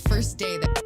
first day that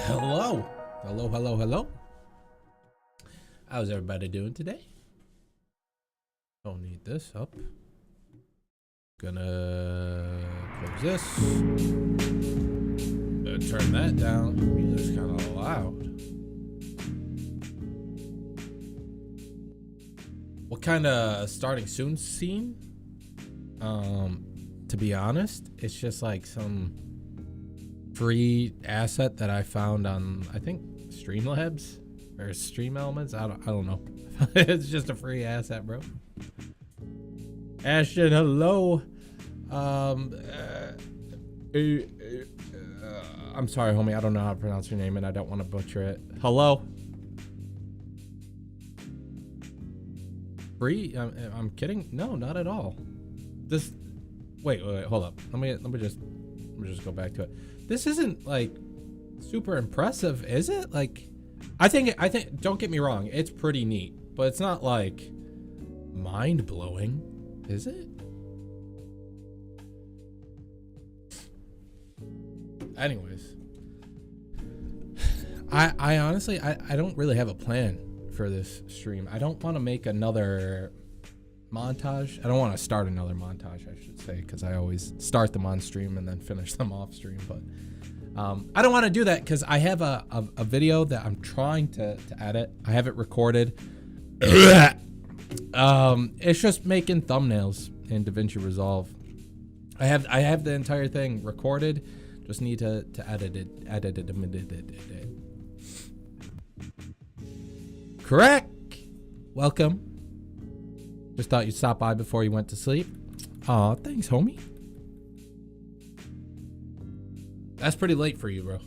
Hello. Hello, hello, hello. How's everybody doing today? Don't need this up. Gonna close this. Gonna turn that down. Music's kind of loud. What kind of starting soon scene? To be honest, it's just like some free asset that I found on, I think, Streamlabs or Stream Elements. I don't know. It's just a free asset, bro. Ashton, hello. I'm sorry, homie. I don't know how to pronounce your name, and I don't want to butcher it. Hello. Free? I'm kidding. No, not at all. This. Wait. Hold up. Let me just go back to it. This isn't like super impressive, is it? Like, I think don't get me wrong, it's pretty neat, but it's not like mind-blowing, is it? Anyways, I honestly I don't really have a plan for this stream. I don't want to make another montage. I don't want to start another montage, I should say, because I always start them on stream and then finish them off stream. But I don't want to do that because I have a video that I'm trying to edit. I have it recorded. It's just making thumbnails in Davinci Resolve. I have the entire thing recorded. Just need to edit it. Correct. Welcome. Just thought you'd stop by before you went to sleep. Aw, thanks, homie. That's pretty late for you, bro.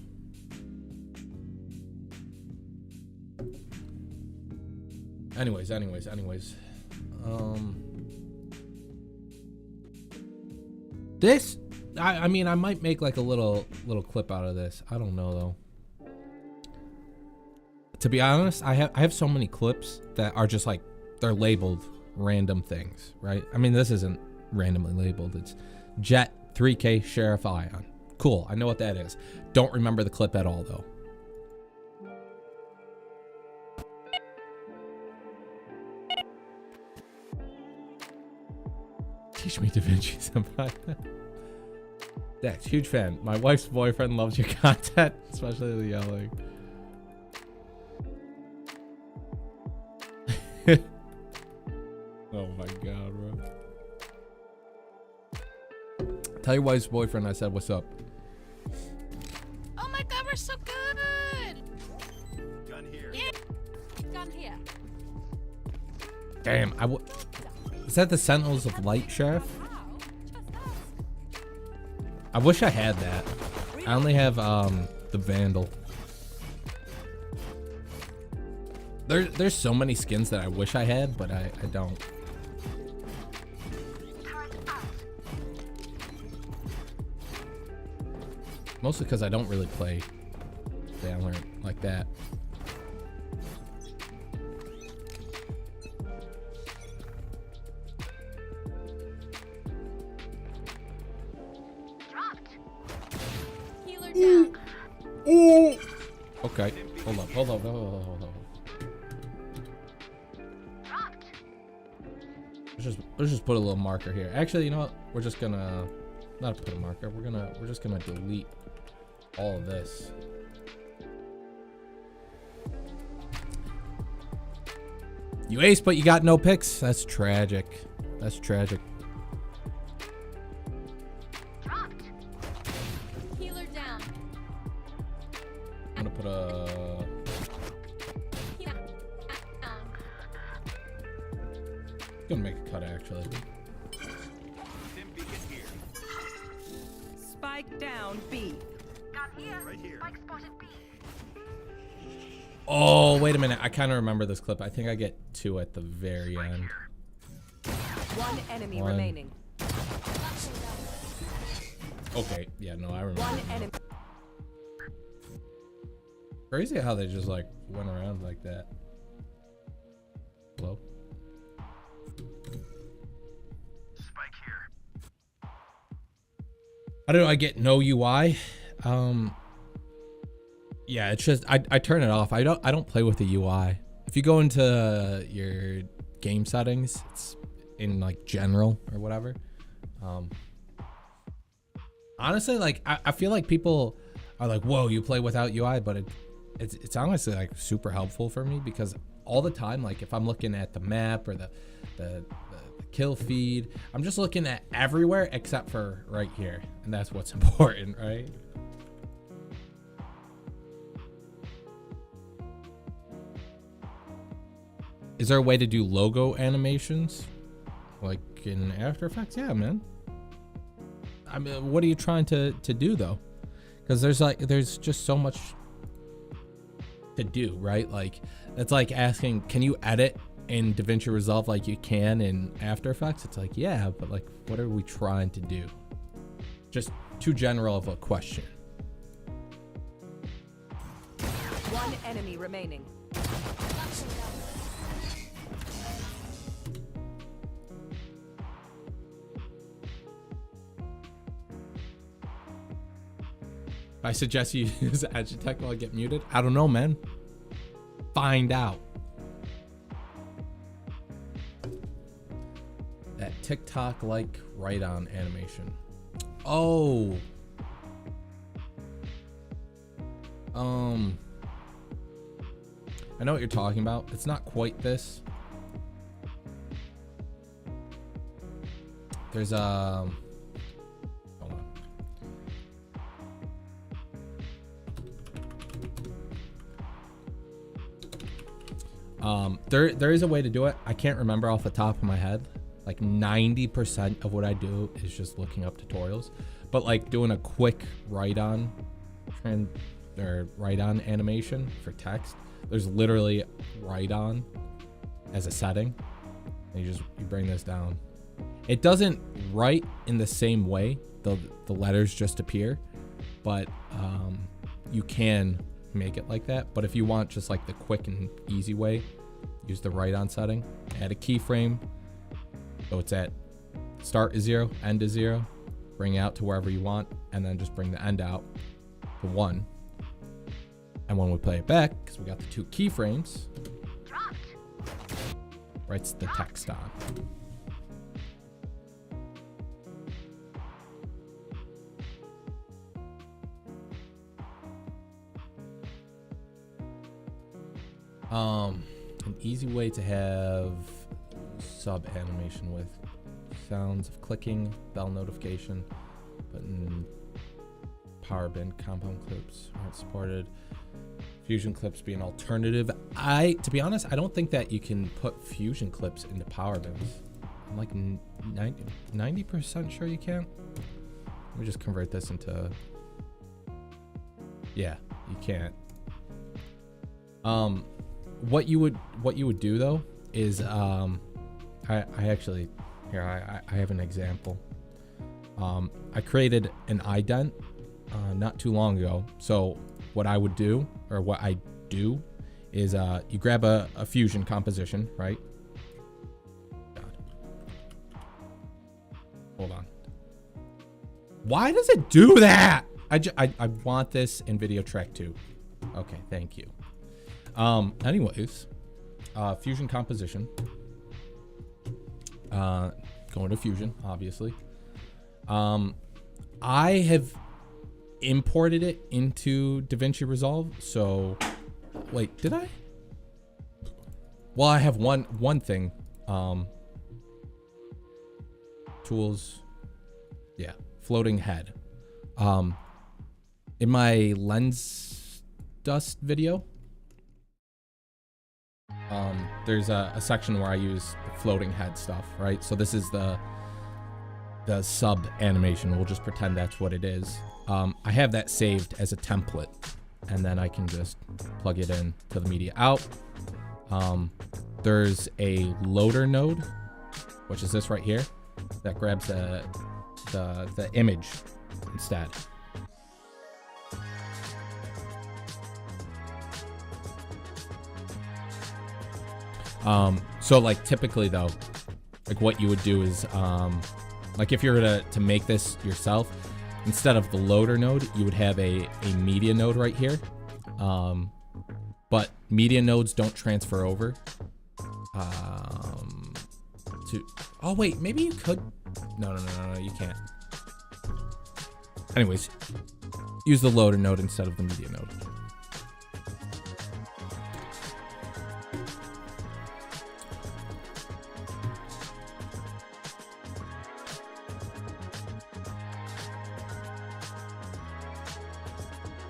Anyways. This, I mean, I might make like a little clip out of this. I don't know though. To be honest, I have so many clips that are just like, they're labeled random things, right? I mean, this isn't randomly labeled. It's Jet 3K Sheriff Ion. Cool, I know what that is. Don't remember the clip at all, though. Teach me Davinci, senpai. Dex, huge fan. My wife's boyfriend loves your content, especially the yelling. Oh my god, bro. Tell your wife's boyfriend I said what's up. Oh my god, we're so good! Gun here. Yeah. Gun here. Damn, is that the Sentinels of Light, Sheriff? I wish I had that. I only have the Vandal. There's so many skins that I wish I had, but I don't. Mostly because I don't really play Valorant like that. Healer down. Okay, hold up. Let's just put a little marker here. Actually, you know what? We're just gonna not put a marker. We're just gonna delete all of this. You ace, but you got no picks. That's tragic. That's tragic. Healer down. I'm gonna put a. Healer down. Gonna make a cut actually. Stim beacon here. Spike down B. Right here. Oh, wait a minute. I kind of remember this clip. I think I get 2 at the very end. One enemy One. remaining. Okay. Yeah, no, I remember. One enemy. Crazy how they just like went around like that. Hello? Spike here. I don't know. I get no UI. Yeah, it's just I turn it off. I don't play with the UI. If you go into your game settings, it's in like general or whatever. Honestly, like I feel like people are like, whoa, you play without UI, but it's honestly like super helpful for me because all the time, like if I'm looking at the map or the kill feed, I'm just looking at everywhere except for right here, and that's what's important, right? Is there a way to do logo animations like in After Effects? Yeah, man. I mean, what are you trying to do though? Because there's just so much to do, right? Like it's like asking, can you edit in DaVinci Resolve like you can in After Effects? It's like, yeah, but like, what are we trying to do? Just too general of a question. One enemy remaining. I suggest you use Agitech while I get muted. I don't know, man. Find out. That TikTok-like right-on animation. Oh. I know what you're talking about. It's not quite this. There's hold on. There is a way to do it. I can't remember off the top of my head. Like 90% of what I do is just looking up tutorials, but like doing a quick write-on animation for text. There's literally write-on as a setting, and you bring this down. It doesn't write in the same way. The letters just appear, but you can make it like that. But if you want just like the quick and easy way, use the right on setting. Add a keyframe. So it's at start is 0, end is 0. Bring it out to wherever you want, and then just bring the end out to 1. And when we play it back, because we got the 2 keyframes, writes the text on. An easy way to have sub animation with sounds of clicking, bell notification, button, power bin, compound clips aren't supported. Fusion clips be an alternative. To be honest, I don't think that you can put fusion clips into power bins. I'm like 90% sure you can't. Let me just convert this into. Yeah, you can't. What you would do though is I actually here I have an example. I created an ident not too long ago. So what I would do, or what I do, is you grab a fusion composition, right? God. Hold on. Why does it do that? I want this in video track 2. Okay, thank you. Anyways, fusion composition. Going to fusion, obviously. I have imported it into Davinci Resolve. So, wait, did I? Well, I have one thing. Tools. Yeah, floating head. In my lens dust video, there's a section where I use the floating head stuff, right? So this is the sub animation. We'll just pretend that's what it is. I have that saved as a template, and then I can just plug it in to the media out. There's a loader node, which is this right here, that grabs the image instead. So like typically though, like what you would do is, like if you were to make this yourself, instead of the loader node, you would have a media node right here. But media nodes don't transfer over to, oh wait, maybe you could, no, you can't. Anyways, use the loader node instead of the media node.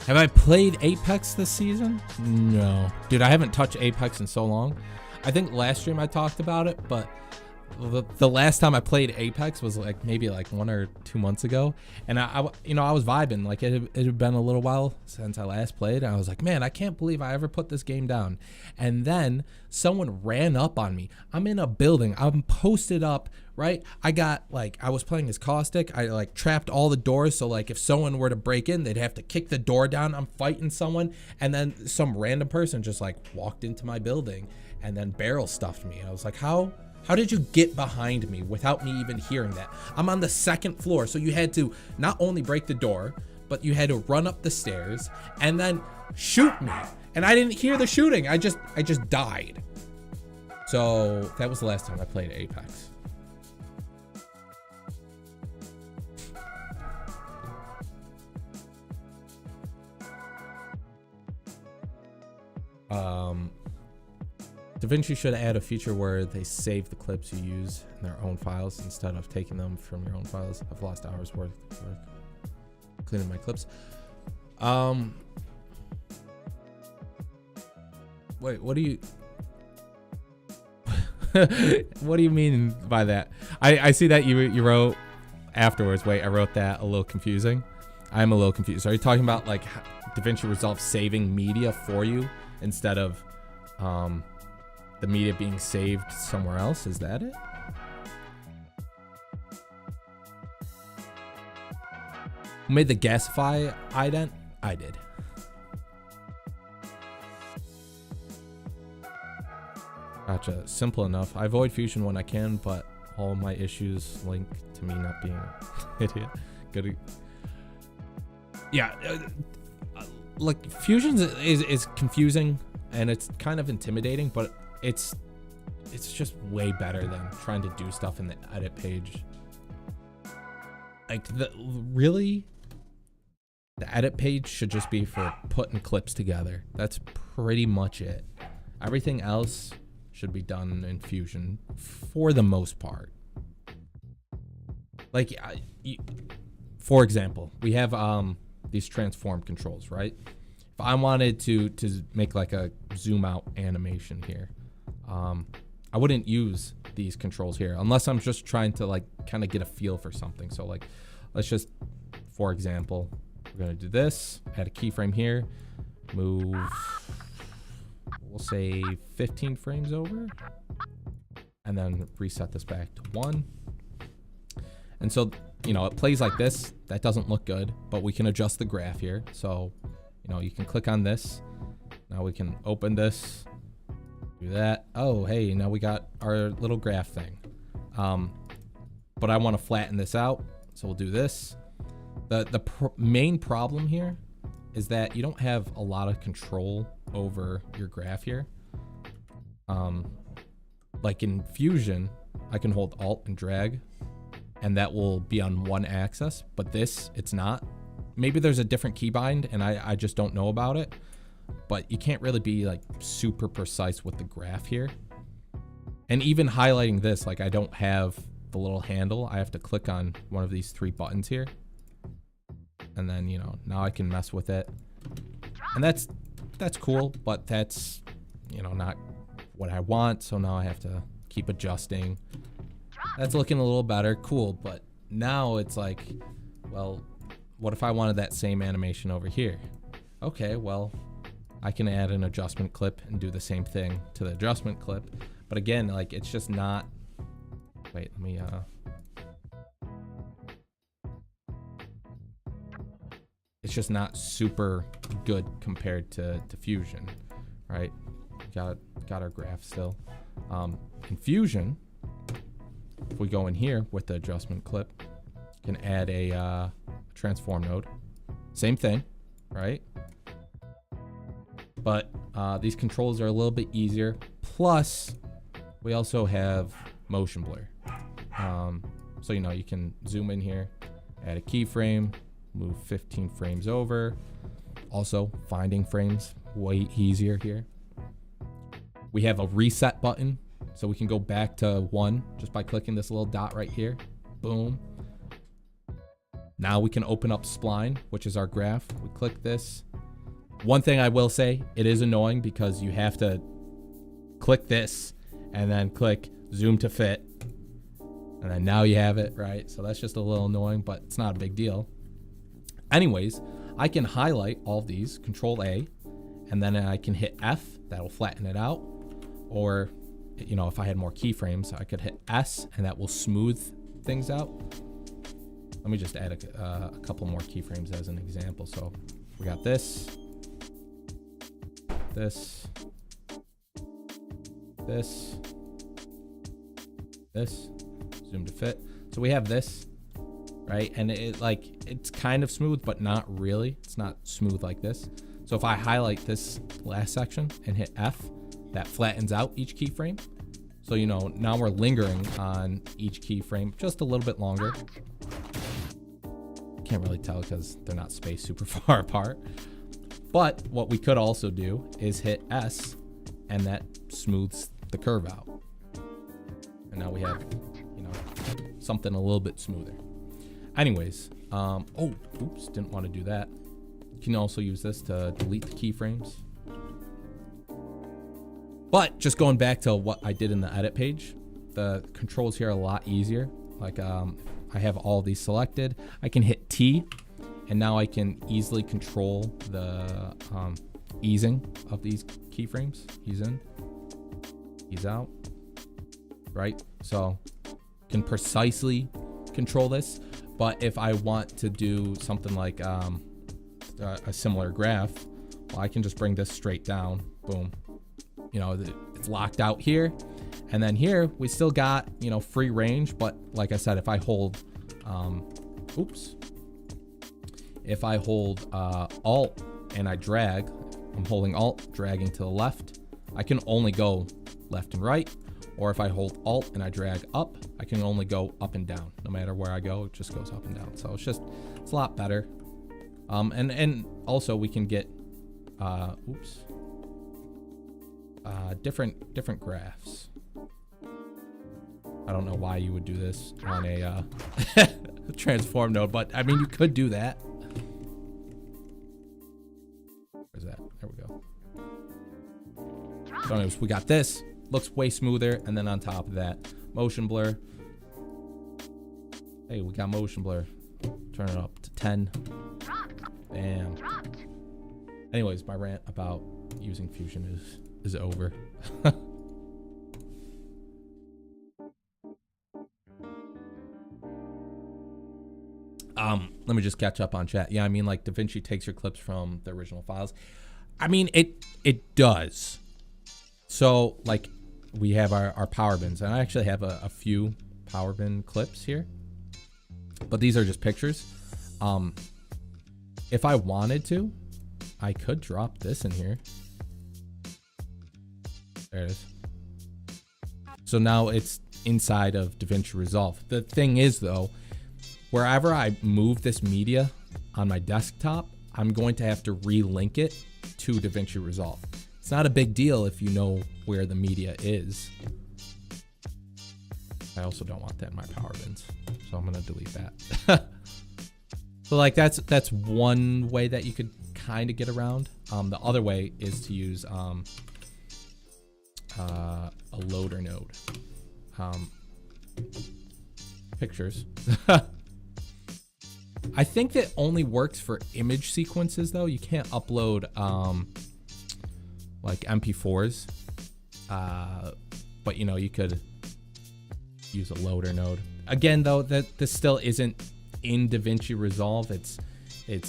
Have I played Apex this season? No. Dude, I haven't touched Apex in so long. I think last stream I talked about it, but the last time I played Apex was like maybe like 1 or 2 months ago. And I was vibing. Like it had been a little while since I last played. And I was like, man, I can't believe I ever put this game down. And then someone ran up on me. I'm in a building. I'm posted up, right? I was playing as Caustic. I like trapped all the doors. So like if someone were to break in, they'd have to kick the door down. I'm fighting someone. And then some random person just like walked into my building and then barrel stuffed me. I was like, how did you get behind me without me even hearing that? I'm on the 2nd floor. So you had to not only break the door, but you had to run up the stairs and then shoot me. And I didn't hear the shooting. I just died. So that was the last time I played Apex. Davinci should add a feature where they save the clips you use in their own files instead of taking them from your own files. I've lost hours worth of cleaning my clips. Wait, what do you what do you mean by that? I see that you wrote afterwards. Wait, I wrote that a little confusing. I'm a little confused. Are you talking about like Davinci Resolve saving media for you instead of the media being saved somewhere else? Is that it? Who made the Gassy ident? I did. Gotcha. Simple enough. I avoid Fusion when I can, but all my issues link to me not being an idiot. Good. Yeah. Like Fusion is confusing and it's kind of intimidating, but it's just way better than trying to do stuff in the edit page. Like really, the edit page should just be for putting clips together. That's pretty much it. Everything else should be done in Fusion for the most part. Like, for example, we have these transform controls, right? If I wanted to make like a zoom out animation here, I wouldn't use these controls here unless I'm just trying to like kind of get a feel for something. So like, let's just, for example, we're gonna do this, add a keyframe here, move, we'll say 15 frames over, and then reset this back to 1. And so, you know, it plays like this. That doesn't look good, but we can adjust the graph here. So, you know, you can click on this. Now we can open this, do that. Oh, hey, now we got our little graph thing. But I want to flatten this out, so we'll do this. The main problem here is that you don't have a lot of control over your graph here. Like in Fusion, I can hold Alt and drag, and that will be on one axis, but this, it's not. Maybe there's a different keybind and I just don't know about it, but you can't really be like super precise with the graph here. And even highlighting this, like I don't have the little handle. I have to click on one of these 3 buttons here. And then, you know, now I can mess with it. And that's cool, but that's, you know, not what I want. So now I have to keep adjusting. That's looking a little better. Cool. But now it's like, well, what if I wanted that same animation over here? Okay, well, I can add an adjustment clip and do the same thing to the adjustment clip. But again, like it's just not, wait, let me, it's just not super good compared to Fusion, right? Got our graph still. In Fusion, if we go in here with the adjustment clip, you can add a transform node. Same thing, right? But these controls are a little bit easier. Plus, we also have motion blur. So, you know, you can zoom in here, add a keyframe, move 15 frames over. Also, finding frames, way easier here. We have a reset button, so we can go back to 1 just by clicking this little dot right here. Boom. Now we can open up spline, which is our graph. We click this. One thing I will say, it is annoying because you have to click this and then click zoom to fit. And then now you have it, right? So that's just a little annoying, but it's not a big deal. Anyways, I can highlight all of these, Control A, and then I can hit F, that'll flatten it out. Or, you know, if I had more keyframes, I could hit S and that will smooth things out. Let me just add a couple more keyframes as an example. So we got this, this, zoom to fit. So we have this, right? And it's kind of smooth, but not really. It's not smooth like this. So if I highlight this last section and hit F, that flattens out each keyframe. So, you know, now we're lingering on each keyframe just a little bit longer. Can't really tell because they're not spaced super far apart. But what we could also do is hit S and that smooths the curve out. And now we have, you know, something a little bit smoother. Anyways, oh, oops, didn't want to do that. You can also use this to delete the keyframes. But just going back to what I did in the edit page, the controls here are a lot easier. Like I have all these selected. I can hit T, and now I can easily control the easing of these keyframes. Ease in, ease out, right? So can precisely control this. But if I want to do something like a similar graph, well, I can just bring this straight down. Boom. You know, it's locked out here. And then here we still got, you know, free range, but like I said, if I hold if I hold Alt and I drag, I'm holding Alt, dragging to the left, I can only go left and right. Or if I hold Alt and I drag up, I can only go up and down. No matter where I go, it just goes up and down. So it's a lot better. And also we can get different graphs. I don't know why you would do this on a transform node, but I mean, you could do that. Where's that? There we go. So anyways, we got this. Looks way smoother. And then on top of that, motion blur. Hey, we got motion blur. Turn it up to 10. Bam. Anyways, my rant about using Fusion is over. Let me just catch up on chat. Yeah, I mean, like, Davinci takes your clips from the original files. I mean, it does. So, like, we have our power bins, and I actually have a few power bin clips here, but these are just pictures. If I wanted to, I could drop this in here. There it is. So now it's inside of Davinci Resolve. The thing is, though, wherever I move this media on my desktop, I'm going to have to relink it to Davinci Resolve. It's not a big deal if you know where the media is. I also don't want that in my power bins, so I'm gonna delete that. So like that's one way that you could kind of get around. The other way is to use a loader node. Pictures. I think that only works for image sequences though. You can't upload like MP4s, but you know, you could use a loader node. Again though, that this still isn't in Davinci Resolve. It's you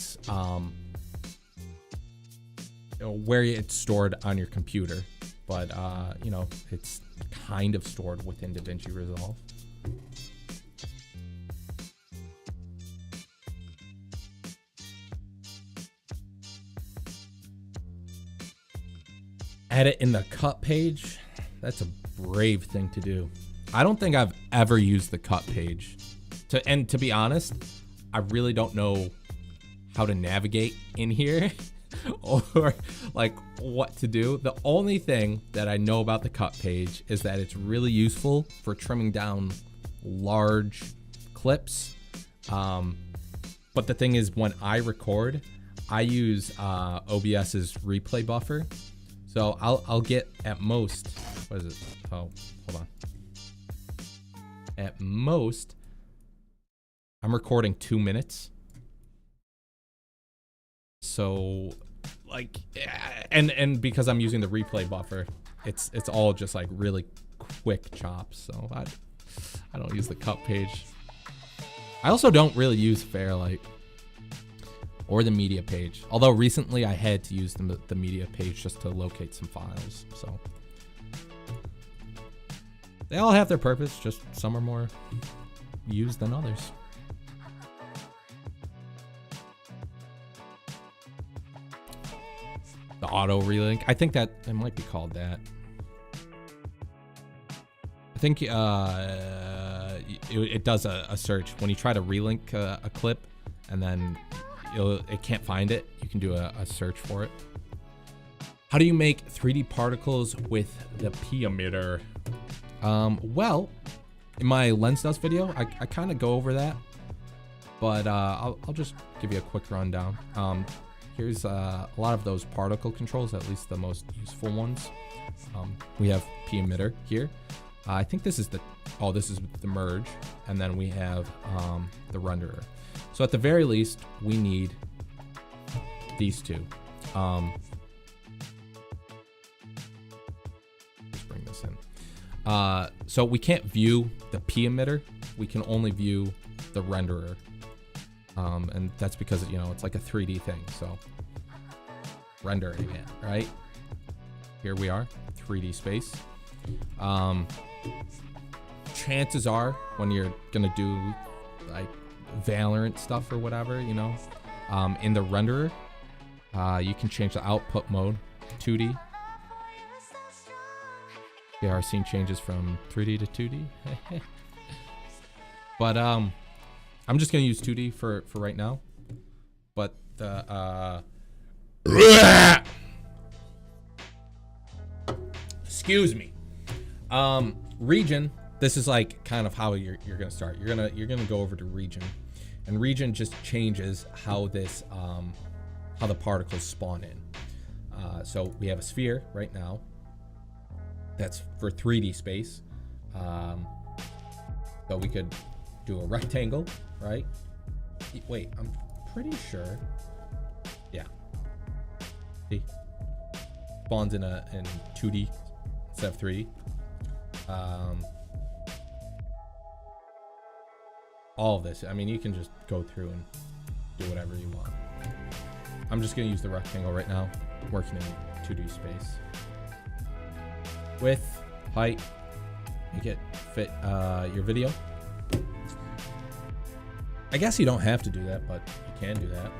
know, where it's stored on your computer, but you know, it's kind of stored within Davinci Resolve. Edit in the cut page. That's a brave thing to do. I don't think I've ever used the cut page. And to be honest, I really don't know how to navigate in here or like what to do. The only thing that I know about the cut page is that it's really useful for trimming down large clips. But the thing is, when I record, I use OBS's replay buffer. So I'll get at most, what is it? Oh, hold on. At most, I'm recording 2 minutes. So like, and because I'm using the replay buffer, it's all just like really quick chops. So I don't use the cut page. I also don't really use Fairlight or the media page. Although recently I had to use the media page just to locate some files. So they all have their purpose, just some are more used than others. The auto relink, I think that it might be called that. I think it does a search when you try to relink a clip, and then it can't find it. You can do a search for it. How do you make 3D particles with the P emitter? Well, in my Lens Dust video, I kind of go over that, but I'll just give you a quick rundown. Here's a lot of those particle controls, at least the most useful ones. We have P emitter here. I think this is this is the merge, and then we have the renderer. So at the very least, we need these two. Let's bring this in. So we can't view the P emitter. We can only view the renderer. And that's because, you know, it's like a 3D thing. So rendering it, right? Here we are, 3D space. Chances are when you're gonna do like Valorant stuff or whatever, you know, in the renderer, you can change the output mode 2D. Yeah, our scene changes from 3D to 2D. But I'm just gonna use 2D for right now. But the excuse me. Region. This is like kind of how you're gonna start. You're gonna go over to region, and region just changes how this how the particles spawn in. So we have a sphere right now. That's for 3D space. So we could do a rectangle, right? Wait, I'm pretty sure. Yeah. See, spawns in 2D instead of 3D. All of this. I mean, you can just go through and do whatever you want. I'm just gonna use the rectangle right now, working in 2D space. Width, height, make it fit your video. I guess you don't have to do that, but you can do that.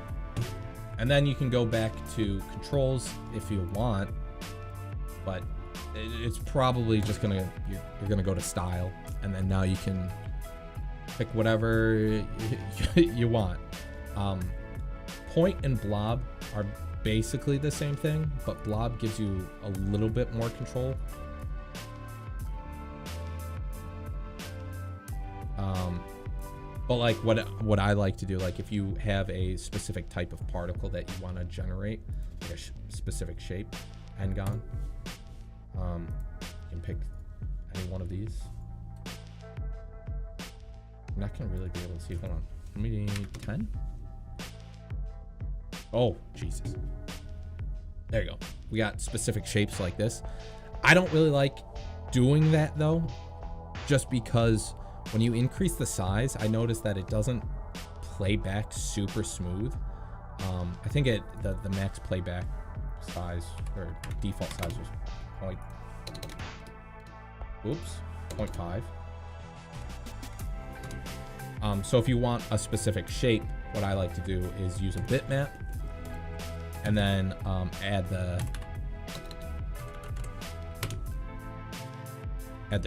And then you can go back to controls if you want, but it's probably just gonna, you're gonna go to style, and then now you can pick whatever you want. Point and blob are basically the same thing, but blob gives you a little bit more control. But like what I like to do, like if you have a specific type of particle that you want to generate, like a specific shape, N-gon, you can pick any one of these. I'm not gonna really be able to see. Hold on. Let me 10. Oh, Jesus. There you go. We got specific shapes like this. I don't really like doing that though, just because when you increase the size, I noticed that it doesn't play back super smooth. I think the max playback size or default size was 0.5. So if you want a specific shape, what I like to do is use a bitmap and then add the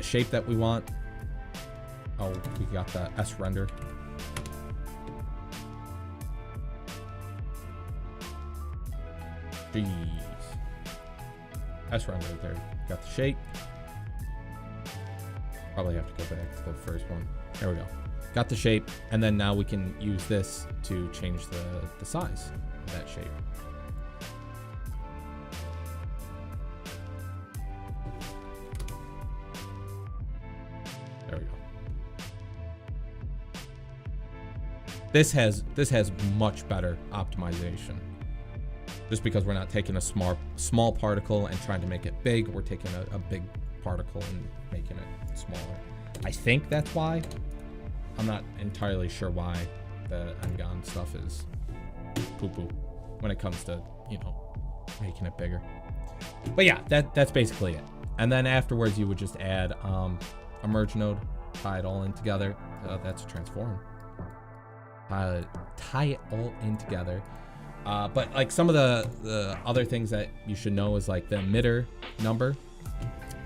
shape that we want. Oh, we got the S render. Jeez. S render there. Got the shape. Probably have to go back to the first one. There we go. Got the shape, and then now we can use this to change the size of that shape. There we go. This has much better optimization. Just because we're not taking a small particle and trying to make it big, we're taking a big particle and making it smaller. I think that's why. I'm not entirely sure why the N-gon stuff is poo-poo when it comes to, you know, making it bigger. But yeah, that's basically it. And then afterwards, you would just add a merge node, tie it all in together. That's a transform. Tie it all in together. But like some of the other things that you should know is like the emitter number.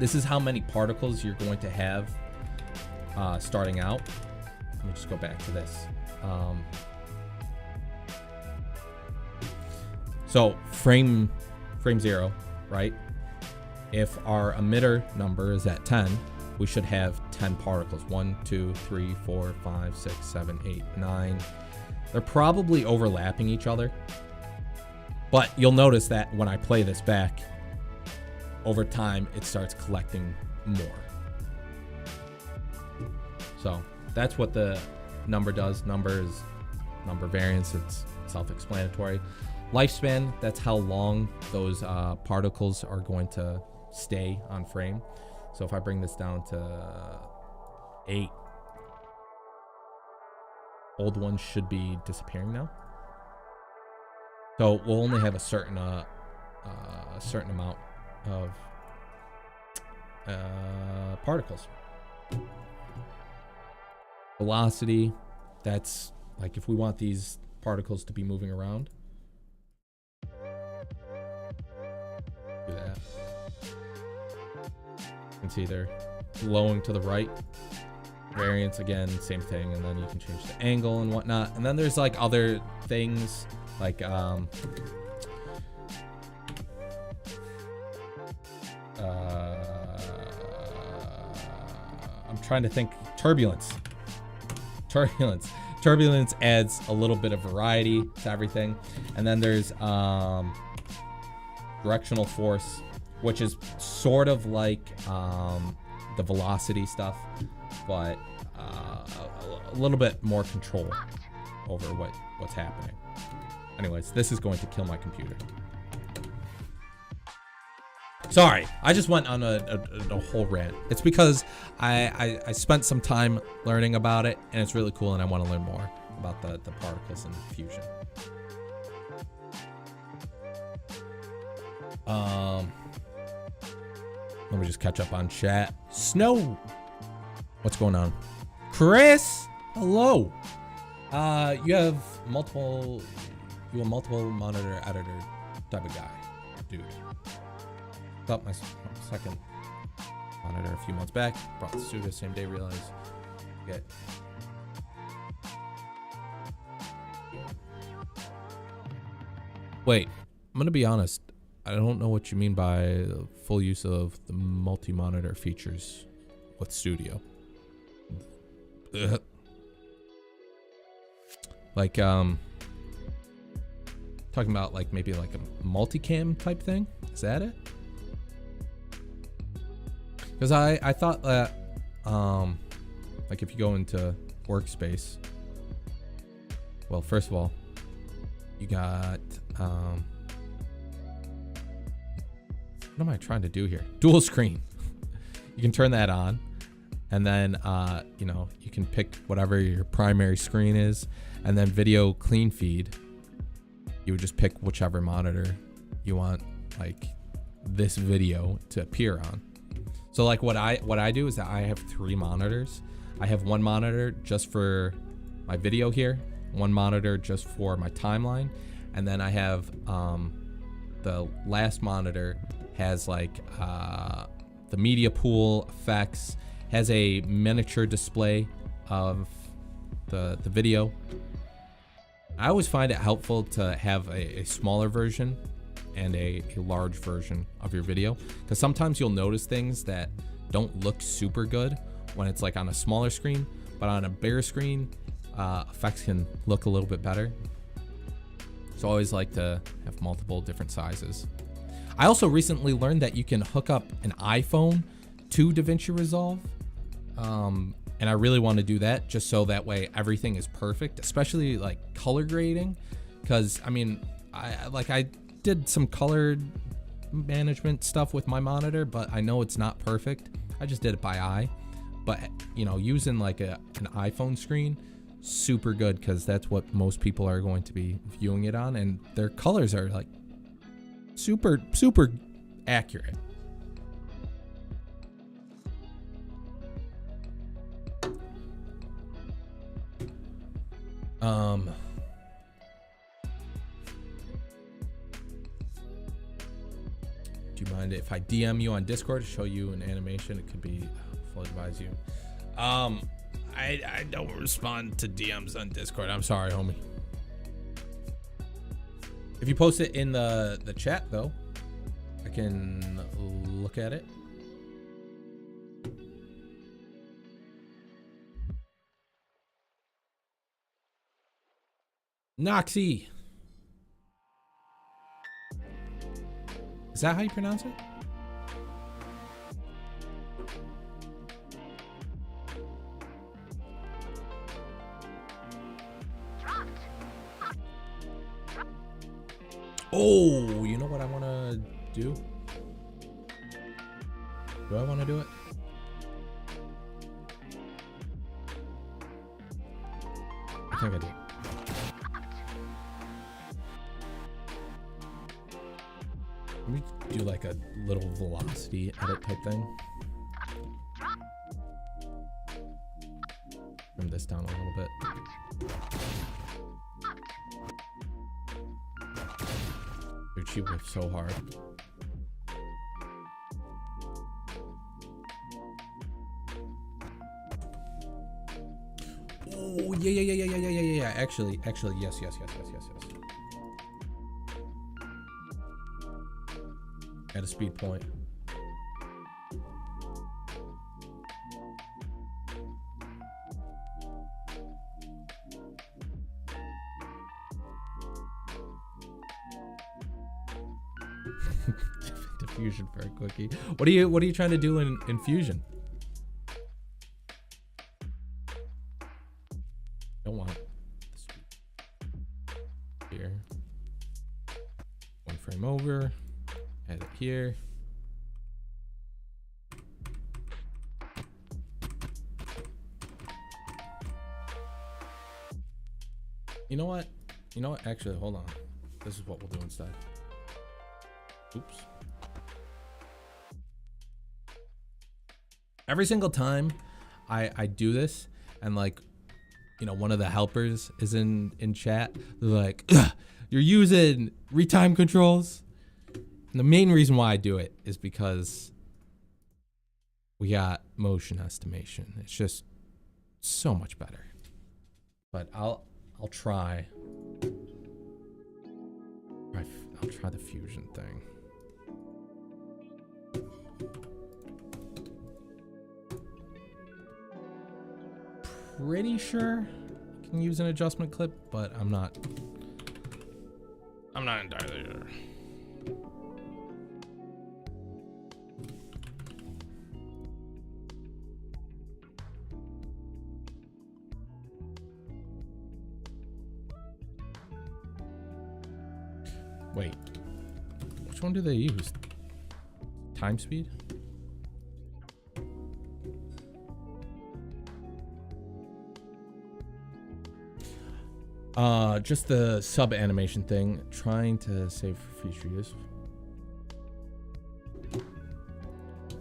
This is how many particles you're going to have starting out. Let me just go back to this. So frame 0, right? If our emitter number is at 10, we should have 10 particles. 1, 2, 3, 4, 5, 6, 7, 8, 9. They're probably overlapping each other. But you'll notice that when I play this back, over time, it starts collecting more. So that's what the number does. Number variance, it's self-explanatory. Lifespan, that's how long those particles are going to stay on frame. So if I bring this down to 8, old ones should be disappearing now. So we'll only have a certain amount of particles. Velocity, that's like if we want these particles to be moving around. Do that. You can see they're flowing to the right. Variance, again, same thing, and then you can change the angle and whatnot. And then there's like other things like I'm trying to think. Turbulence adds a little bit of variety to everything. And then there's directional force, which is sort of like the velocity stuff, but a little bit more control over what's happening. Anyways, this is going to kill my computer. Sorry, I just went on a whole rant. It's because I spent some time learning about it, and it's really cool, and I want to learn more about the particles and fusion. Let me just catch up on chat. Snow, what's going on? Chris, hello. You have multiple monitor editor type of guy, dude. Got my second monitor a few months back. Brought the studio same day. Realized get. Wait, I'm gonna be honest. I don't know what you mean by the full use of the multi-monitor features with Studio. Like talking about like maybe like a multicam type thing. Is that it? Because I thought that like if you go into workspace, well, first of all, you got what am I trying to do here? Dual screen. You can turn that on, and then you know, you can pick whatever your primary screen is, and then video clean feed. You would just pick whichever monitor you want like this video to appear on. So like what I do is that I have 3 monitors. I have one monitor just for my video here, one monitor just for my timeline, and then I have the last monitor has like the media pool effects, has a miniature display of the video. I always find it helpful to have a smaller version and a large version of your video, because sometimes you'll notice things that don't look super good when it's like on a smaller screen, but on a bigger screen, effects can look a little bit better. So I always like to have multiple different sizes. I also recently learned that you can hook up an iPhone to Davinci Resolve. And I really want to do that just so that way everything is perfect, especially like color grading. Because I mean, I did some color management stuff with my monitor, but I know it's not perfect. I just did it by eye. But you know, using like an iPhone screen, super good, because that's what most people are going to be viewing it on, and their colors are like super accurate. Do you mind if I DM you on Discord to show you an animation? It could be, full advise you. I don't respond to DMs on Discord. I'm sorry, homie. If you post it in the chat though, I can look at it. Noxy. Is that how you pronounce it? Oh, you know what I want to do? Do I want to do it? I think I do. Let me do like a little velocity edit type thing. Trim this down a little bit. Dude, she whiffed so hard. Oh, yeah. Actually, yes. At a speed point. Diffusion for a quickie. What are you trying to do in Fusion? Don't want the speed. Here. One frame over. Add it here. You know what? Actually, hold on. This is what we'll do instead. Oops. Every single time I do this, and like, one of the helpers is in chat, they're like, you're using retime controls. And the main reason why I do it is because we got motion estimation. It's just so much better. But I'll try. I'll try the fusion thing. Pretty sure I can use an adjustment clip, but I'm not entirely sure. Wait, which one do they use? Time speed? Just the sub animation thing. Trying to save for future use.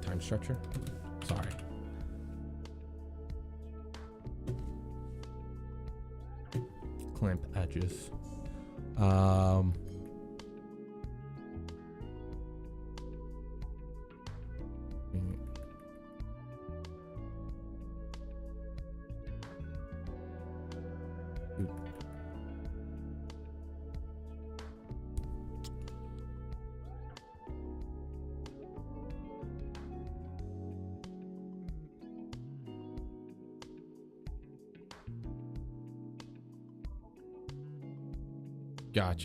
Time structure. Sorry. Clamp edges. Gotcha.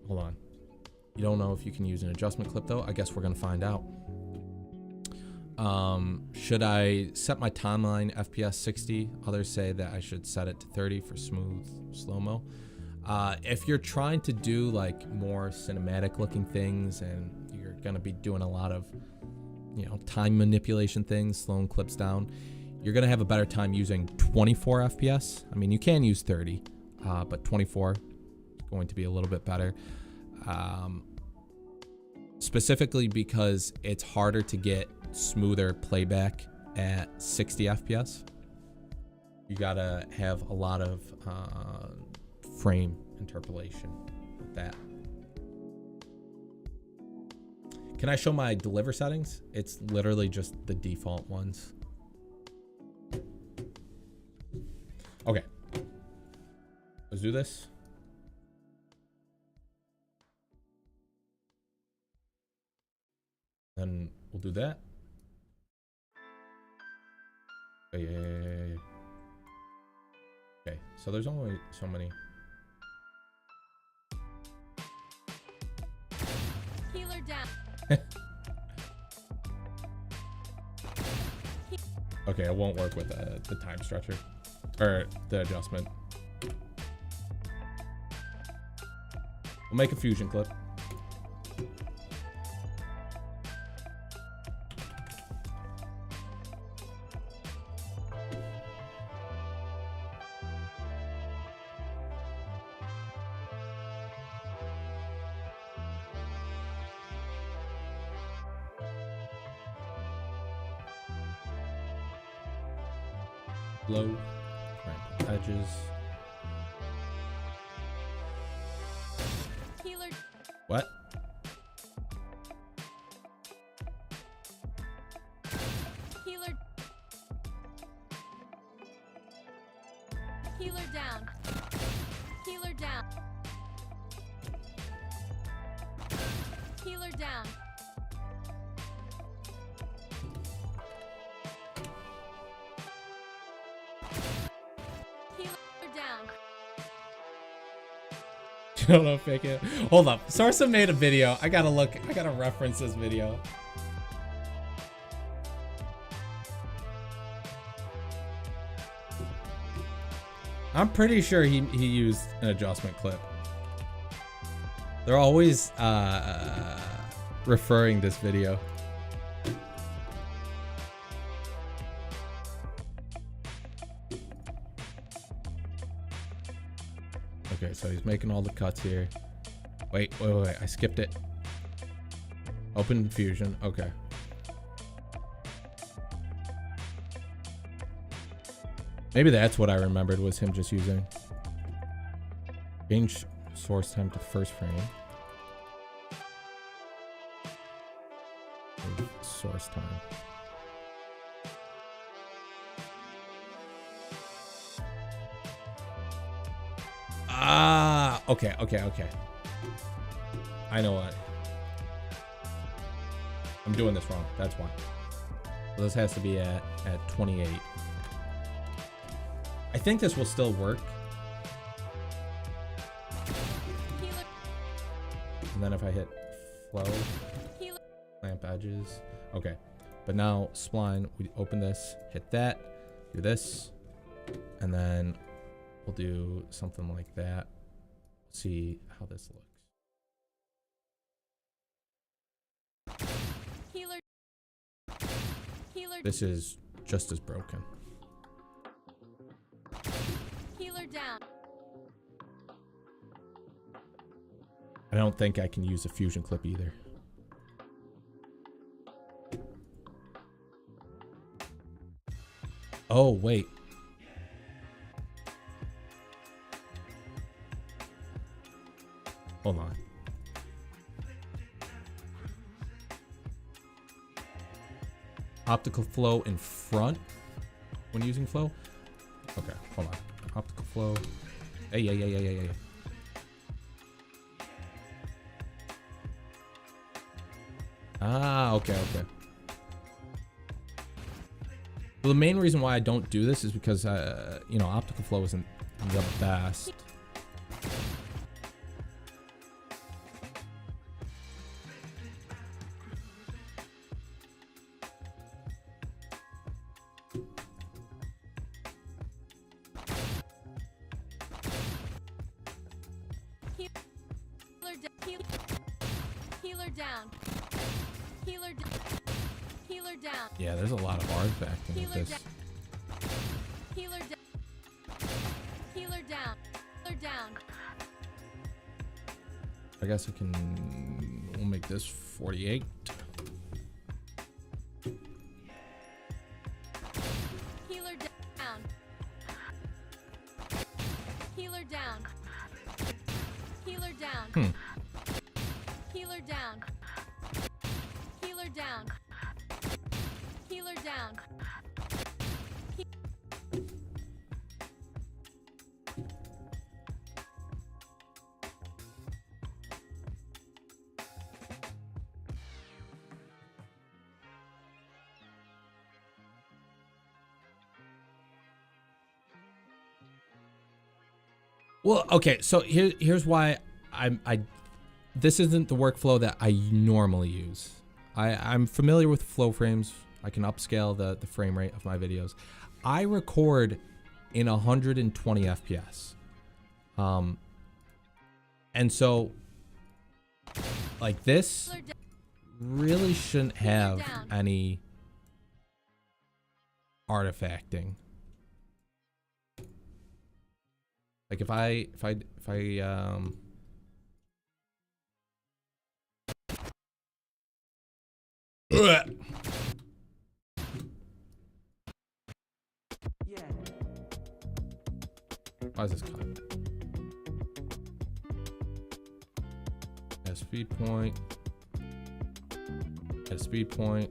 Hold on. You don't know if you can use an adjustment clip though? I guess we're gonna find out. Should I set my timeline FPS 60? Others say that I should set it to 30 for smooth slow-mo. If you're trying to do like more cinematic looking things and you're gonna be doing a lot of time manipulation things, slowing clips down, you're gonna have a better time using 24 FPS. I mean, you can use 30, but 24 is going to be a little bit better. Specifically because it's harder to get smoother playback at 60 FPS. You gotta have a lot of frame interpolation with that. Can I show my deliver settings? It's literally just the default ones. Okay. Let's do this. Then we'll do that. Yeah. Okay, so there's only so many. Healer down. Okay, it won't work with the time structure or the adjustment. We'll make a fusion clip. Low. Ramp edges. Healer. What? Healer. Healer down. Healer down. Healer down. Healer down. Don't know, fake it. Hold up. Sarsa made a video. I gotta look. I gotta reference this video. I'm pretty sure he used an adjustment clip. They're always referring this video. Okay, so he's making all the cuts here. Wait. I skipped it. Open fusion. Okay. Maybe that's what I remembered was him just using. Change source time to first frame. Move source time. Ah, okay. I know what. I'm doing this wrong. That's why. So this has to be at 28. I think this will still work. Healer. And then if I hit flow, Healer. lamp edges. Okay. But now spline, we open this, hit that, do this, and then we'll do something like that. See how this looks. Healer. Healer. This is just as broken. Healer down. I don't think I can use a fusion clip either. Oh, wait. Hold on. Optical flow in front when using flow? Okay, hold on. Optical flow. Hey. Ah, okay. Well, the main reason why I don't do this is because, optical flow isn't the best. Healer down. Healer down. Yeah, there's a lot of artifacting with Healer this. down. Healer down. Healer down. Healer down. I guess we'll make this 48. Healer down. Healer down. Healer down. Healer down. Healer down. Healer down. Well, okay, so here's why this isn't the workflow that I normally use. I'm familiar with flow frames. I can upscale the frame rate of my videos. I record in 120 FPS. And so like this really shouldn't have any artifacting. Like if I Yeah. Why is this cut? At speed point. At speed point.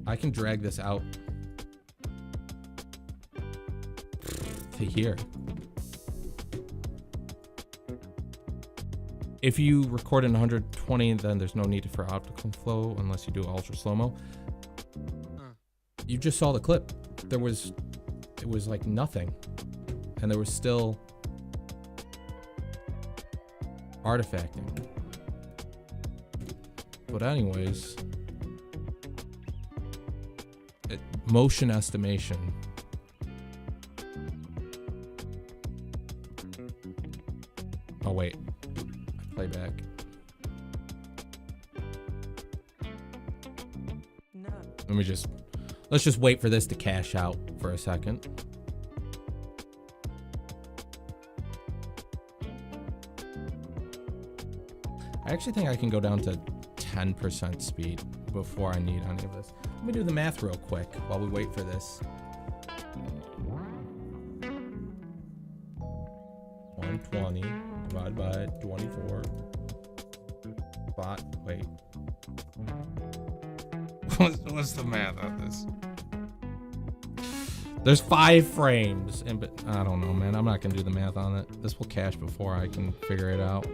I can drag this out to here. If you record in 120, then there's no need for optical flow unless you do ultra slow-mo. You just saw the clip. It was like nothing. And there was still artifacting. But anyways, motion estimation. Oh wait, playback. No. Let's just wait for this to cash out for a second. I actually think I can go down to 10% speed before I need any of this. Let me do the math real quick while we wait for this. 120 divided by 24. Wait. What's the math on this? There's 5 frames, but I don't know, man. I'm not gonna do the math on it. This will cache before I can figure it out.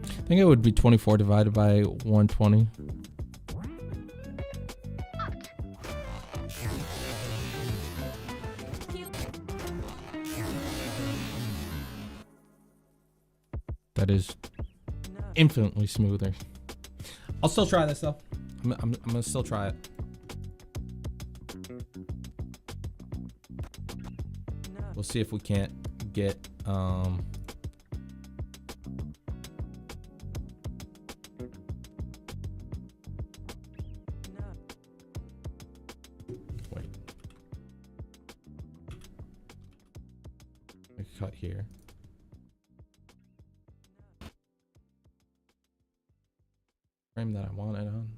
I think it would be 24 divided by 120. That is infinitely smoother. I'll still try this though. I'm gonna still try it. We'll see if we can't get wait. Cut here. Frame that I want it on.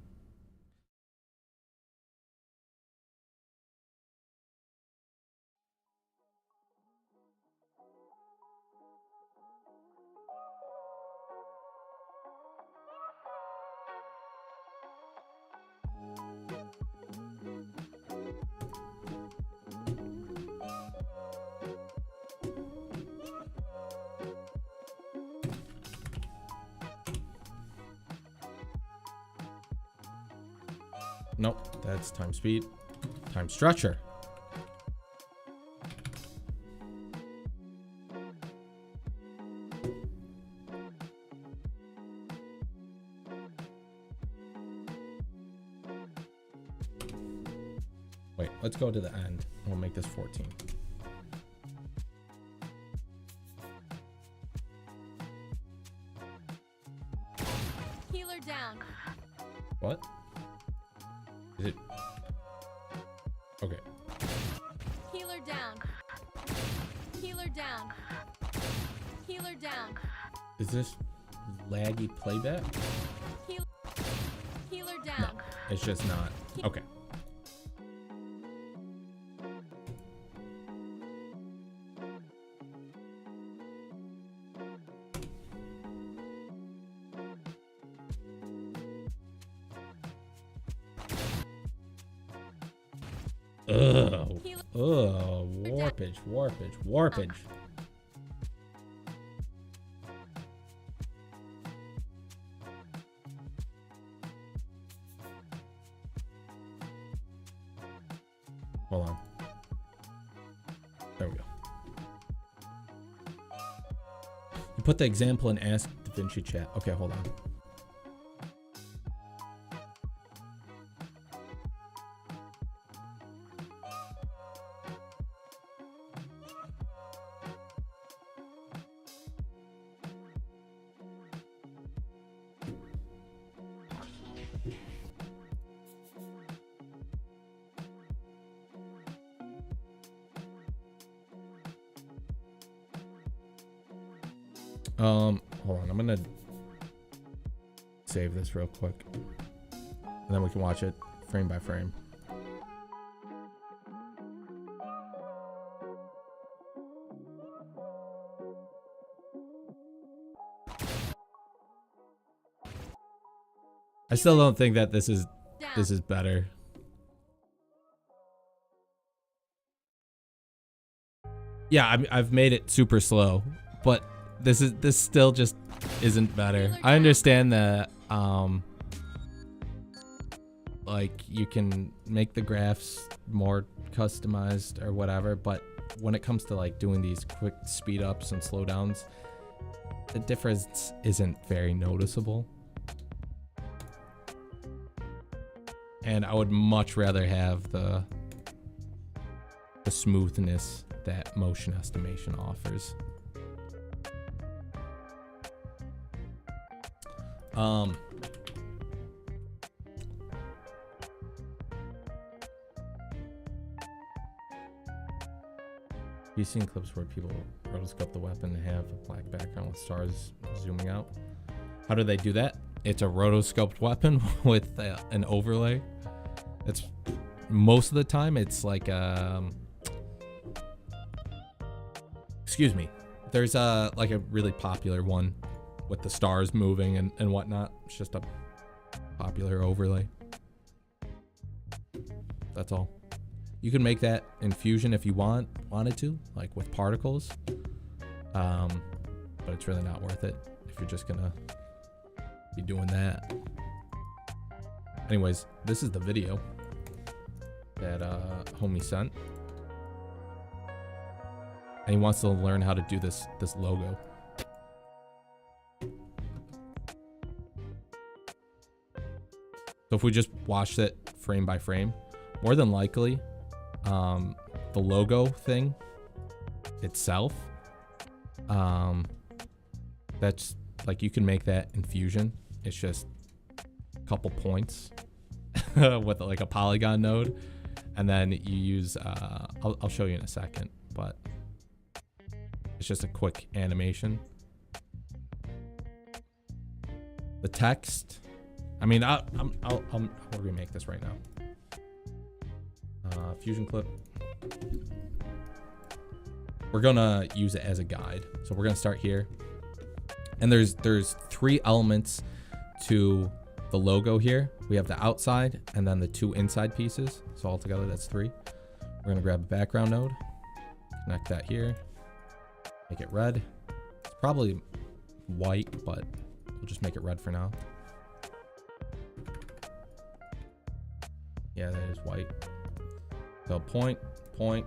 Nope, that's time speed, time stretcher. Wait, let's go to the end. We'll make this 14. Healer down. What? Is it? Okay. Healer down. Healer down. Healer down. Is this laggy playback? Healer down. No, it's just not. Okay. Ugh. Ugh. Warpage. Hold on. There we go. You put the example in Ask Davinci chat. Okay, hold on. Hold on. I'm gonna save this real quick. And then we can watch it frame by frame. I still don't think that this is better. Yeah, I've made it super slow, but this still just isn't better. I understand that like you can make the graphs more customized or whatever, but when it comes to like doing these quick speed ups and slowdowns, the difference isn't very noticeable. And I would much rather have the smoothness that motion estimation offers. You've seen clips where people rotoscope the weapon and have a black background with stars zooming out. How do they do that? It's a rotoscoped weapon with an overlay. It's most of the time it's like excuse me. There's like a really popular one with the stars moving and whatnot. It's just a popular overlay. That's all. You can make that in Fusion if you wanted to, like with particles. But it's really not worth it if you're just gonna be doing that. Anyways, this is the video that homie sent. And he wants to learn how to do this logo. So if we just watch it frame by frame, more than likely, the logo thing itself, that's like you can make that in Fusion. It's just a couple points with like a polygon node, and then you use I'll show you in a second, but it's just a quick animation. The text, I mean, I'll remake this right now. Fusion clip. We're gonna use it as a guide, so we're gonna start here. And there's 3 elements to the logo here. We have the outside and then the 2 inside pieces. So altogether that's 3. We're gonna grab a background node, connect that here, make it red. It's probably white, but we'll just make it red for now. Yeah, that is white. So point, point,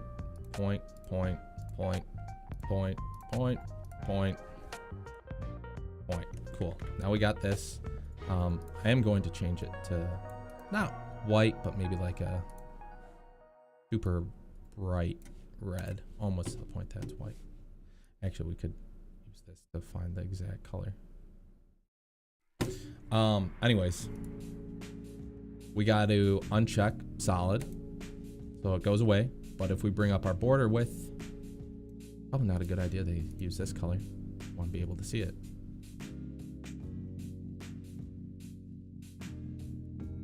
point, point, point, point, point, point, point. Cool. Now we got this. I am going to change it to not white, but maybe like a super bright red, almost to the point that it's white. Actually, we could use this to find the exact color. Anyways, we got to uncheck solid, so it goes away. But if we bring up our border width, probably not a good idea to use this color. Want to be able to see it.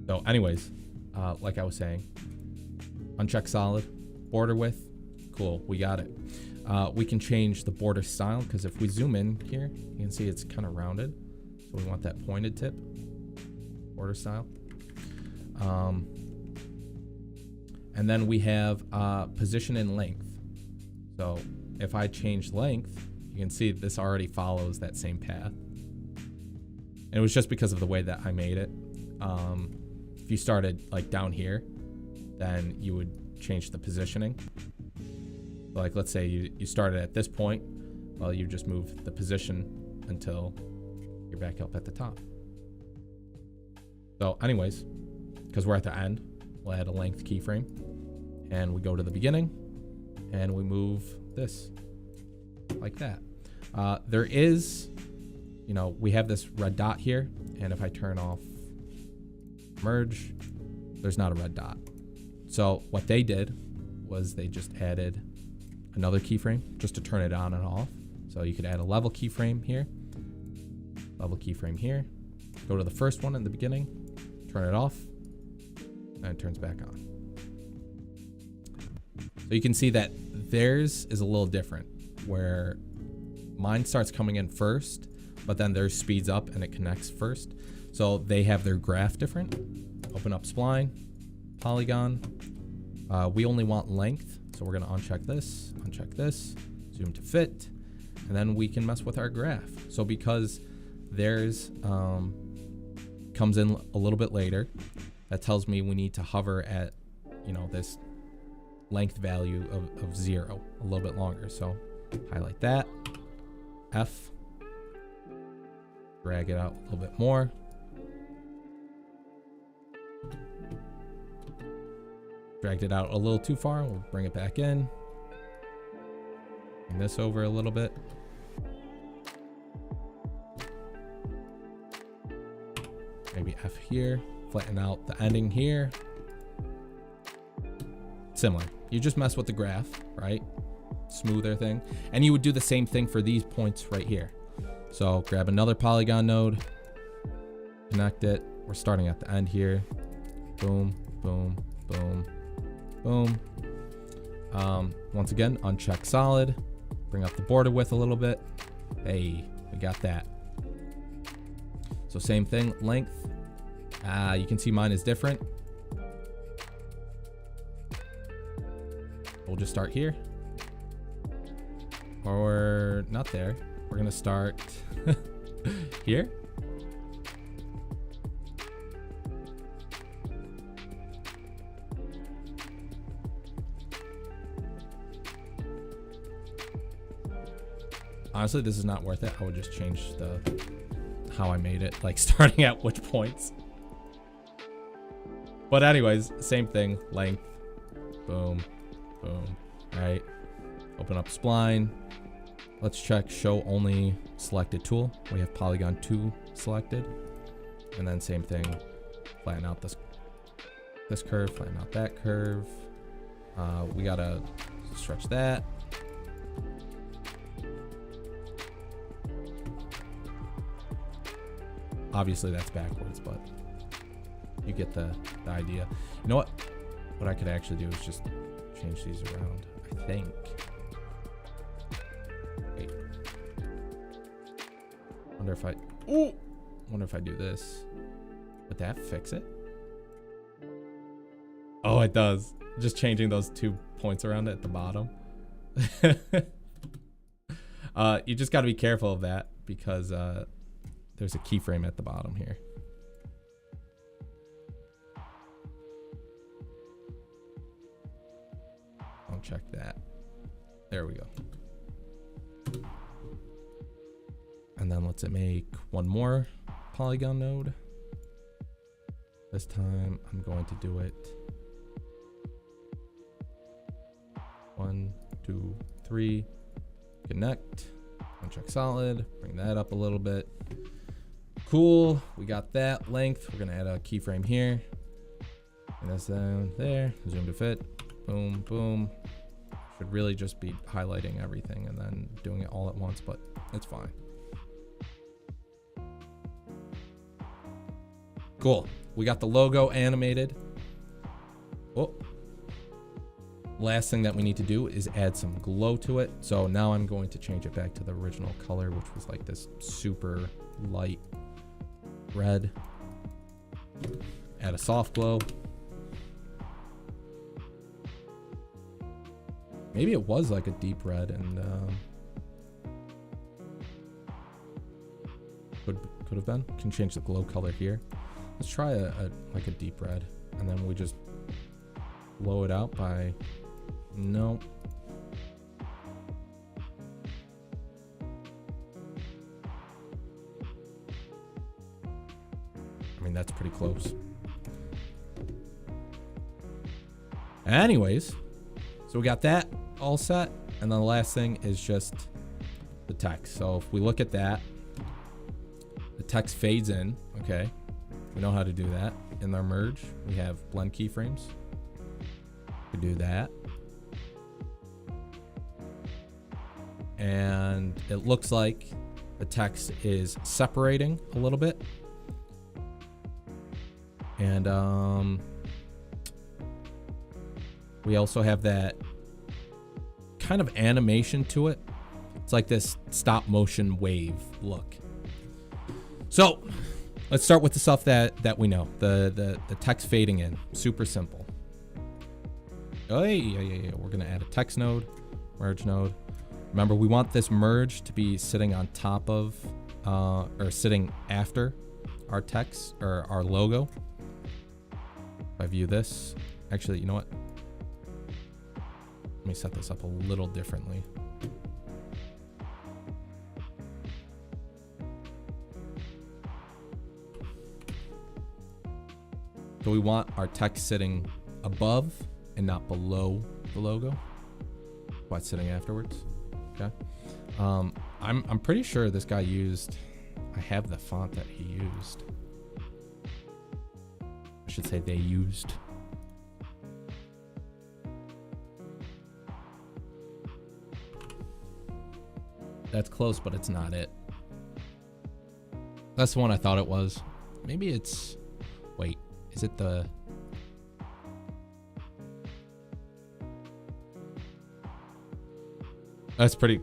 So anyways, like I was saying, uncheck solid, border width, cool, we got it. We can change the border style, because if we zoom in here, you can see it's kind of rounded. So we want that pointed tip, border style. And then we have position and length. So if I change length, you can see this already follows that same path. And it was just because of the way that I made it. If you started like down here, then you would change the positioning. Like let's say you started at this point, well, you just move the position until you're back up at the top. So anyways, because we're at the end, we'll add a length keyframe, and we go to the beginning and we move this like that. There is, you know, we have this red dot here, and if I turn off merge, there's not a red dot. So what they did was they just added another keyframe just to turn it on and off. So you could add a level keyframe here, Go to the first one in the beginning, turn it off, and it turns back on. So you can see that theirs is a little different, where mine starts coming in first, but then theirs speeds up and it connects first. So they have their graph different. Open up spline, polygon. We only want length, so we're gonna uncheck this, zoom to fit, and then we can mess with our graph. So because theirs comes in a little bit later, that tells me we need to hover at, you know, this length value of 0 a little bit longer. So highlight that, F, drag it out a little bit more. Dragged it out a little too far, we'll bring it back in. Bring this over a little bit. Maybe F here, flatten out the ending here. Similar. You just mess with the graph, right? Smoother thing. And you would do the same thing for these points right here. So grab another polygon node, connect it. We're starting at the end here. Boom, boom, boom, boom. Once again, uncheck solid. Bring up the border width a little bit. Hey, we got that. So same thing, length. You can see mine is different. We'll just start here. Or not there. We're gonna start here. Honestly, this is not worth it. I would just change how I made it, like starting at which points. But anyways, same thing, length, boom, boom, all right. Open up spline. Let's check show only selected tool. We have polygon 2 selected. And then same thing, flatten out this curve, flatten out that curve. We gotta stretch that. Obviously that's backwards, but you get the idea. You know what? What I could actually do is just change these around, I think. Wait. Wonder if I do this. Would that fix it? Oh, it does. Just changing those 2 points around at the bottom. You just got to be careful of that because there's a keyframe at the bottom here. I'll check that. There we go. And then let's make one more polygon node. This time I'm going to do it 1, 2, 3, connect, uncheck solid, bring that up a little bit. Cool, we got that length. We're gonna add a keyframe here. And that's down there, zoom to fit, boom, boom. Should really just be highlighting everything and then doing it all at once, but it's fine. Cool, we got the logo animated. Oh. Last thing that we need to do is add some glow to it. So now I'm going to change it back to the original color, which was like this super light red. Add a soft glow. Maybe it was like a deep red and could have been. Can change the glow color here. Let's try like a deep red, and then we just blow it out by no. I mean, that's pretty close. Anyways, so we got that all set. And then the last thing is just the text. So if we look at that, the text fades in, okay? We know how to do that. In our merge, we have blend keyframes. We do that. And it looks like the text is separating a little bit. And we also have that kind of animation to it. It's like this stop motion wave look. So let's start with the stuff that we know. The text fading in, super simple. Oh yeah. We're gonna add a text node, merge node. Remember, we want this merge to be sitting on top of, or sitting after our text or our logo. If I view this, actually, you know what? Let me set this up a little differently. So we want our text sitting above and not below the logo. What's sitting afterwards? Okay. I'm pretty sure this guy used, I have the font that he used. I should say they used. That's close, but it's not it. That's the one I thought it was. Maybe it's, wait, is it the, that's pretty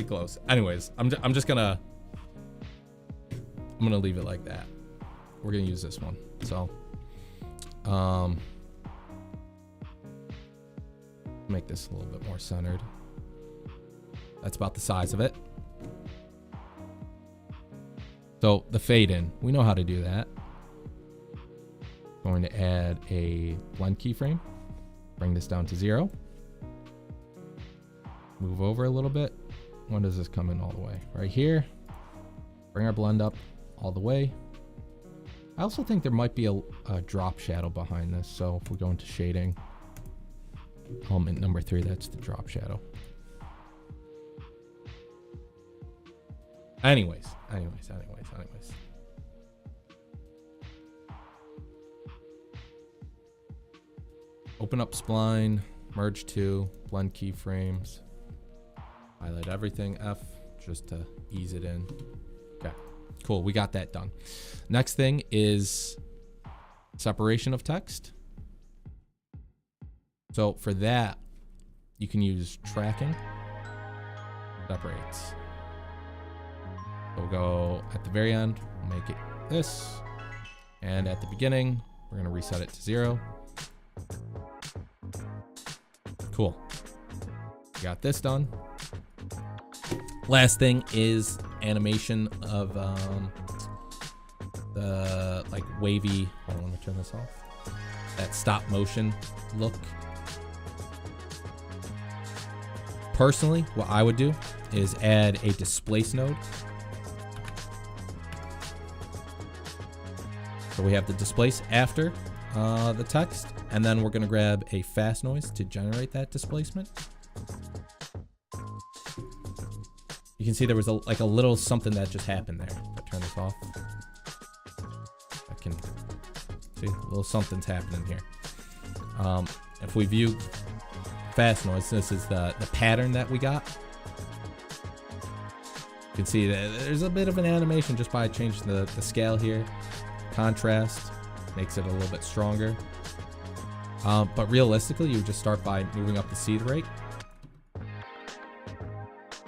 close. Anyways, I'm just gonna leave it like that. We're gonna use this one. So, make this a little bit more centered. That's about the size of it. So the fade in, we know how to do that. Going to add a blend keyframe. Bring this down to 0. Move over a little bit. When does this come in all the way? Right here. Bring our blend up all the way. I also think there might be a drop shadow behind this. So if we go into shading, element number 3, that's the drop shadow. Anyways. Open up spline, merge 2, blend keyframes, highlight everything, F, just to ease it in. Okay, cool, we got that done. Next thing is separation of text. So for that, you can use tracking, separates. So we'll go at the very end, we'll make it this, and at the beginning, we're gonna reset it to 0. Cool. Got this done. Last thing is animation of the like wavy. Hold on, let me turn this off. That stop motion look. Personally, what I would do is add a displace node. So we have the displace after the text, and then we're going to grab a fast noise to generate that displacement. You can see there was like a little something that just happened there. If I turn this off, I can see a little something's happening here. If we view fast noise, this is the pattern that we got. You can see that there's a bit of an animation just by changing the scale here. Contrast makes it a little bit stronger. But realistically, you would just start by moving up the seed rate.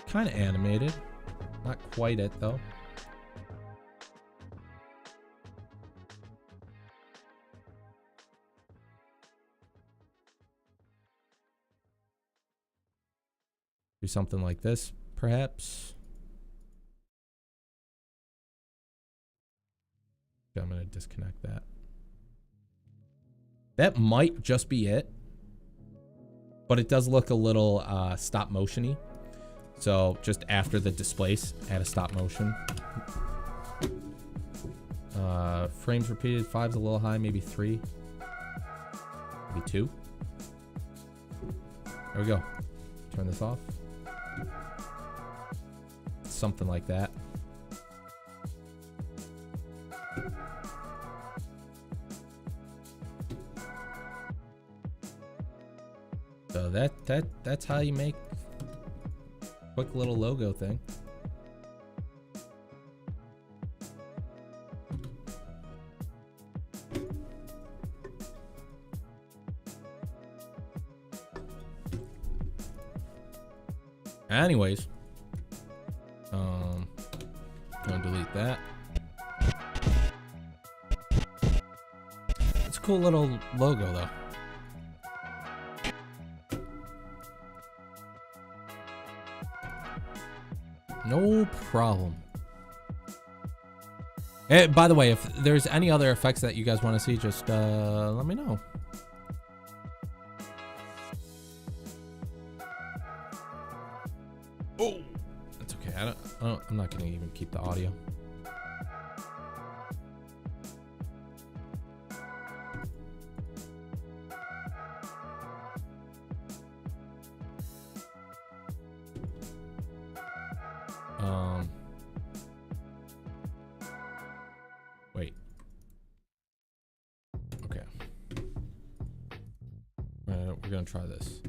Kind of animated. Not quite it, though. Do something like this, perhaps. I'm going to disconnect that. That might just be it, but it does look a little stop motion-y. So just after the displace, add a stop motion. Frames repeated, 5's a little high, maybe 3, maybe 2. There we go. Turn this off. Something like that. So that's how you make a quick little logo thing. Anyways, gonna delete that. It's a cool little logo though. No problem. And by the way, if there's any other effects that you guys want to see, just let me know. Oh, that's okay. I'm not gonna even keep the audio. Wait. Okay. We're gonna try this.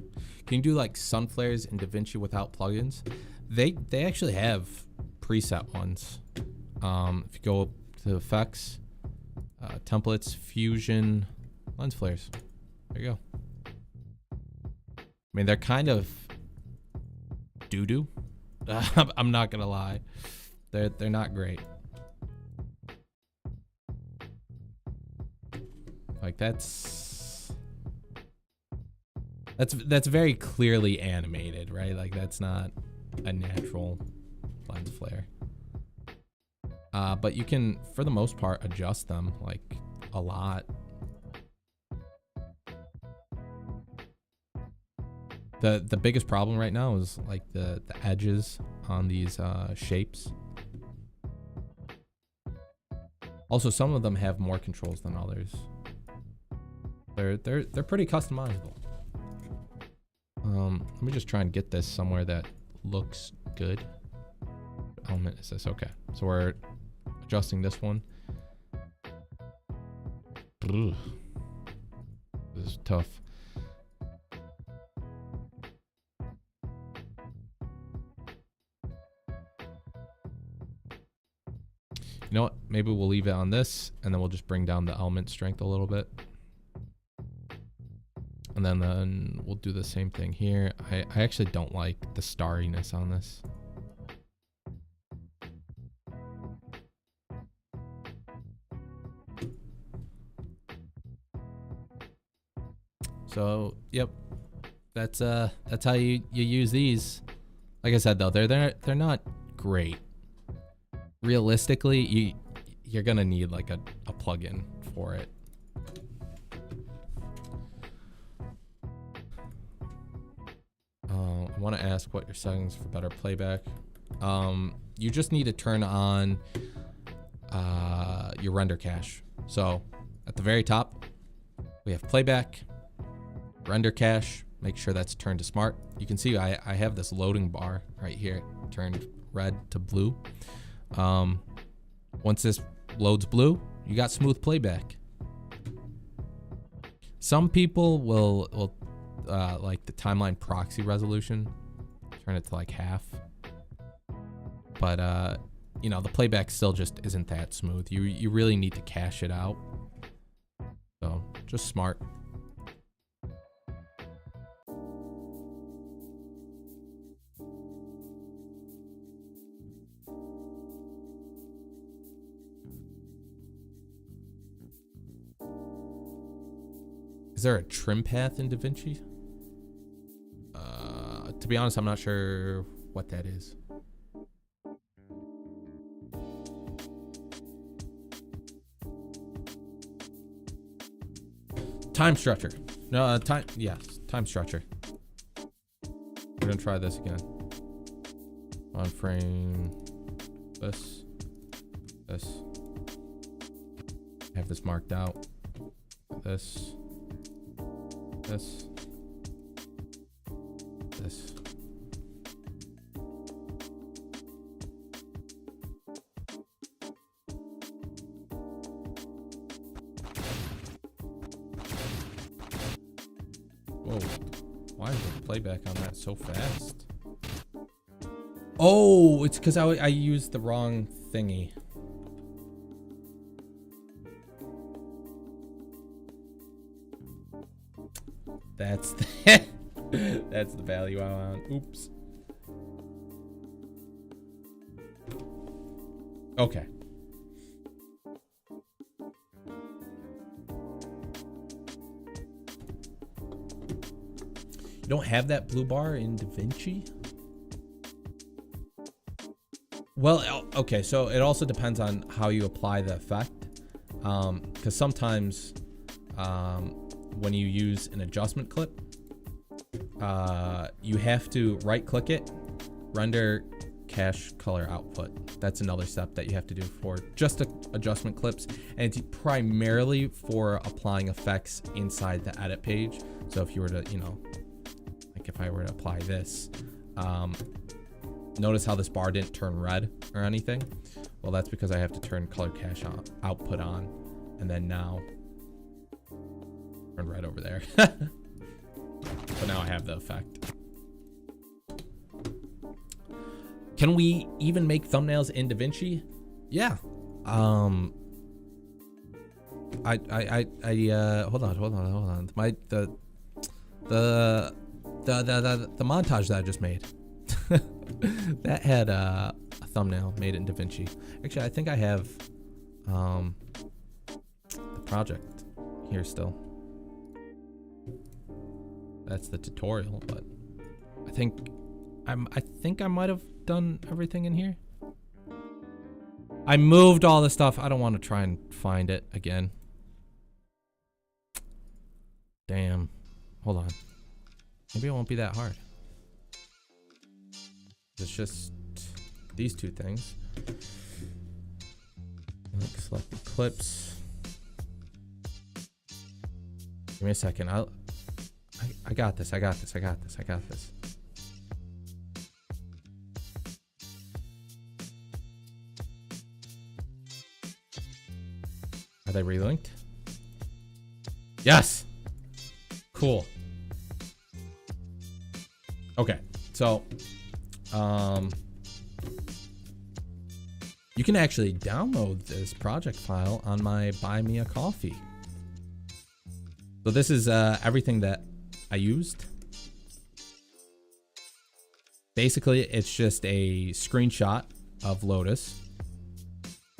Can you do like sun flares in Davinci without plugins? They actually have preset ones. If you go to effects, templates, fusion, lens flares. There you go. I mean, they're kind of doo-doo. I'm not gonna lie. They're not great. Like that's very clearly animated, right? Like that's not a natural lens flare. But you can, for the most part, adjust them like a lot. The biggest problem right now is like the edges on these shapes. Also, some of them have more controls than others. They're pretty customizable. Let me just try and get this somewhere that looks good. Element is this? Okay, so we're adjusting this one. Ugh. This is tough. You know what? Maybe we'll leave it on this, and then we'll just bring down the element strength a little bit. And then we'll do the same thing here. I actually don't like the starriness on this. So, yep. That's how you use these. Like I said though, they're not great. Realistically, you're gonna need like a plugin for it. I want to ask what your settings for better playback. You just need to turn on your render cache. So at the very top, we have playback, render cache. Make sure that's turned to smart. You can see I have this loading bar right here turned red to blue. Once this loads blue, you got smooth playback. Some people will like the timeline proxy resolution, turn it to like half. But you know, the playback still just isn't that smooth. You really need to cache it out. So just smart. Is there a trim path in Davinci? To be honest, I'm not sure what that is. Time structure. No, yes, time structure. We're gonna try this again. On frame, this. Have this marked out. This. Whoa, why is the playback on that so fast? Oh, it's because I used the wrong thingy. That's the, that's the value I want. Oops. Okay. You don't have that blue bar in Davinci? Well, okay, so it also depends on how you apply the effect. Because sometimes when you use an adjustment clip, you have to right click it, render cache color output. That's another step that you have to do for just adjustment clips, and it's primarily for applying effects inside the edit page. So if you were to, you know, like if I were to apply this, notice how this bar didn't turn red or anything? Well, that's because I have to turn color cache output on, and then now turn red over there. But now I have the effect. Can we even make thumbnails in Davinci? Yeah. Hold on. The montage that I just made. That had a thumbnail made in Davinci. Actually, I think I have the project here still. That's the tutorial, but I think I might have done everything in here. I moved all the stuff. I don't want to try and find it again. Damn. Hold on. Maybe it won't be that hard. It's just these two things. Select the clips. Give me a second. I got this. I got this. Are they relinked? Yes. Cool. Okay. So, you can actually download this project file on my Buy Me a Coffee. So this is everything that I used. Basically, it's just a screenshot of Lotus,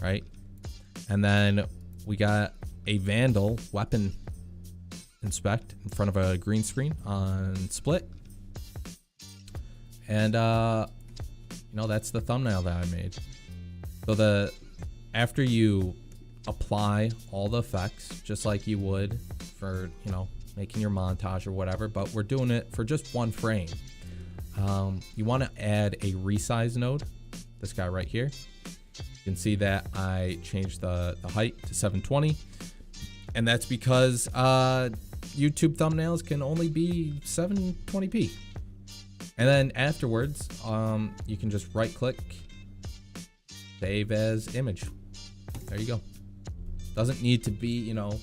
right? And then we got a Vandal weapon inspect in front of a green screen on split. And, you know, that's the thumbnail that I made. So after you apply all the effects, just like you would for, you know, making your montage or whatever, but we're doing it for just one frame. You want to add a resize node, this guy right here. You can see that I changed the height to 720, and that's because YouTube thumbnails can only be 720p. And then afterwards, you can just right click, save as image. There you go. Doesn't need to be, you know,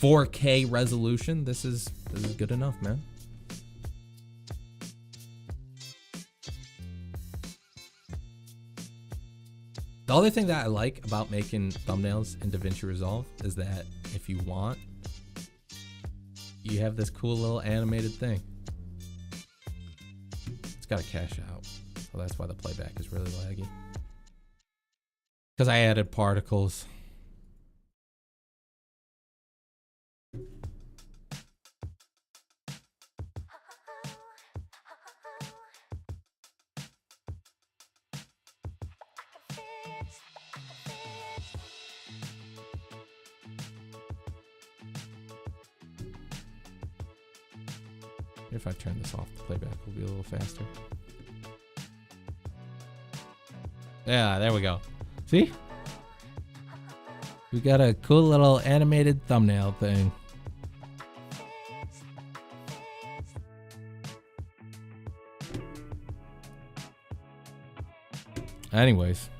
4K resolution. This is good enough, man. The other thing that I like about making thumbnails in DaVinci Resolve is that if you want, you have this cool little animated thing. It's got to cache out, so that's why the playback is really laggy. Because I added particles. If I turn this off, the playback will be a little faster. Yeah, there we go. See? We got a cool little animated thumbnail thing. Anyways.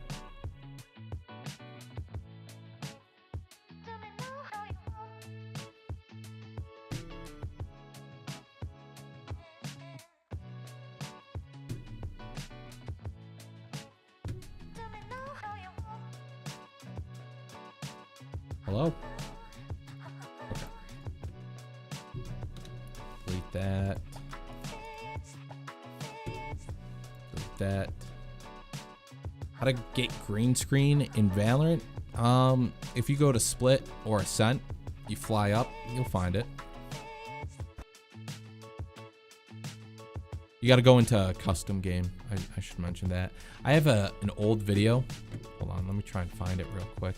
Hello? Okay. Delete that. Delete that. How to get green screen in Valorant? If you go to Split or Ascent, you fly up, you'll find it. You got to go into a custom game. I should mention that. I have an old video. Hold on, let me try and find it real quick.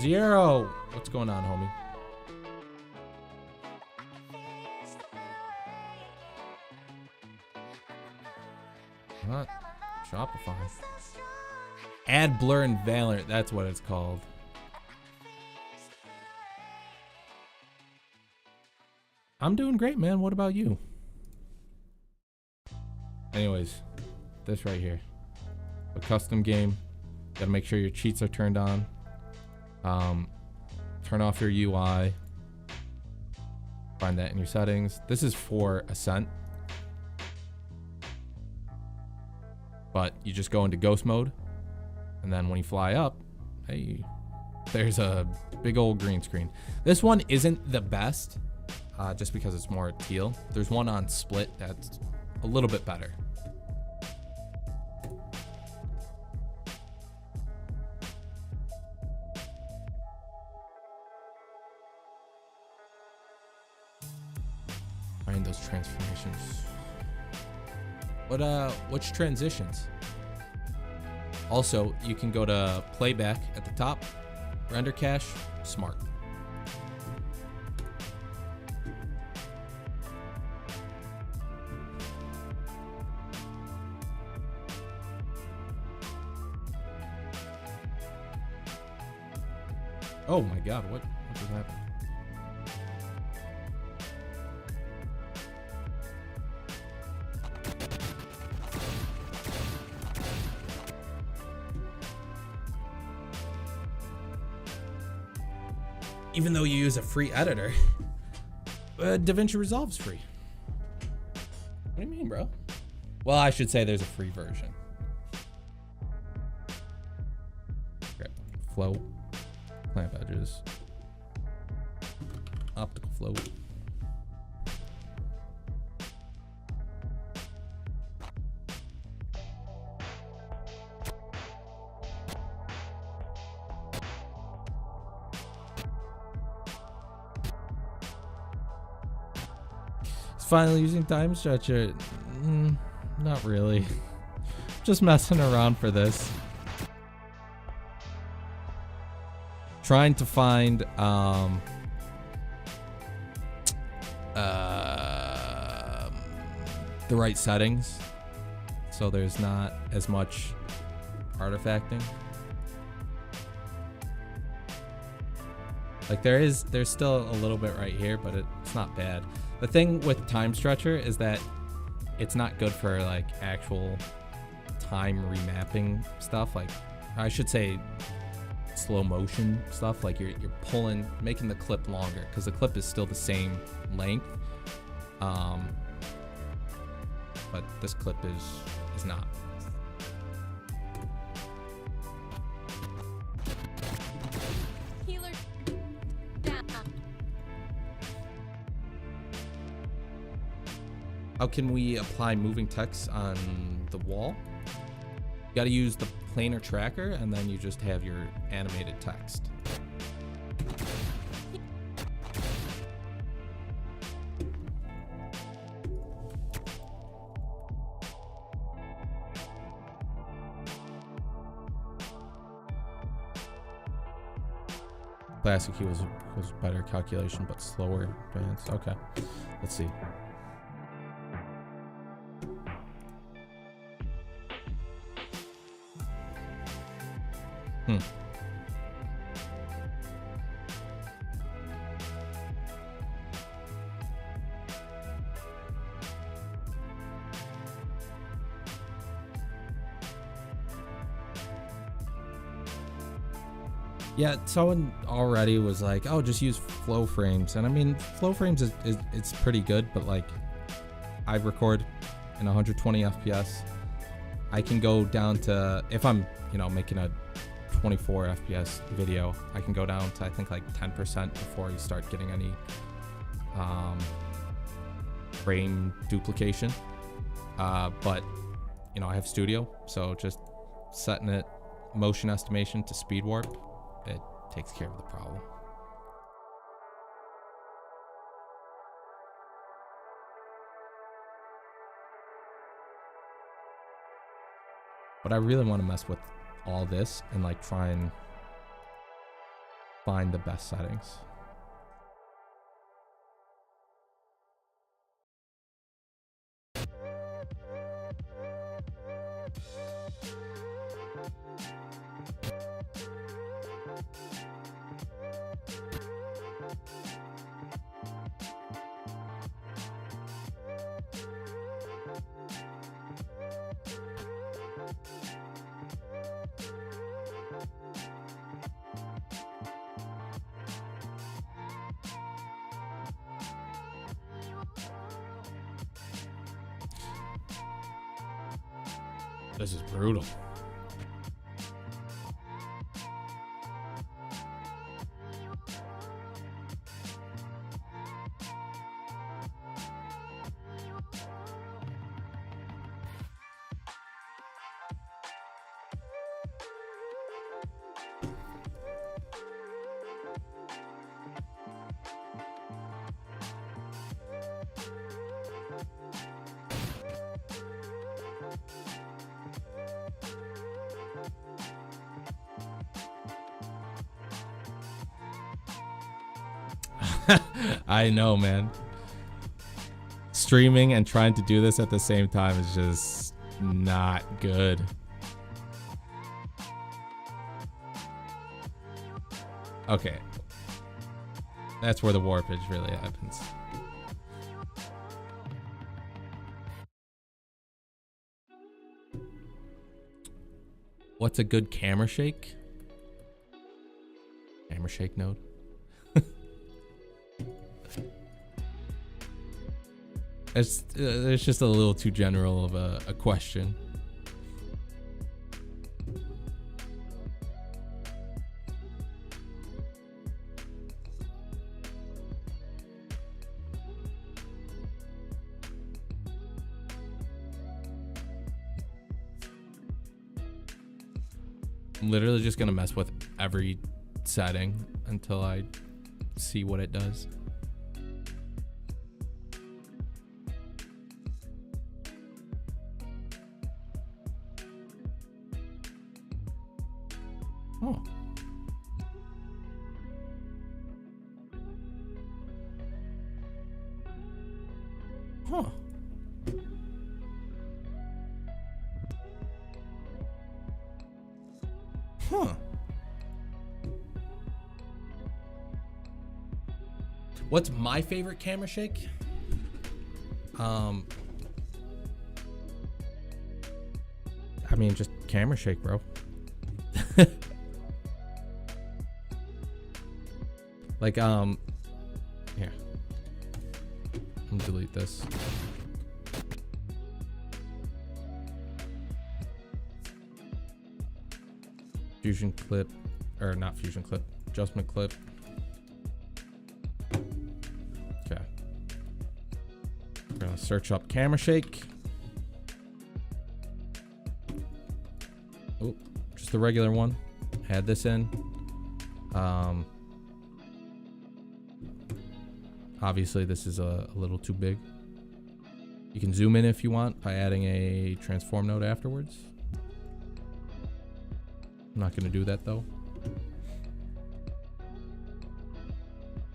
Zero. What's going on, homie? What? Shopify. Add blur in Valorant. That's what it's called. I'm doing great, man. What about you? Anyways, this right here. A custom game. Gotta make sure your cheats are turned on. Turn off your UI. Find that in your settings. This is for Ascent. But you just go into ghost mode. And then when you fly up, hey, there's a big old green screen. This one isn't the best, just because it's more teal. There's one on Split that's a little bit better. Find those transformations. Which transitions? Also, you can go to playback at the top, render cache, smart. Oh my god, what just happened? Even though you use a free editor, Davinci Resolve's free. What do you mean, bro? Well, I should say there's a free version. Okay. Flow, clamp edges, optical flow. Finally using time stretcher. Not really. Just messing around for this. Trying to find the right settings so there's not as much artifacting. Like there's still a little bit right here, but it's not bad. The thing with time stretcher is that it's not good for like actual time remapping stuff. Like I should say slow motion stuff. Like you're pulling, making the clip longer because the clip is still the same length. But this clip is not. Healer down. How can we apply moving text on the wall? You got to use the planar tracker and then you just have your animated text. Classic key was better calculation but slower advanced. Okay, let's see. Yeah, someone already was like, "Oh, just use flow frames," and I mean, flow frames is it's pretty good, but like, I record in 120 FPS. I can go down to, if I'm making a 24 FPS video, I can go down to I think like 10% before you start getting any frame duplication. But you know, I have Studio, so just setting it motion estimation to speed warp, it takes care of the problem. But I really want to mess with all this and like try and find the best settings. This is brutal. I know, man. Streaming and trying to do this at the same time is just not good. Okay. That's where the warpage really happens. What's a good camera shake? Camera shake node? It's just a little too general of a question. I'm literally just gonna mess with every setting until I see what it does. Oh. Huh. Huh. What's my favorite camera shake? I mean, just camera shake, bro. Like, here. I'm gonna delete this. Fusion clip, or not fusion clip, adjustment clip. Okay. We're gonna search up camera shake. Oh, just the regular one. Add this in. Obviously, this is a little too big. You can zoom in if you want by adding a transform node afterwards. I'm not going to do that, though.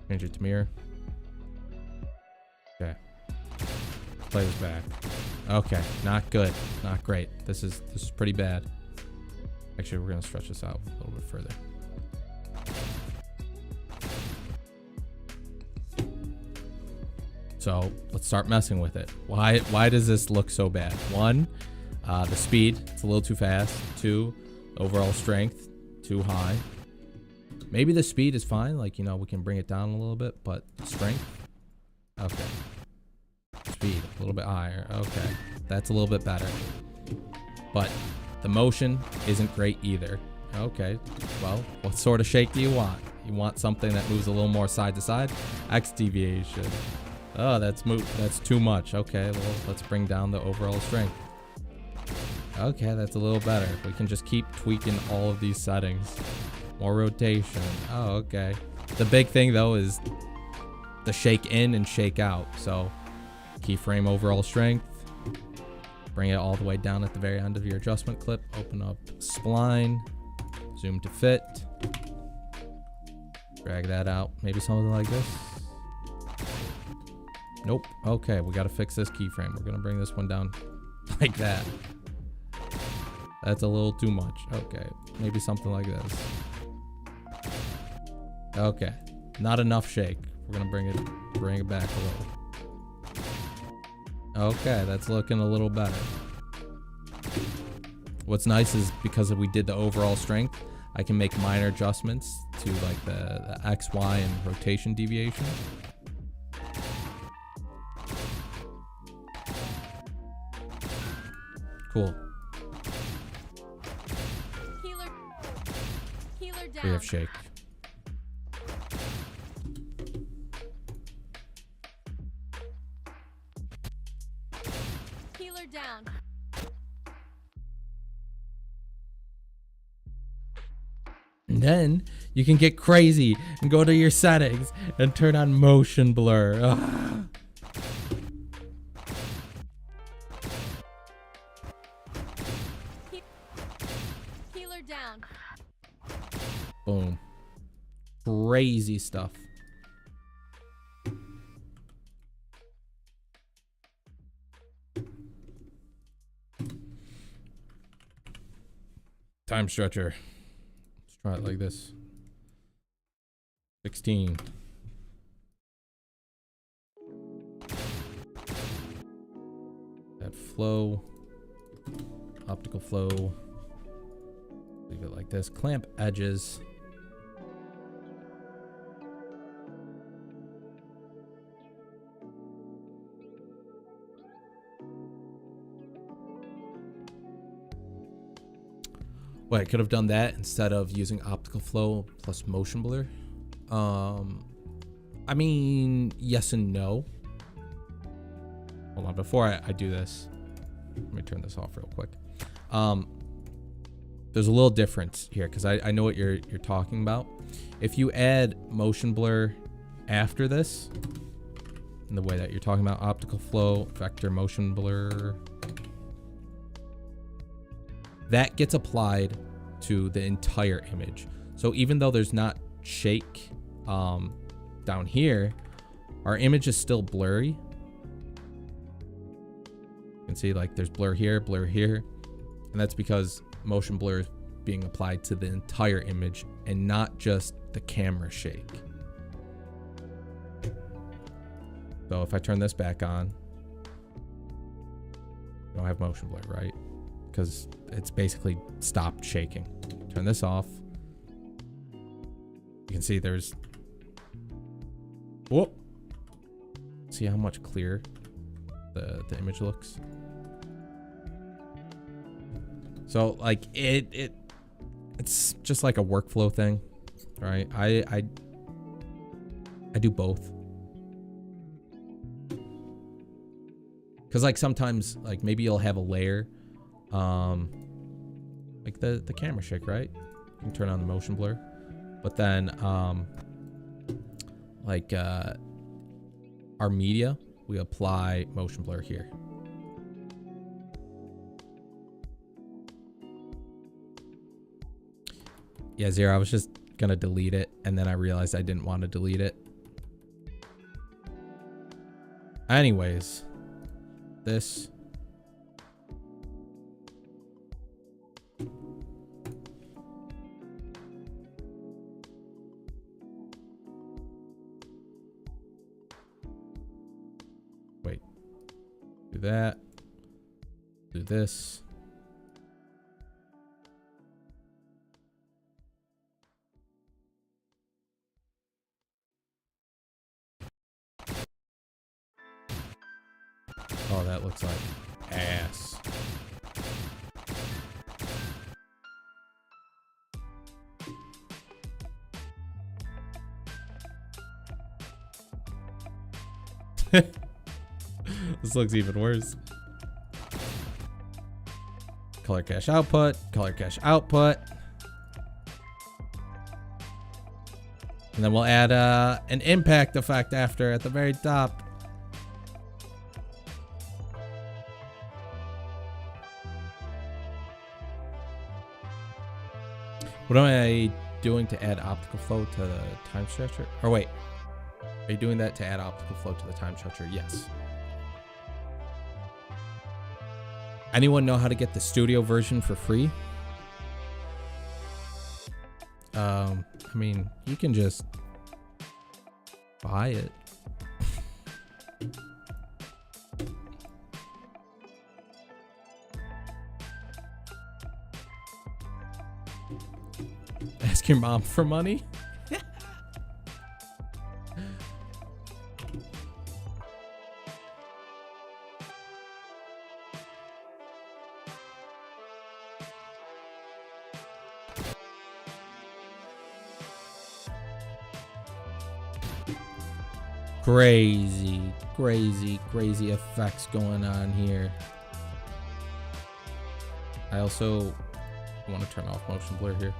Change it to mirror. Okay. Play this back. Okay, not good. Not great. This is pretty bad. Actually, we're going to stretch this out a little bit further. So let's start messing with it. Why does this look so bad? One, the speed, it's a little too fast. Two, overall strength, too high. Maybe the speed is fine, like, you know, we can bring it down a little bit, but strength, okay. Speed, a little bit higher, okay. That's a little bit better. But the motion isn't great either. Okay. Well, what sort of shake do you want? You want something that moves a little more side to side? X deviation. Oh, that's too much. Okay, well, let's bring down the overall strength. Okay, that's a little better. We can just keep tweaking all of these settings. More rotation. Oh, okay. The big thing, though, is the shake in and shake out. So, keyframe overall strength. Bring it all the way down at the very end of your adjustment clip. Open up spline. Zoom to fit. Drag that out. Maybe something like this. Nope. Okay, we got to fix this keyframe. We're going to bring this one down like that. That's a little too much. Okay, maybe something like this. Okay, not enough shake. We're going to bring it back a little. Okay, that's looking a little better. What's nice is because we did the overall strength, I can make minor adjustments to like the X, Y, and rotation deviation. Cool. Healer down. We have shake. Healer down. And then you can get crazy and go to your settings and turn on motion blur. Ugh. Healer down. Boom. Crazy stuff. Time stretcher. Let's try it like this. 16. That flow. Optical flow. Leave it like this. Clamp edges. Well, I could have done that instead of using optical flow plus motion blur. I mean, yes and no. Hold on, before I do this, let me turn this off real quick. There's a little difference here because I know what you're talking about. If you add motion blur after this, in the way that you're talking about optical flow, vector motion blur, that gets applied to the entire image. So even though there's not shake down here, our image is still blurry. You can see like there's blur here, and that's because motion blur is being applied to the entire image and not just the camera shake. So if I turn this back on, you don't have motion blur, right? Because it's basically stopped shaking. Turn this off. You can see there's... Whoop! See how much clearer the image looks? So like it's just like a workflow thing, right? I do both. Cause like sometimes like maybe you'll have a layer, like the camera shake, right? You can turn on the motion blur, but then like our media, we apply motion blur here. Yeah, Zero, I was just gonna delete it, and then I realized I didn't want to delete it. Anyways, this. Wait. Do that. Do this. Oh, that looks like ass. This looks even worse. Color cache output, color cache output. And then we'll add an impact effect after at the very top. What am I doing to add optical flow to the time stretcher? Or wait, are you doing that to add optical flow to the time stretcher? Yes. Anyone know how to get the studio version for free? I mean, you can just buy it. Ask your mom for money? Crazy effects going on here. I also want to turn off motion blur here.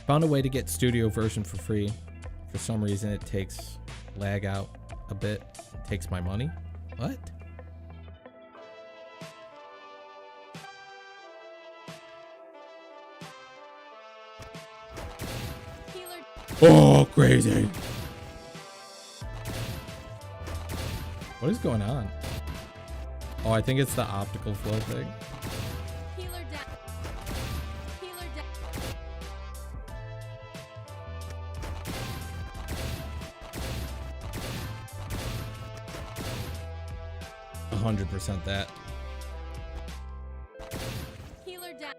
Found a way to get studio version for free. For some reason it takes lag out a bit. It takes my money. What? Healer. Oh, crazy. What is going on? Oh, I think it's the optical flow thing. Healer down. Healer down. 100% that. Healer down.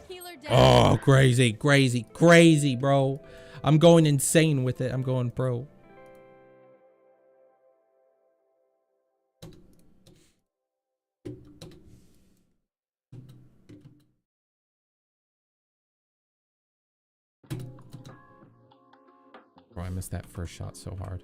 Healer down. Oh, crazy, bro. I'm going insane with it. I'm going pro. Bro, I missed that first shot so hard.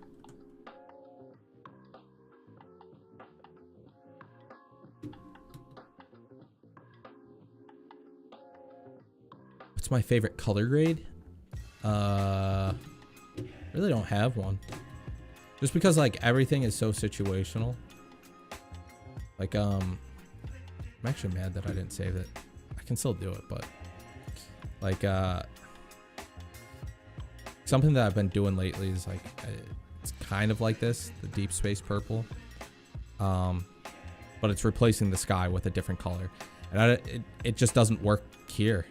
What's my favorite color grade? Really don't have one. Just because like everything is so situational. Like I'm actually mad that I didn't save it. I can still do it, but like something that I've been doing lately is like it's kind of like this, the deep space purple. But it's replacing the sky with a different color. And it just doesn't work here.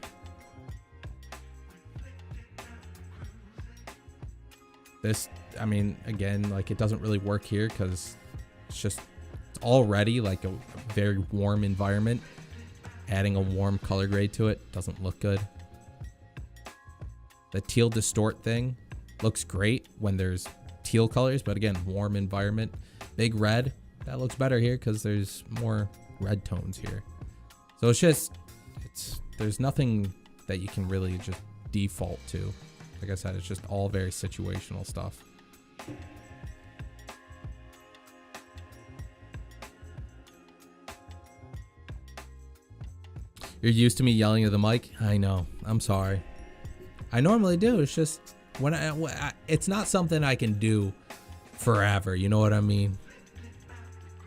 This, I mean, again, like it doesn't really work here because it's already like a very warm environment. Adding a warm color grade to it doesn't look good. The teal distort thing looks great when there's teal colors, but again, warm environment. Big red, that looks better here because there's more red tones here. So there's nothing that you can really just default to. Like I said, it's just all very situational stuff. You're used to me yelling at the mic? I know. I'm sorry. I normally do. It's just when it's not something I can do forever. You know what I mean?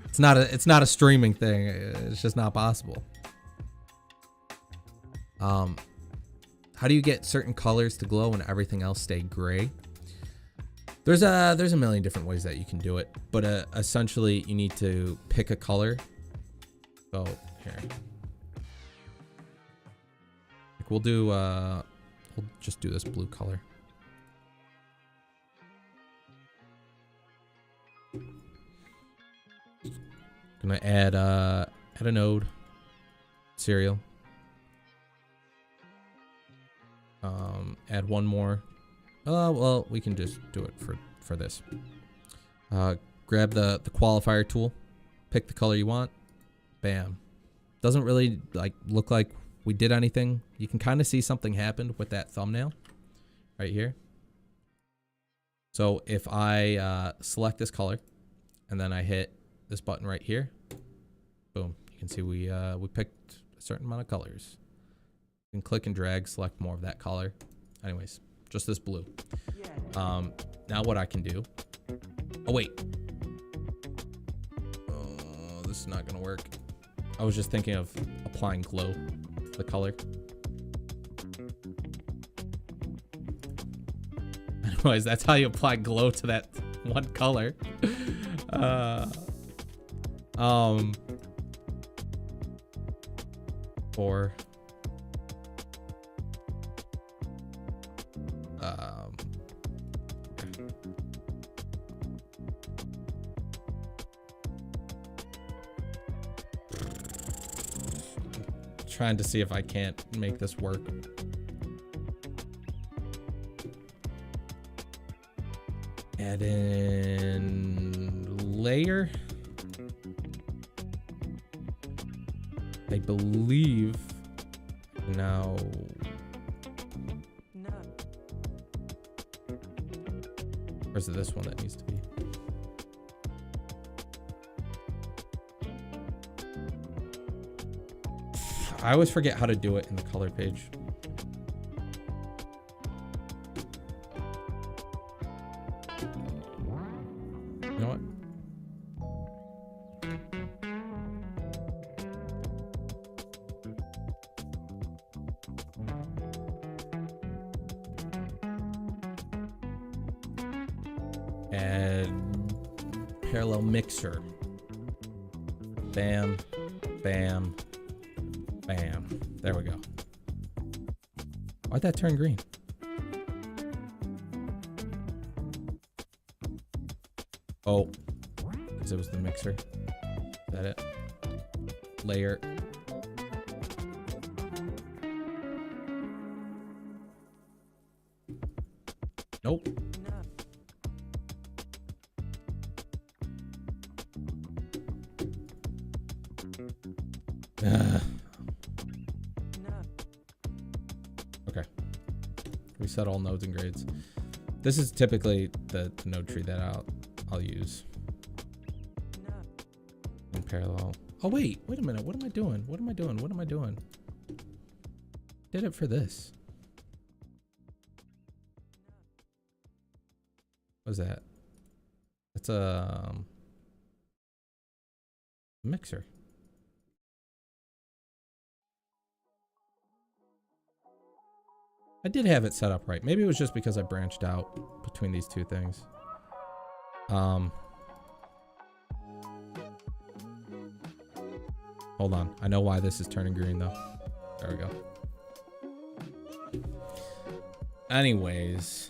It's not a streaming thing. It's just not possible. How do you get certain colors to glow and everything else stay gray? There's a million different ways that you can do it, but essentially you need to pick a color. So here, like we'll just do this blue color. Gonna add a node serial. Add one more. Well, we can just do it for this. Grab the qualifier tool, pick the color you want. Bam. Doesn't really like look like we did anything. You can kind of see something happened with that thumbnail right here. So if I select this color and then I hit this button right here, boom, you can see we picked a certain amount of colors. You can click and drag, select more of that color. Anyways, just this blue. Now what I can do, oh wait, oh, this is not gonna work. I was just thinking of applying glow to the color. Anyways, that's how you apply glow to that one color. Or trying to see if I can't make this work. Add in layer. I believe now. Or is it this one that needs to be? I always forget how to do it in the color page. You know what? Add parallel mixer. Bam, bam, bam. There we go. Why'd that turn green? Oh, because it was the mixer. Is that it? Layer. Nope. Okay. Reset all nodes and grades. This is typically the node tree that I'll use. In parallel. Oh wait a minute. What am I doing? What am I doing? What am I doing? Did it for this. What's that? It's a mixer. I did have it set up right. Maybe it was just because I branched out between these two things. Hold on. I know why this is turning green though. There we go. Anyways.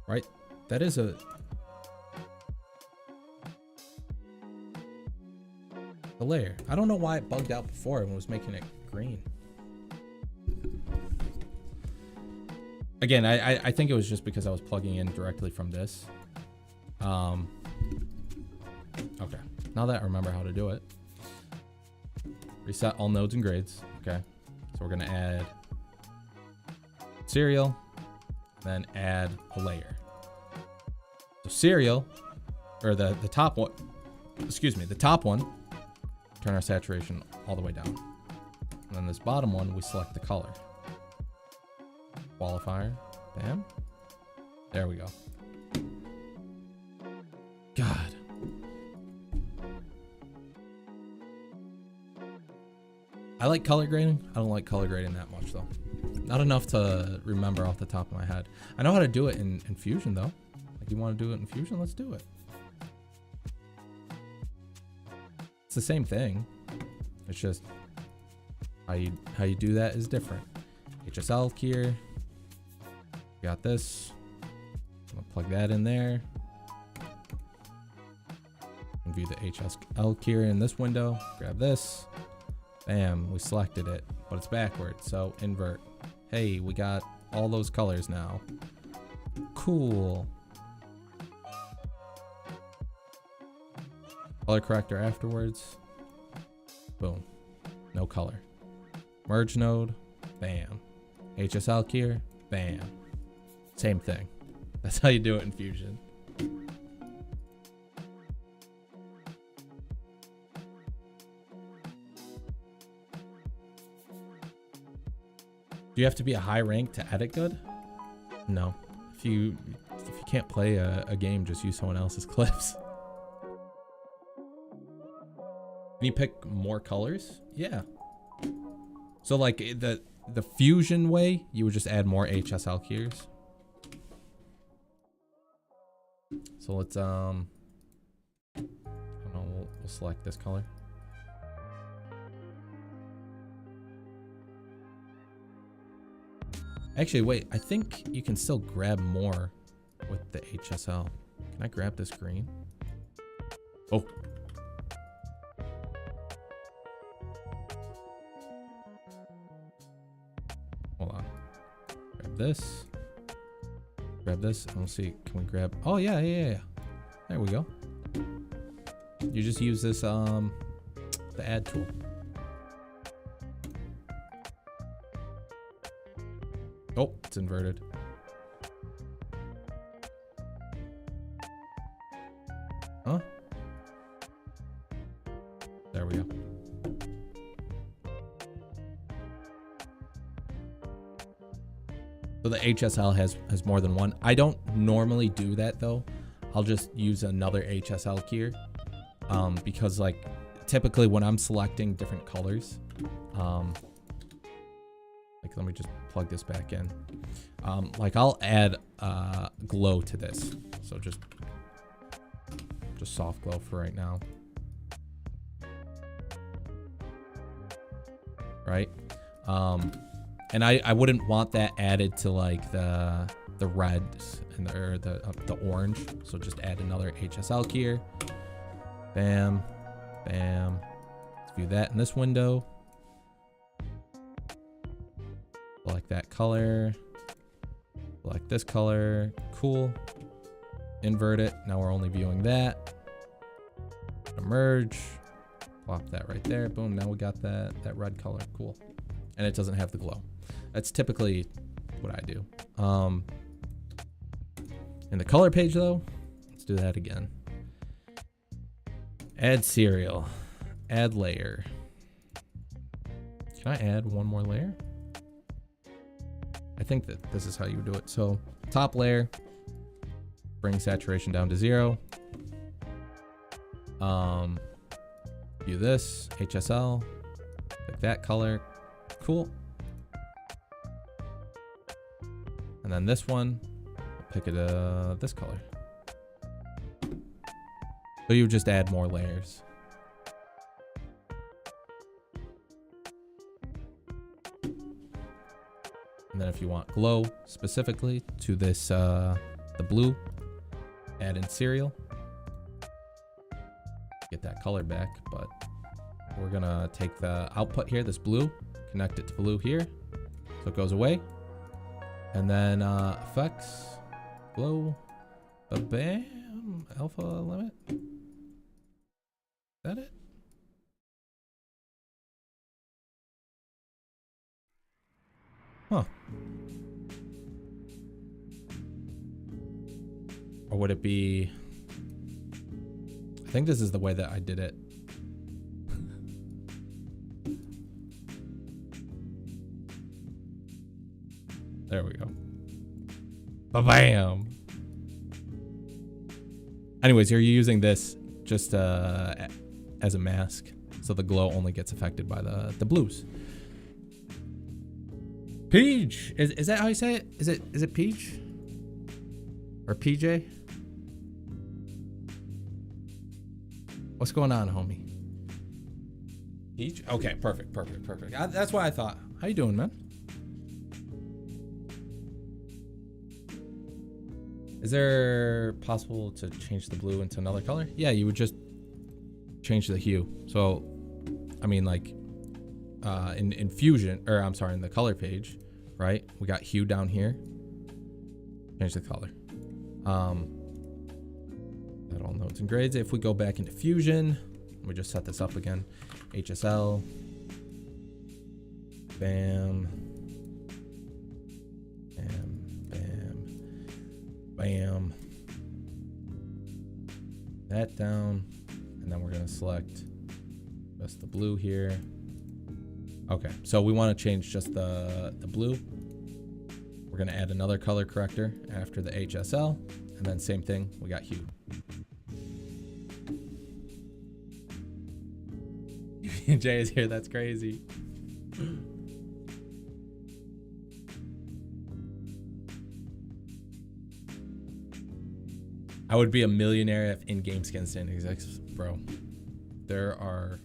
Right? That is a... the layer. I don't know why it bugged out before and was making it green. Again, I think it was just because I was plugging in directly from this. Okay. Now that I remember how to do it. Reset all nodes and grades. Okay. So we're going to add serial, then add a layer. So serial, or the top one, excuse me, the top one, turn our saturation all the way down. And then this bottom one, we select the color. Qualifier, bam. There we go. God. I like color grading. I don't like color grading that much though. Not enough to remember off the top of my head. I know how to do it in Fusion though. Like you want to do it in Fusion, let's do it. It's the same thing. It's just how you do that is different. HSL here. Got this. I'm gonna plug that in there. And view the HSL key in this window. Grab this. Bam, we selected it, but it's backwards, so invert. Hey, we got all those colors now. Cool. Color corrector afterwards. Boom. No color. Merge node. Bam. HSL key. Bam. Same thing. That's how you do it in Fusion. Do you have to be a high rank to edit good? No. If you can't play a game, just use someone else's clips. Can you pick more colors? Yeah. So like the Fusion way, you would just add more HSL keys. So let's I don't know, we'll select this color. Actually, wait, I think you can still grab more with the HSL. Can I grab this green? Oh. Hold on. Grab this. Grab this, and we'll see. Can we grab? Oh, yeah. There we go. You just use this, the add tool. Oh, it's inverted. Huh? There we go. So the HSL has more than one. I don't normally do that though. I'll just use another HSL key. Because like typically when I'm selecting different colors, like let me just plug this back in. Like I'll add glow to this. So just soft glow for right now. Right? And I wouldn't want that added to like the reds and the orange. So just add another HSL key. Bam, bam. Let's view that in this window. Select that color. Select this color. Cool. Invert it. Now we're only viewing that. Merge. Plop that right there. Boom. Now we got that red color. Cool. And it doesn't have the glow. That's typically what I do. In the color page though, let's do that again. Add serial. Add layer. Can I add one more layer? I think that this is how you do it. So top layer, bring saturation down to 0. View this, HSL, pick that color, cool. And then this one, pick it this color. So you just add more layers. And then if you want glow specifically to this, the blue, add in serial. Get that color back, but we're gonna take the output here, this blue, connect it to blue here, so it goes away. And then effects, glow, bam, alpha limit. Is that it? Huh. Or would it be... I think this is the way that I did it. There we go. Ba-bam! Anyways, you're using this just as a mask, so the glow only gets affected by the blues. Peach! Is that how you say it? Is it Peach? Or PJ? What's going on, homie? Peach? Okay, perfect. That's what I thought. How you doing, man? Is there possible to change the blue into another color? Yeah, you would just change the hue. So, I mean, like, in Fusion, or I'm sorry, in the color page, right? We got hue down here. Change the color. That all nodes and grades. If we go back into Fusion, we just set this up again. HSL. Bam. Bam. Bam. Bam. That down. And then we're going to select just the blue here. Okay, so we want to change just the blue. We're going to add another color corrector after the HSL. And then same thing, we got hue. Jay is here, that's crazy. I would be a millionaire if in-game skins didn't exist, bro. There are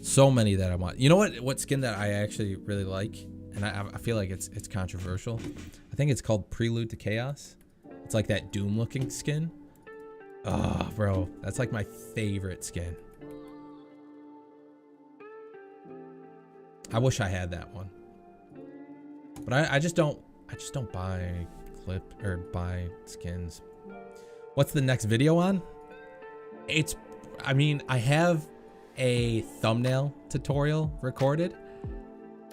so many that I want. You know what skin that I actually really like? And I feel like it's controversial. I think it's called Prelude to Chaos. It's like that Doom looking skin. Oh, bro, that's like my favorite skin. I wish I had that one. But I just don't buy buy skins. What's the next video on? I mean, I have a thumbnail tutorial recorded.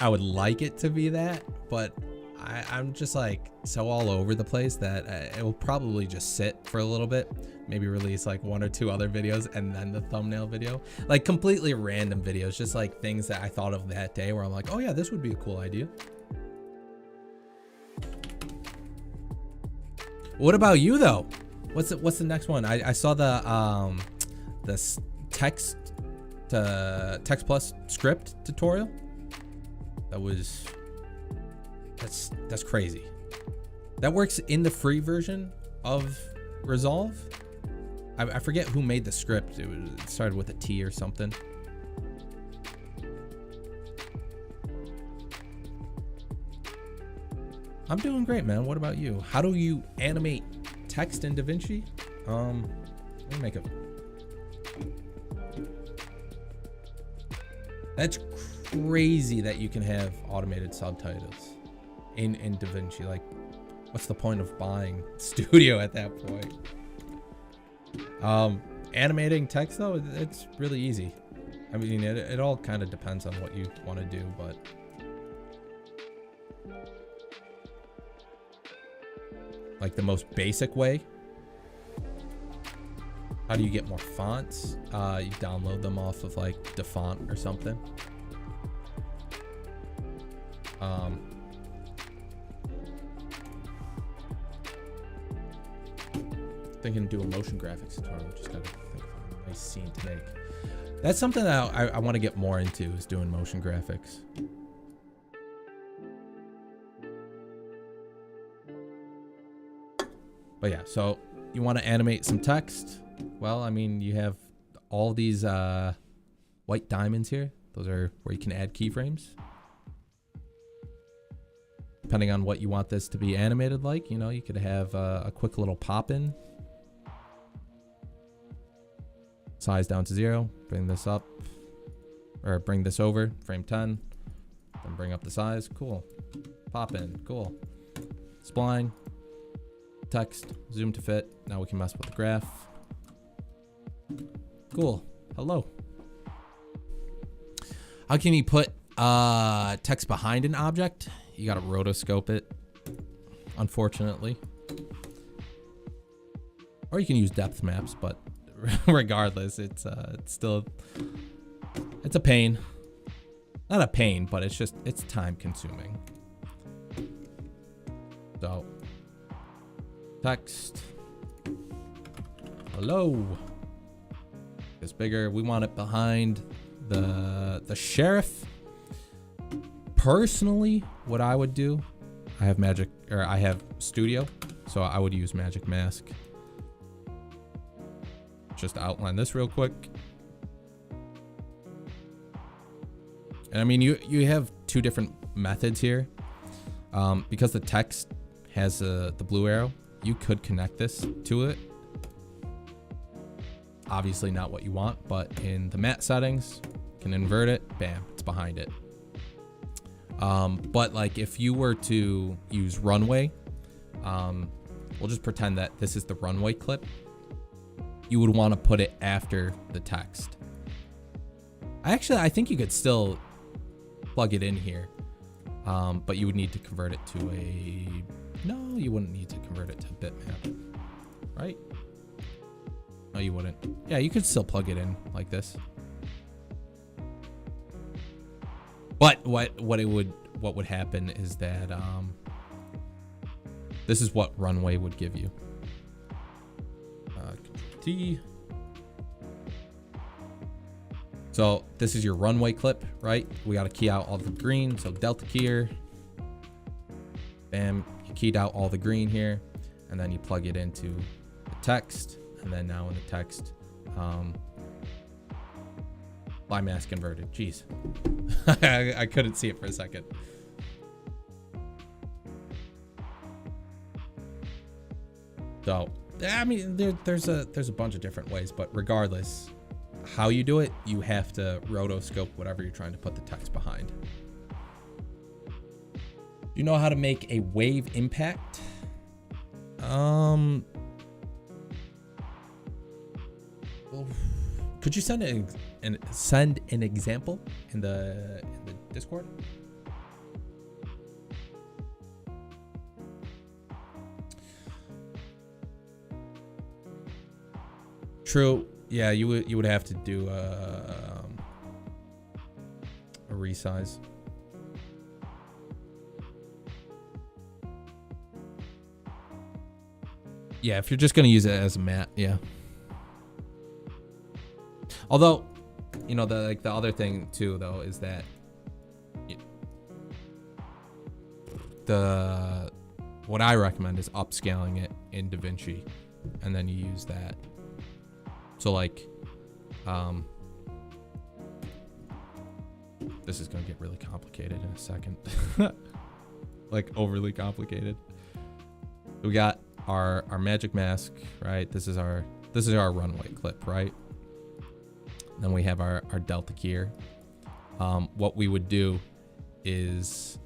I would like it to be that, but I'm just like so all over the place that it will probably just sit for a little bit. Maybe release like 1 or 2 other videos and then the thumbnail video. Like completely random videos, just like things that I thought of that day where I'm like, oh yeah, this would be a cool idea. What about you though? What's the next one? I saw the this text plus script tutorial. That's crazy. That works in the free version of Resolve. I forget who made the script. It started with a T or something. I'm doing great, man. What about you? How do you animate text in Davinci? Let me make a... That's crazy that you can have automated subtitles in Davinci. Like, what's the point of buying Studio at that point? Animating text though, it's really easy. I mean, it all kind of depends on what you want to do, but like the most basic way. How do you get more fonts? You download them off of like DaFont or something. Thinking do a motion graphics tutorial. Just gotta think of a nice scene to make. That's something that I want to get more into, is doing motion graphics. But yeah, so you want to animate some text. Well, I mean, you have all these white diamonds here. Those are where you can add keyframes. Depending on what you want this to be animated like, you know, you could have a quick little pop-in. Size down to 0, bring this up, or bring this over, frame 10, then bring up the size, cool. Pop in, cool. Spline, text, zoom to fit. Now we can mess with the graph. Cool, hello. How can you put text behind an object? You gotta rotoscope it, unfortunately. Or you can use depth maps, but regardless, it's still, it's a pain. Not a pain, but it's time consuming. So, text, hello. It's bigger. We want it behind the sheriff. Personally, what I would do, I have Studio, so I would use Magic Mask. Just to outline this real quick. And I mean, you have 2 different methods here. Because the text has the blue arrow, you could connect this to it. obviously not what you want, but in the matte settings, you can invert it, bam, it's behind it. But like if you were to use runway, we'll just pretend that this is the runway clip. You would want to put it after the text. I think you could still plug it in here, but you would need to convert it to a, no, you wouldn't need to convert it to bitmap, right? No, you wouldn't. Yeah, you could still plug it in like this. But what would happen is that this is what runway would give you. T. So this is your runway clip, right? We got to key out all the green. So delta key here. Bam, you keyed out all the green here, and then you plug it into the text, and then now in the text, fly mask converted. Jeez, I couldn't see it for a second. So, I mean, there's a bunch of different ways, but regardless how you do it, you have to rotoscope whatever you're trying to put the text behind. You know how to make a wave impact? Could you send an example in the Discord? True. Yeah, you would have to do a resize. Yeah, if you're just gonna use it as a matte, yeah. Although, you know, the other thing too though is that what I recommend is upscaling it in Davinci, and then you use that. So like, this is gonna get really complicated in a second. Like overly complicated. We got our magic mask, right? This is our runway clip, right? Then we have our delta key here. What we would do is,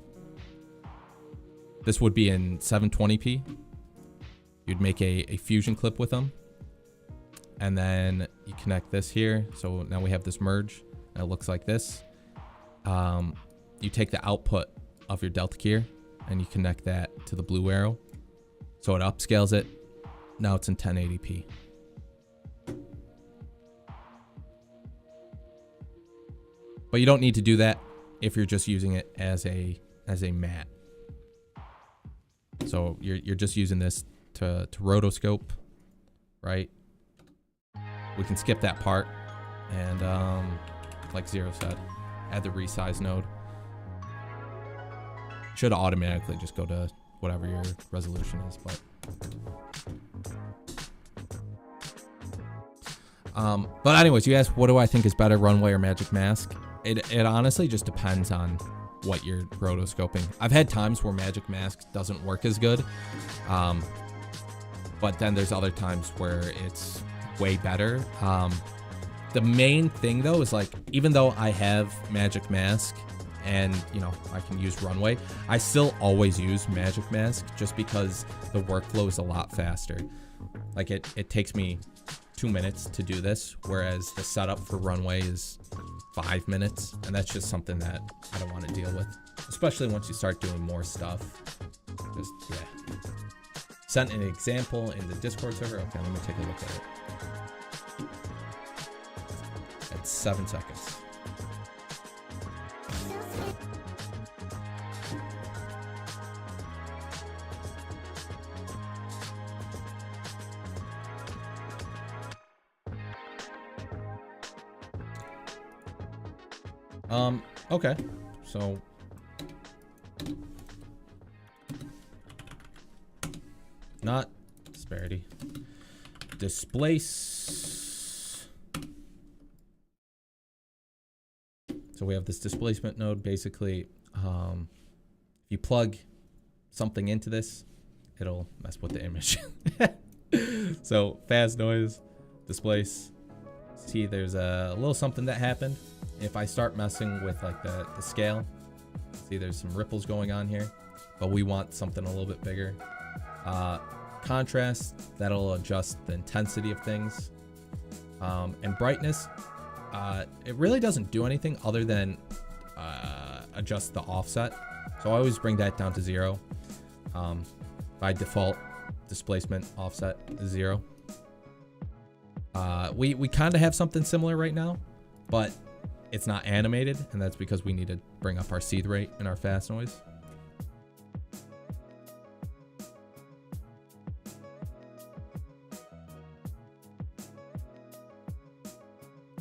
this would be in 720p. You'd make a fusion clip with them, and then you connect this here. So now we have this merge, and it looks like this. You take the output of your delta key and you connect that to the blue arrow, so it upscales it. Now it's in 1080p. But you don't need to do that if you're just using it as a matte. So you're just using this to rotoscope, right? We can skip that part, and like Zero said, add the resize node. Should automatically just go to whatever your resolution is, but anyways, you asked what do I think is better, runway or magic mask? It honestly just depends on what you're rotoscoping. I've had times where magic mask doesn't work as good, but then there's other times where it's way better. The main thing though is, like, even though I have magic mask and, you know, I can use runway, I still always use magic mask just because the workflow is a lot faster. Like it takes me 2 minutes to do this, whereas the setup for runway is 5 minutes, and that's just something that I don't want to deal with, especially once you start doing more stuff. Just, yeah. Sent an example in the Discord server. Okay, let me take a look at it. It's 7 seconds. Okay, so not disparity, displace. So we have this displacement node. Basically, if you plug something into this, it'll mess with the image. So fast noise, displace, See, there's a little something that happened. If I start messing with like the scale, see there's some ripples going on here, but we want something a little bit bigger. Contrast, that'll adjust the intensity of things. And brightness, it really doesn't do anything other than adjust the offset. So I always bring that down to 0. By default, displacement offset is 0. We kind of have something similar right now, but it's not animated, and that's because we need to bring up our seed rate and our fast noise.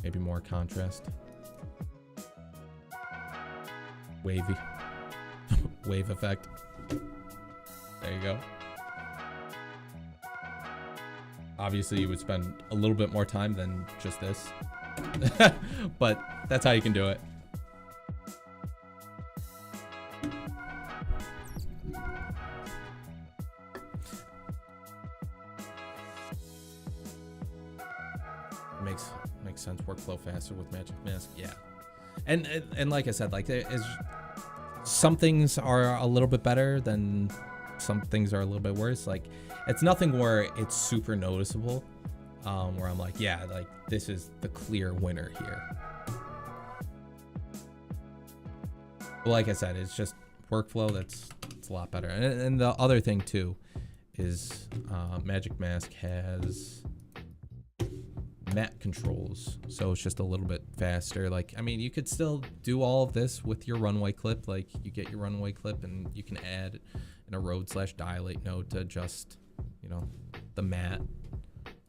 Maybe more contrast. Wavy. Wave effect. There you go. Obviously, you would spend a little bit more time than just this. But that's how you can do it. Makes sense. Workflow faster with Magic Mask. Yeah. And like I said, like there is some things are a little bit better than some things are a little bit worse. Like it's nothing where it's super noticeable, where I'm like, yeah, like this is the clear winner here. But like I said, it's just workflow it's a lot better. And the other thing too is Magic Mask has matte controls, so it's just a little bit faster. Like, I mean, you could still do all of this with your runway clip. Like you get your runway clip and you can add in a erode/dilate node to adjust, you know, the matte.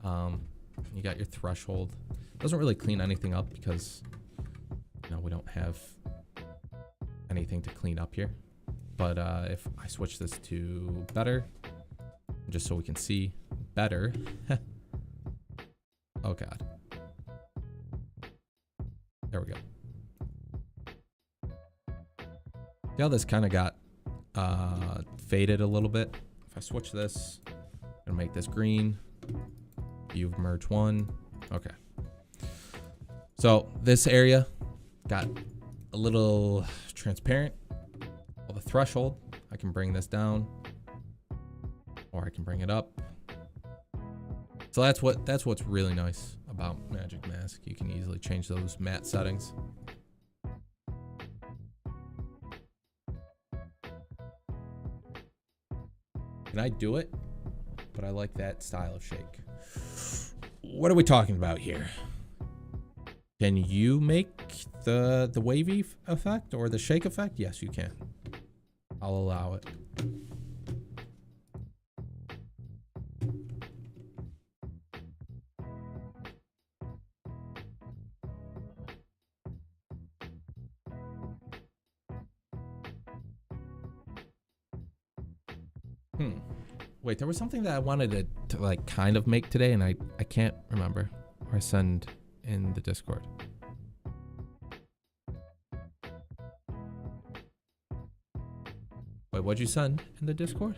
You got your threshold. Doesn't really clean anything up because, you know, we don't have anything to clean up here. But if I switch this to better, just so we can see better. Oh god. There we go. See how this kind of got faded a little bit? If I switch this, I'm gonna make this green. View of merge 1. Okay. So this area got a little transparent. Well, the threshold, I can bring this down, or I can bring it up. So that's what's really nice about Magic Mask. You can easily change those matte settings. Can I do it? But I like that style of shake. What are we talking about here? Can you make the wavy effect or the shake effect? Yes, you can. I'll allow it. Wait, there was something that I wanted to like kind of make today, and I can't remember. Or I send in the Discord. Wait, what'd you send in the Discord?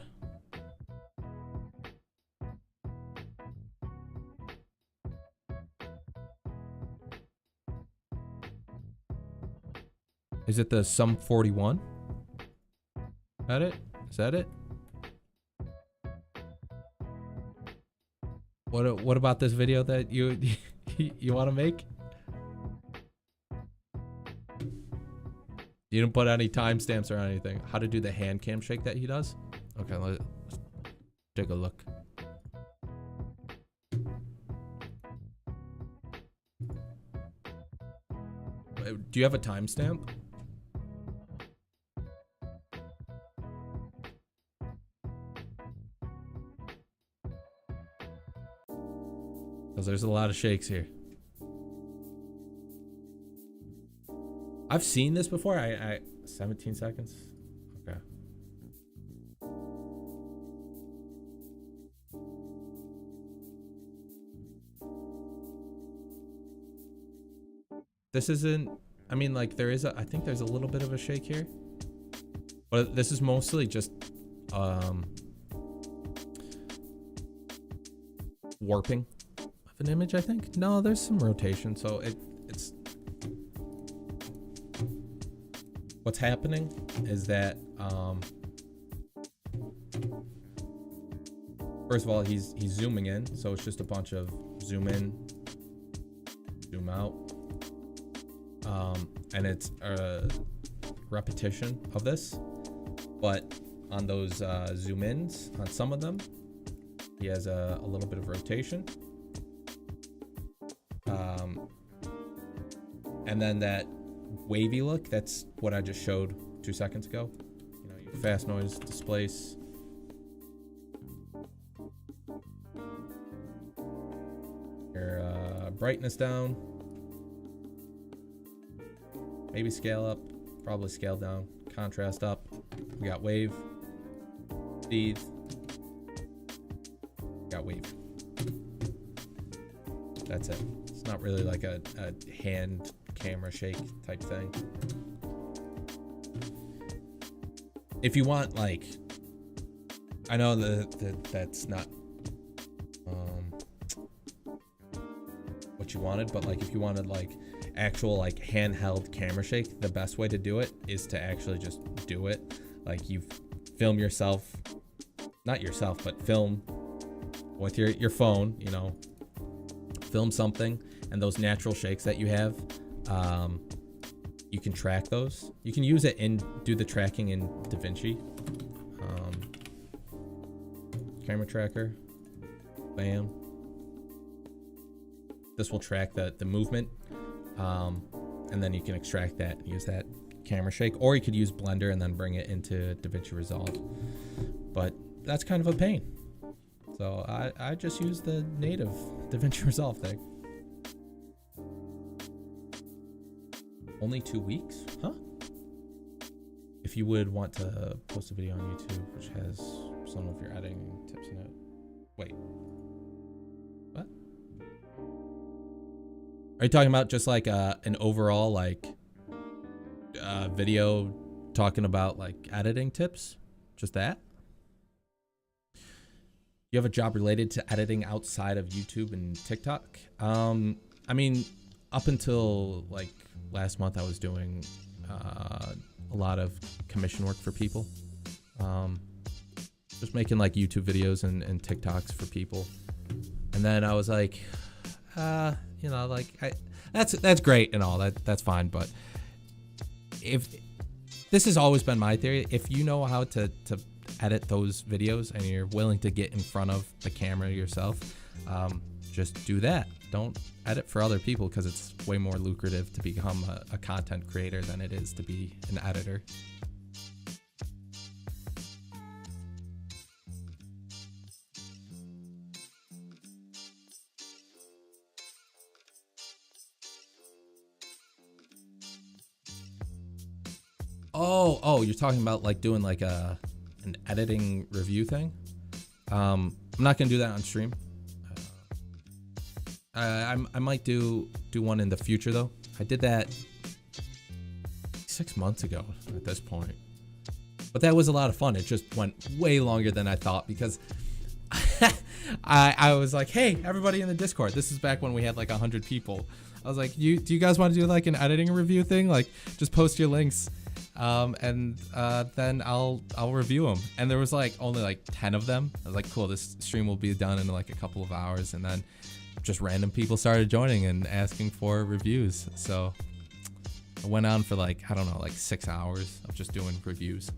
Is it the Sum 41? Is that it? Is that it? What about this video that you want to make? You didn't put any timestamps or anything. How to do the hand cam shake that he does? Okay, let's take a look. Do you have a timestamp? Because there's a lot of shakes here. I've seen this before. 17 seconds. Okay. This isn't, I mean, like there is I think there's a little bit of a shake here, but this is mostly just warping, an image, I think. No, there's some rotation, so it's what's happening is that first of all, he's zooming in, so it's just a bunch of zoom in, zoom out, and it's a repetition of this, but on those zoom ins, on some of them, he has a little bit of rotation. And then that wavy look, that's what I just showed 2 seconds ago. You know, your fast noise displace. Your brightness down. Maybe scale up, probably scale down. Contrast up. We got wave. Speed. Got wave. That's it. It's not really like a hand camera shake type thing. If you want, like, I know that's not what you wanted, but like if you wanted like actual like handheld camera shake, the best way to do it is to actually just do it. Like you film yourself, not yourself, but film with your phone, you know, film something, and those natural shakes that you have, you can track those. You can use it and do the tracking in Davinci. Camera tracker, bam. This will track the movement, and then you can extract that and use that camera shake, or you could use Blender and then bring it into Davinci Resolve. But that's kind of a pain. So I just use the native Davinci Resolve thing. Only 2 weeks? Huh? If you would want to post a video on YouTube which has some of your editing tips in it. Wait. What? Are you talking about just like an overall like video talking about like editing tips? Just that? You have a job related to editing outside of YouTube and TikTok? I mean, up until like last month, I was doing a lot of commission work for people. Just making like YouTube videos and TikToks for people. And then I was like, you know, like that's great and all that's fine. But if this has always been my theory, if you know how to edit those videos and you're willing to get in front of the camera yourself, just do that. Don't edit for other people, because it's way more lucrative to become a content creator than it is to be an editor. Oh, you're talking about like doing like an editing review thing? I'm not gonna do that on stream. I might do one in the future though. I did that 6 months ago at this point, but that was a lot of fun. It just went way longer than I thought, because I was like, hey, everybody in the Discord. This is back when we had like 100 people. I was like, do you guys want to do like an editing review thing? Like, just post your links, and then I'll review them. And there was like only like 10 of them. I was like, cool, this stream will be done in like a couple of hours. And then just random people started joining and asking for reviews. So I went on for like, I don't know, like 6 hours of just doing reviews.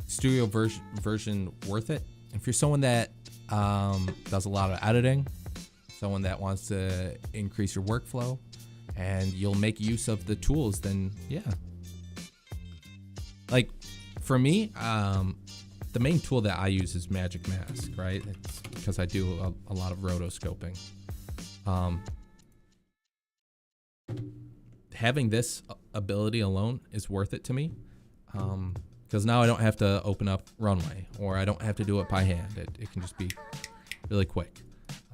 Studio version worth it? If you're someone that does a lot of editing, someone that wants to increase your workflow, and you'll make use of the tools, then yeah. Like for me, the main tool that I use is Magic Mask, right? It's because I do a lot of rotoscoping. Having this ability alone is worth it to me, because now I don't have to open up Runway, or I don't have to do it by hand. It can just be really quick.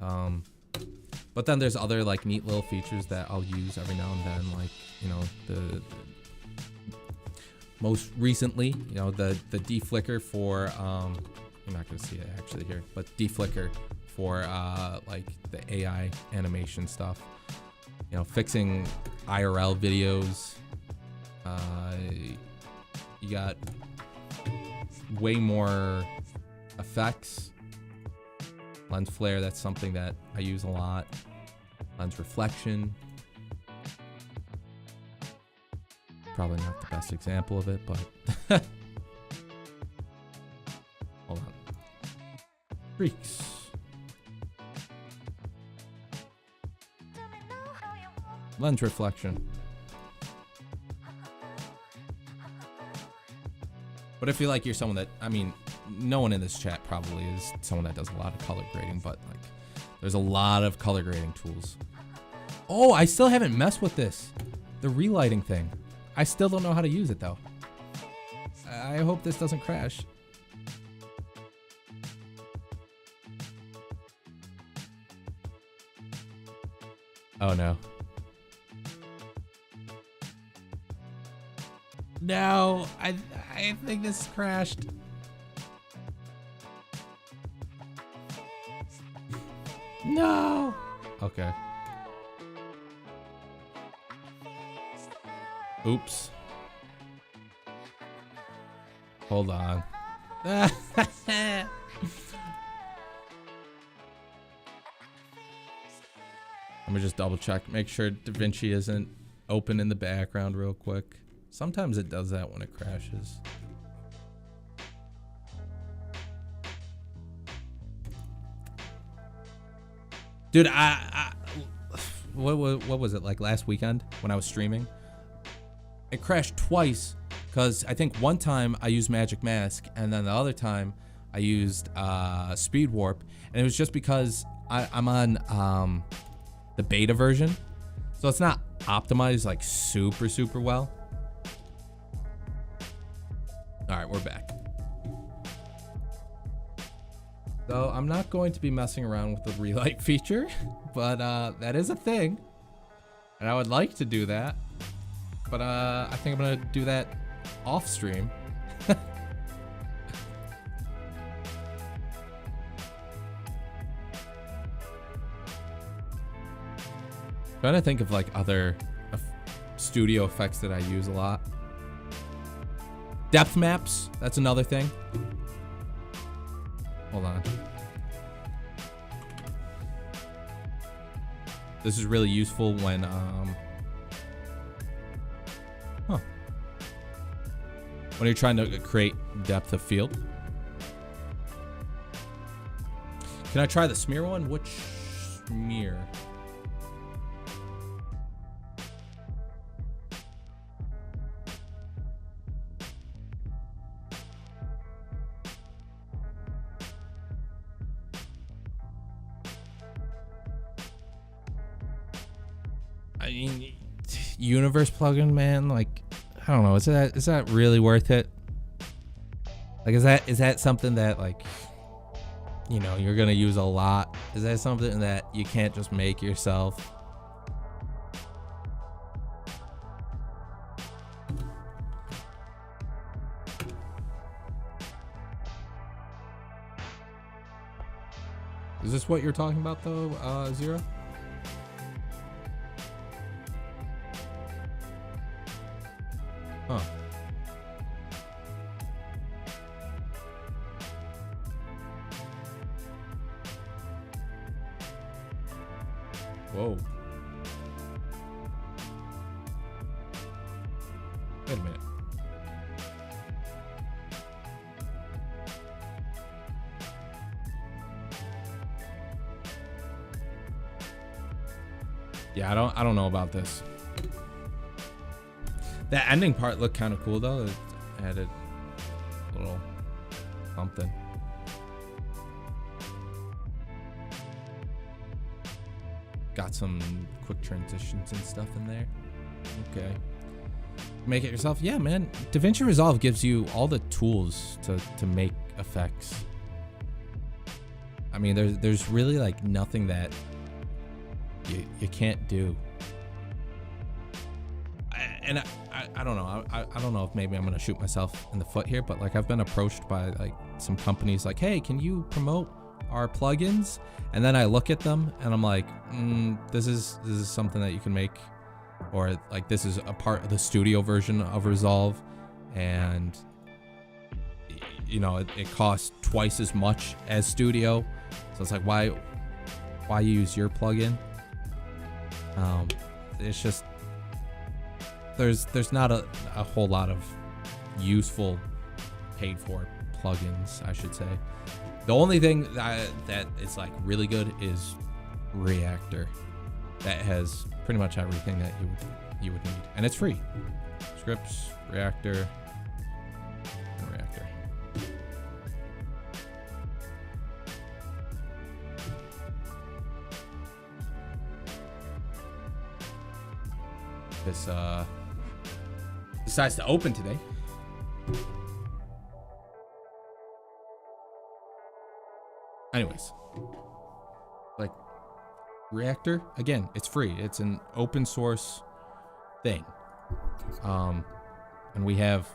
But then there's other like neat little features that I'll use every now and then, like, you know, the most recently, you know, the deflicker for you're not gonna see it actually here, but deflicker for like the AI animation stuff. You know, fixing IRL videos. You got way more effects. Lens flare, that's something that I use a lot. Lens reflection. Probably not the best example of it, but hold on. Freaks. Lens reflection. But I feel like you're someone that, I mean, no one in this chat probably is someone that does a lot of color grading, but like there's a lot of color grading tools. Oh, I still haven't messed with this. The relighting thing. I still don't know how to use it though. I hope this doesn't crash. Oh no. No, I think this crashed. No. Okay. Oops. Hold on. Let me just double check. Make sure Davinci isn't open in the background real quick. Sometimes it does that when it crashes. Dude, what was it like last weekend when I was streaming? It crashed twice because I think one time I used Magic Mask and then the other time I used Speed Warp, and it was just because I'm on the beta version, so it's not optimized like super well. All right, we're back. So I'm not going to be messing around with the relight feature, but that is a thing, and I would like to do that, but I think I'm gonna do that off stream. Trying to think of like other studio effects that I use a lot. Depth maps, that's another thing. Hold on. This is really useful when when you're trying to create depth of field. Can I try the smear one? Which smear? I mean, universe plugin, man, like I don't know, is that really worth it? Like is that something that, like, you know, you're gonna use a lot? Is that something that you can't just make yourself? Is this what you're talking about though, Zero? Huh. Whoa. Wait a minute. Yeah, I don't know about this. That ending part looked kind of cool though. It added a little something. Got some quick transitions and stuff in there. Okay. Make it yourself. Yeah, man. DaVinci Resolve gives you all the tools to make effects. I mean, there's really like nothing that you can't do. and I don't know. I don't know if maybe I'm gonna shoot myself in the foot here, but like I've been approached by like some companies like, hey, can you promote our plugins? And then I look at them and I'm like, this is something that you can make, or like this is a part of the studio version of Resolve, and you know it costs twice as much as studio. So it's like, why use your plugin? It's just there's not a whole lot of useful paid for plugins, I should say. The only thing that is like really good is Reactor. That has pretty much everything that you would need, and it's free. Scripts, Reactor, and Reactor. This decides to open today. Anyways, like Reactor, again, it's free. It's an open source thing. And we have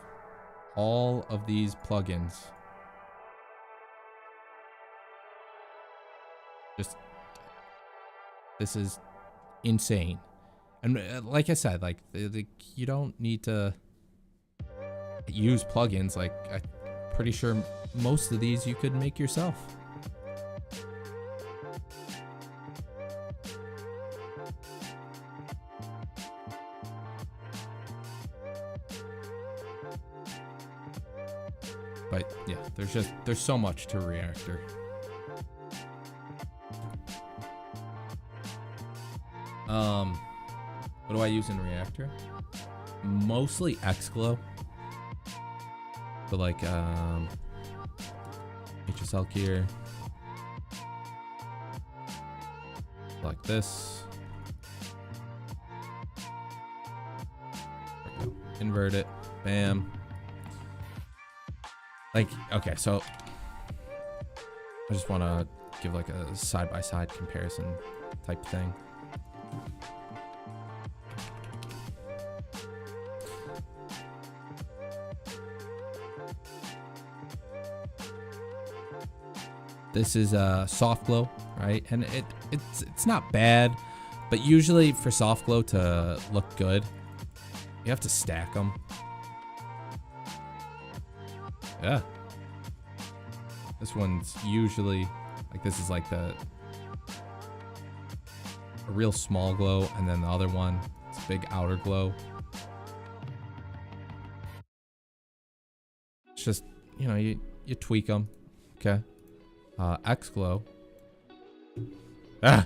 all of these plugins. Just, this is insane. And like I said, like you don't need to use plugins. Like I'm pretty sure most of these you could make yourself. But yeah, there's so much to Reactor. What do I use in Reactor? Mostly Xglow. But like HSL gear. Like this. There we go. Invert it. Bam. Like, okay, so I just want to give like a side-by-side comparison type thing. This is soft glow, right? And it's not bad, but usually for soft glow to look good, you have to stack them. Yeah. This one's usually like, this is like a real small glow, and then the other one, it's a big outer glow. It's just, you know, you tweak them. Okay. X glow. Ah.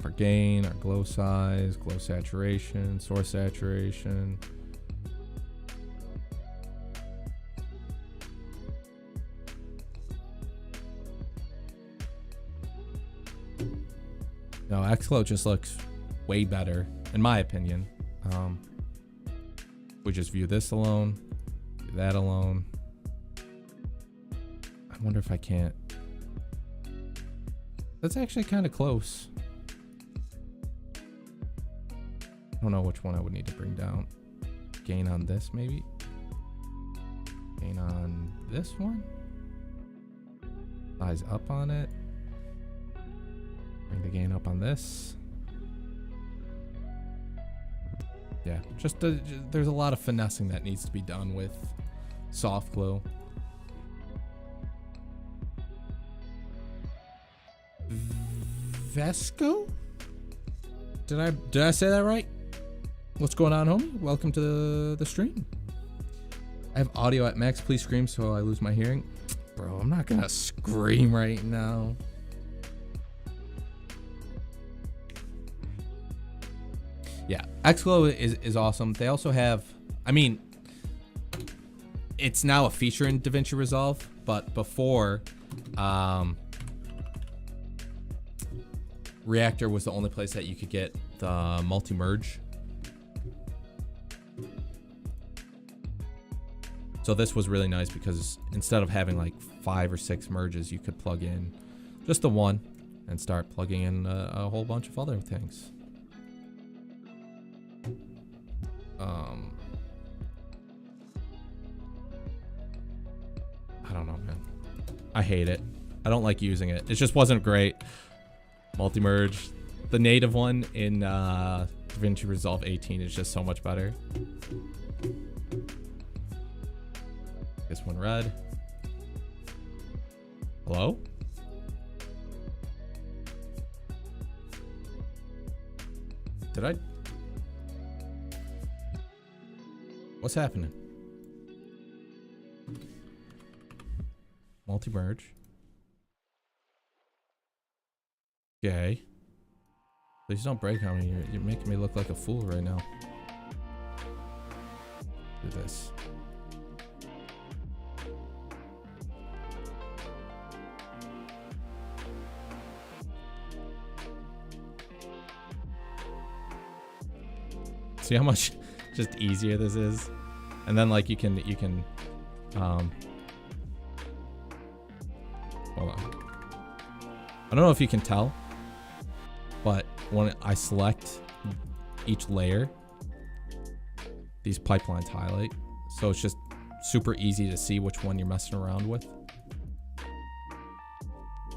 Our gain, our glow size, glow saturation, source saturation. No, X-Glow just looks way better, in my opinion. We just view this alone, do that alone. I wonder if I can't. That's actually kind of close. I don't know which one I would need to bring down. Gain on this, maybe. Gain on this one. Size up on it. Bring the gain up on this. Yeah, just there's a lot of finessing that needs to be done with soft glow. Vesco? Did I say that right? What's going on, homie? Welcome to the stream. I have audio at max. Please scream so I lose my hearing. Bro, I'm not gonna scream right now. Yeah, X-Glow is awesome. They also have, I mean, it's now a feature in Davinci Resolve, but before, Reactor was the only place that you could get the multi-merge. So this was really nice because instead of having like 5 or 6 merges, you could plug in just the one, and start plugging in a whole bunch of other things. I don't know, man. I hate it. I don't like using it. It just wasn't great. Multi-merge. The native one in Davinci Resolve 18 is just so much better. This one red. Hello? Did I? What's happening? Multi-merge. Okay. Please don't break on me. You're making me look like a fool right now. Do this. See how much just easier this is? And then like you can hold on. I don't know if you can tell, but when I select each layer, these pipelines highlight. So it's just super easy to see which one you're messing around with.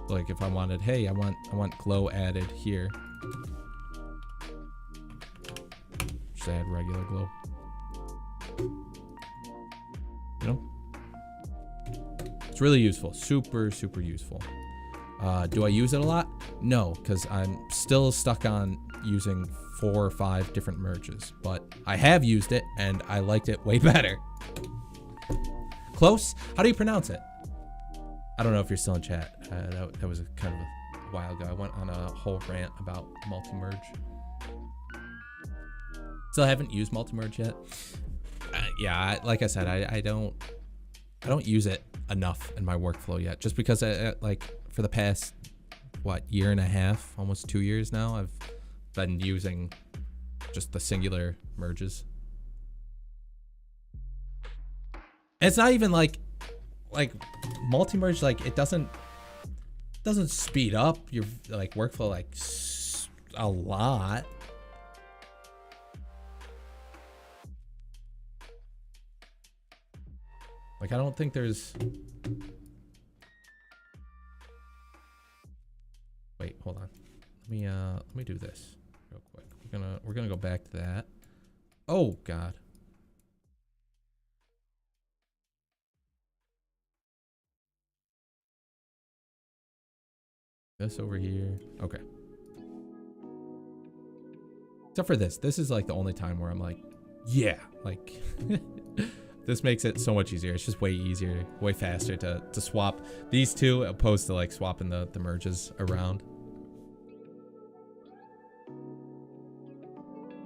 Like if I wanted, hey, I want glow added here. Just add regular glow. You know? It's really useful. Super, super useful. Do I use it a lot? No, because I'm still stuck on using 4 or 5 different merges. But I have used it, and I liked it way better. Close? How do you pronounce it? I don't know if you're still in chat. That was kind of a while ago. I went on a whole rant about multi-merge. Still haven't used multi-merge yet. Yeah, like I said, I don't use it enough in my workflow yet. Just because like for the past year and a half, almost 2 years now, I've been using just the singular merges. And it's not even like multi-merge, like it doesn't speed up your like workflow like a lot. Like I don't think there's. Wait, hold on. Let me do this real quick. We're gonna go back to that. Oh God. This over here. Okay. Except for this. This is like the only time where I'm like, yeah, like this makes it so much easier. It's just way easier, way faster to swap these two opposed to like swapping the merges around.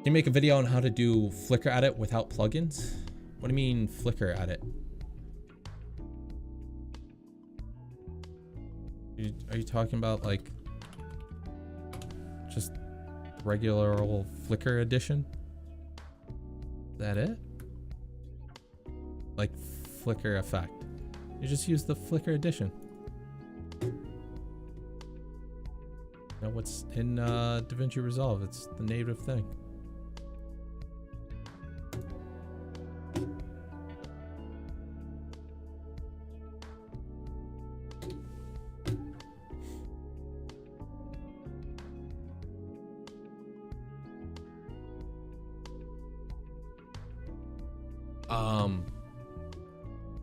Can you make a video on how to do Flickr edit without plugins? What do you mean Flickr edit? Are you talking about like just regular old Flickr edition? Is that it? Like Flickr effect. You just use the Flickr edition. You know what's in Davinci Resolve? It's the native thing.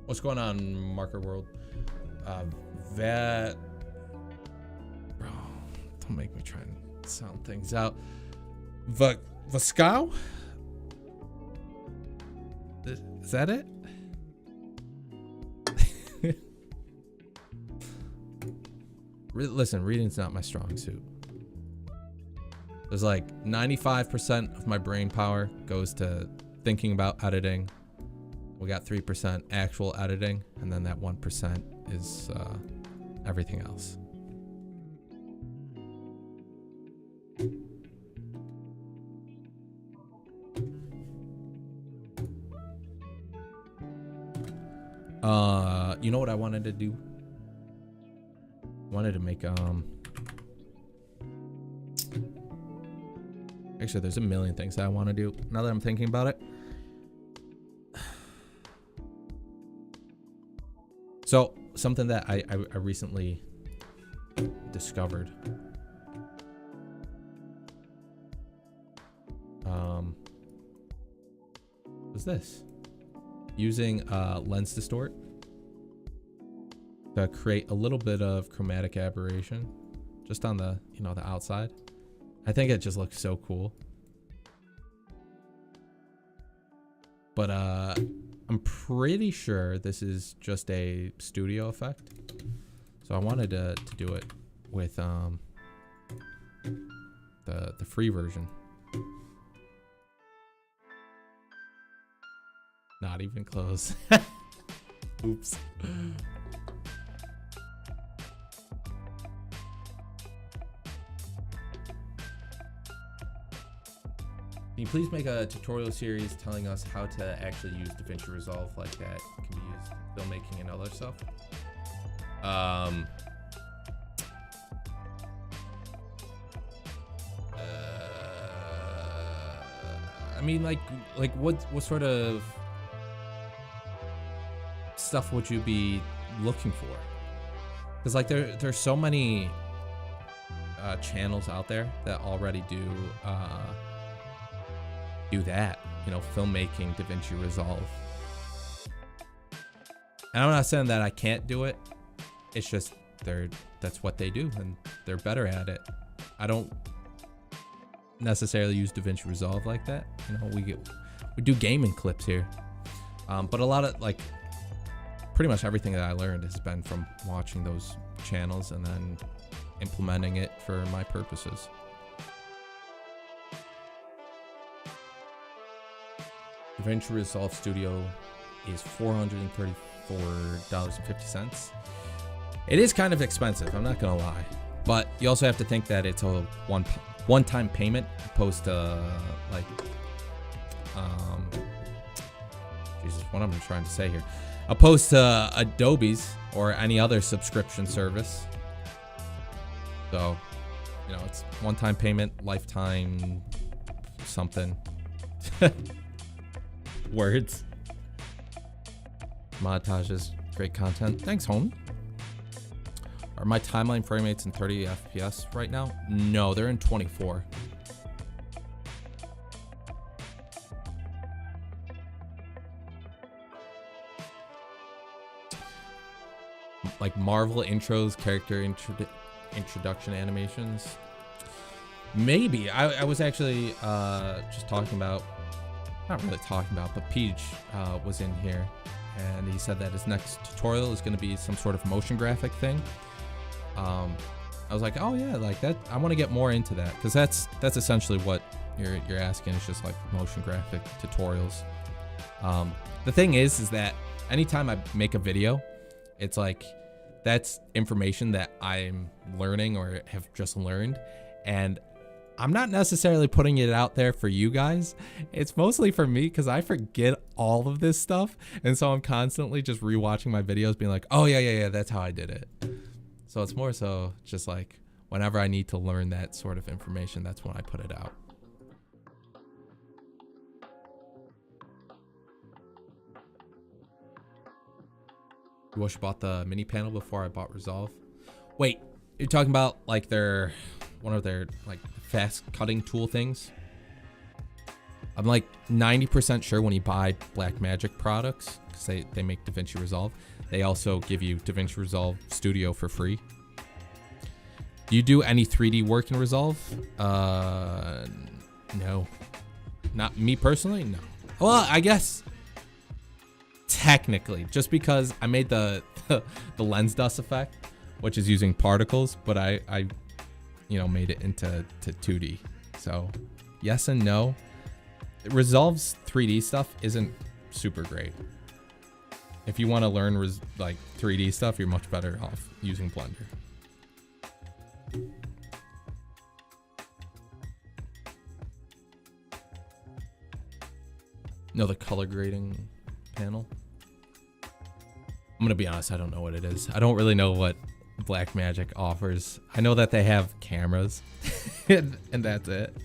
What's going on, Marker World? That, bro, don't make me try and sound things out. Vascow? Is that it? Listen, reading's not my strong suit. There's like 95% of my brain power goes to thinking about editing. We got 3% actual editing, and then that 1% is everything else. You know what I wanted to do? I wanted to make Actually, there's a million things that I want to do now that I'm thinking about it. So something that I recently discovered. Was this using lens distort to create a little bit of chromatic aberration just on the, you know, the outside. I think it just looks so cool. But I'm pretty sure this is just a studio effect. So I wanted to do it with the free version. Not even close. Oops. Can you please make a tutorial series telling us how to actually use DaVinci Resolve like that can be used in filmmaking and other stuff? I mean, like what sort of stuff would you be looking for? Because like there's so many channels out there that already do that, you know, filmmaking, DaVinci Resolve. And I'm not saying that I can't do it. It's just that's what they do and they're better at it. I don't necessarily use DaVinci Resolve like that. You know, we do gaming clips here. But a lot of like pretty much everything that I learned has been from watching those channels and then implementing it for my purposes. DaVinci Resolve Studio is $434.50. It is kind of expensive, I'm not gonna lie, but you also have to think that it's a one-time payment opposed to like Jesus, what am I trying to say here? Opposed to Adobe's or any other subscription service. So, you know, it's one-time payment, lifetime something. Words. Montages, great content. Thanks, homie. Are my timeline frame rates in 30 FPS right now? No, they're in 24. Like Marvel intros, character introduction animations. Maybe. I was actually just talking about, not really talking about, but Peach was in here and he said that his next tutorial is going to be some sort of motion graphic thing. I was like, oh yeah, like that. I want to get more into that because that's essentially what you're asking. It's just like motion graphic tutorials. The thing is that anytime I make a video, it's like that's information that I'm learning or have just learned, and I'm not necessarily putting it out there for you guys. It's mostly for me because I forget all of this stuff, and so I'm constantly just rewatching my videos being like, oh yeah, that's how I did it. So it's more so just like whenever I need to learn that sort of information, that's when I put it out. You wish I bought the mini panel before I bought Resolve. Wait, you're talking about like one of their like fast cutting tool things? I'm like 90% sure when you buy Blackmagic products, because they make DaVinci Resolve, they also give you DaVinci Resolve Studio for free. Do you do any 3D work in Resolve? No. Not me personally, no. Well, I guess technically, just because I made the lens dust effect, which is using particles, but I you know, made it into 2D. So yes and no. Resolve's 3D stuff isn't super great. If you want to learn like 3D stuff, you're much better off using Blender. No, the color grading panel. I'm gonna be honest, I don't know what it is. I don't really know what Blackmagic offers. I know that they have cameras and that's it.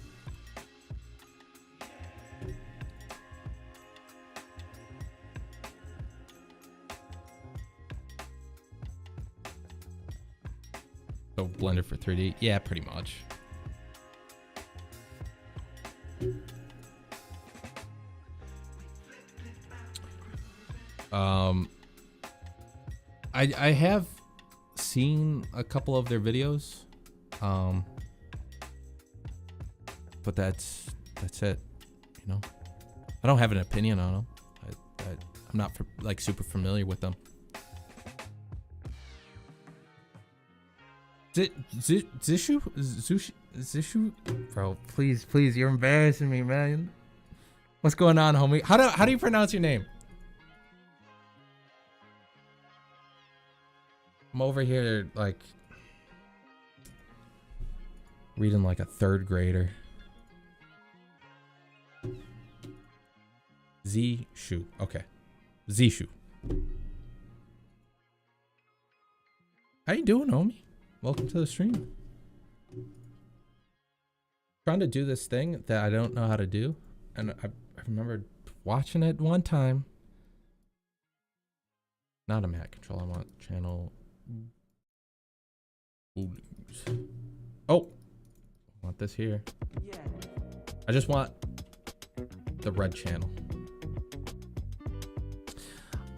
So Blender for 3D. Yeah, pretty much. I have seen a couple of their videos, but that's it. You know, I don't have an opinion on them. I'm not like super familiar with them. Zishu, bro, please, you're embarrassing me, man. What's going on, homie? How do you pronounce your name? I'm over here like reading like a third grader. Zishu, okay, Zishu. How you doing, homie? Welcome to the stream. Trying to do this thing that I don't know how to do, and I remember watching it one time. Not a mat control. I want channel. Oh, I want this here. I just want the red channel.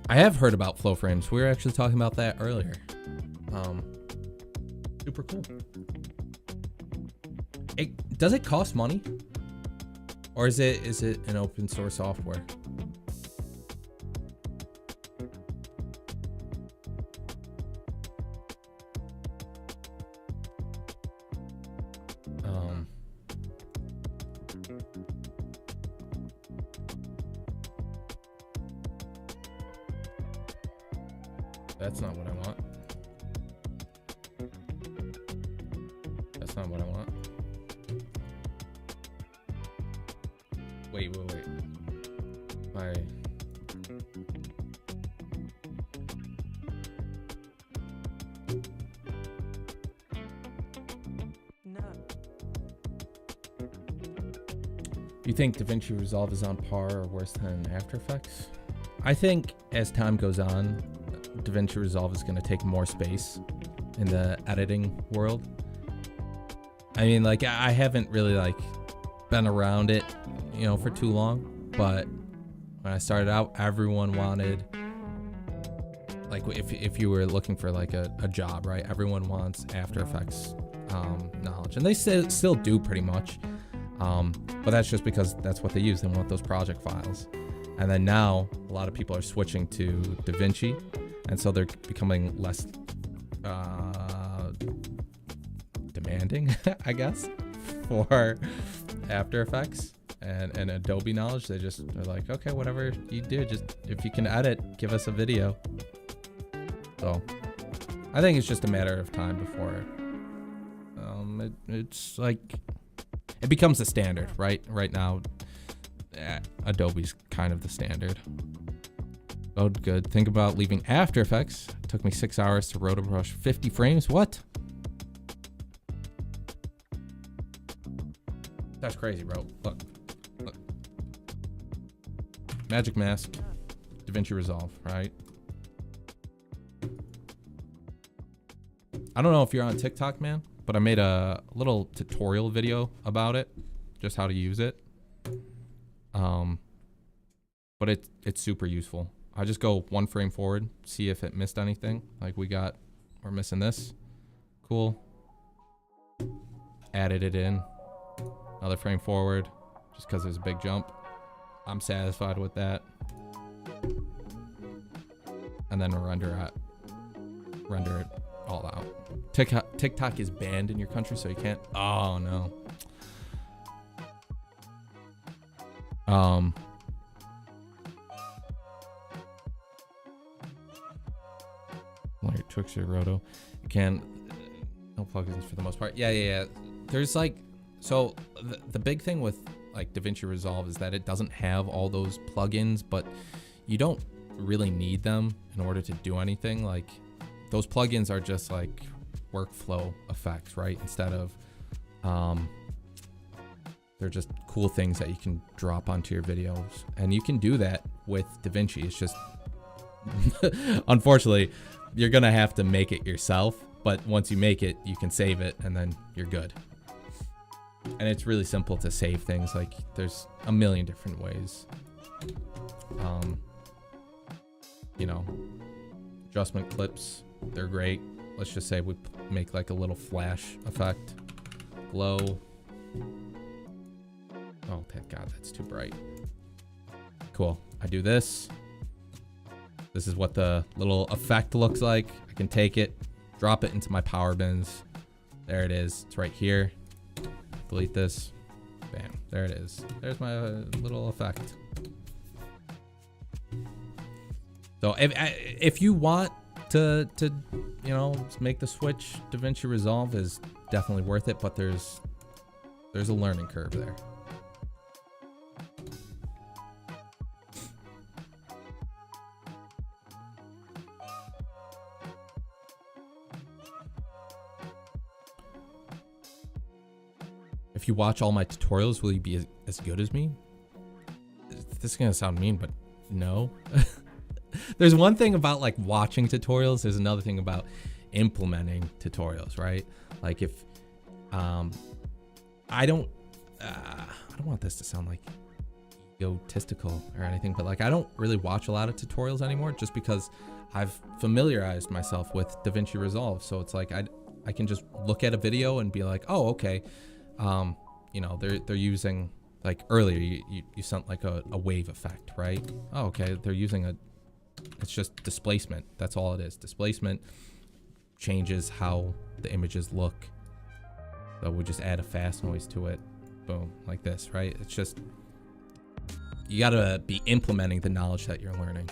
I have heard about flow frames. We were actually talking about that earlier. Super cool. Does it cost money, or is it an open source software? That's not what I want. That's not what I want. Wait. My... No. You think Davinci Resolve is on par or worse than After Effects? I think as time goes on, Davinci Resolve is going to take more space in the editing world. I mean, like, I haven't really like been around it, you know, for too long, but when I started out, everyone wanted, like, if you were looking for like a job, right? Everyone wants After Effects knowledge, and they still do pretty much, but that's just because that's what they use. They want those project files. And then now a lot of people are switching to Davinci, and so they're becoming less demanding, I guess, for After Effects and Adobe knowledge. They're like, okay, whatever you do, just if you can edit, give us a video. So I think it's just a matter of time before it's like it becomes the standard, right? Right now, Adobe's kind of the standard. Oh, good. Think about leaving After Effects. It took me 6 hours to rotobrush 50 frames. What? That's crazy, bro. Look. Magic Mask, Davinci Resolve, right? I don't know if you're on TikTok, man, but I made a little tutorial video about it, just how to use it. But it's super useful. I just go one frame forward, see if it missed anything. Like we're missing this. Cool. Added it in. Another frame forward, just because there's a big jump. I'm satisfied with that. And then render it all out. TikTok is banned in your country, so you can't. Oh no. Like Twixer, Roto, you can no plugins for the most part. Yeah. There's like, so the big thing with like Davinci Resolve is that it doesn't have all those plugins, but you don't really need them in order to do anything. Like those plugins are just like workflow effects, right? Instead of they're just cool things that you can drop onto your videos, and you can do that with Davinci. It's just unfortunately you're gonna have to make it yourself, But once you make it, you can save it and then you're good. And it's really simple to save things. Like there's a million different ways. You know, adjustment clips, they're great. Let's just say we make like a little flash effect. Glow. Oh, thank God, that's too bright. Cool. I do this. This is what the little effect looks like. I can take it, drop it into my power bins. There it is. It's right here. Delete this. Bam. There it is. There's my little effect. So if you want to you know, make the switch, DaVinci Resolve is definitely worth it, but there's a learning curve there. If you watch all my tutorials, will you be as good as me? This is gonna sound mean, but no. There's one thing about like watching tutorials. There's another thing about implementing tutorials, right? Like if I don't want this to sound like egotistical or anything, but like I don't really watch a lot of tutorials anymore just because I've familiarized myself with DaVinci Resolve. So it's like I can just look at a video and be like, oh, okay. You know, they're using, like earlier you sent like a wave effect, right? Oh, okay. They're using it's just displacement. That's all it is. Displacement changes how the images look. So we just add a fast noise to it. Boom, like this, right? It's just, you gotta be implementing the knowledge that you're learning.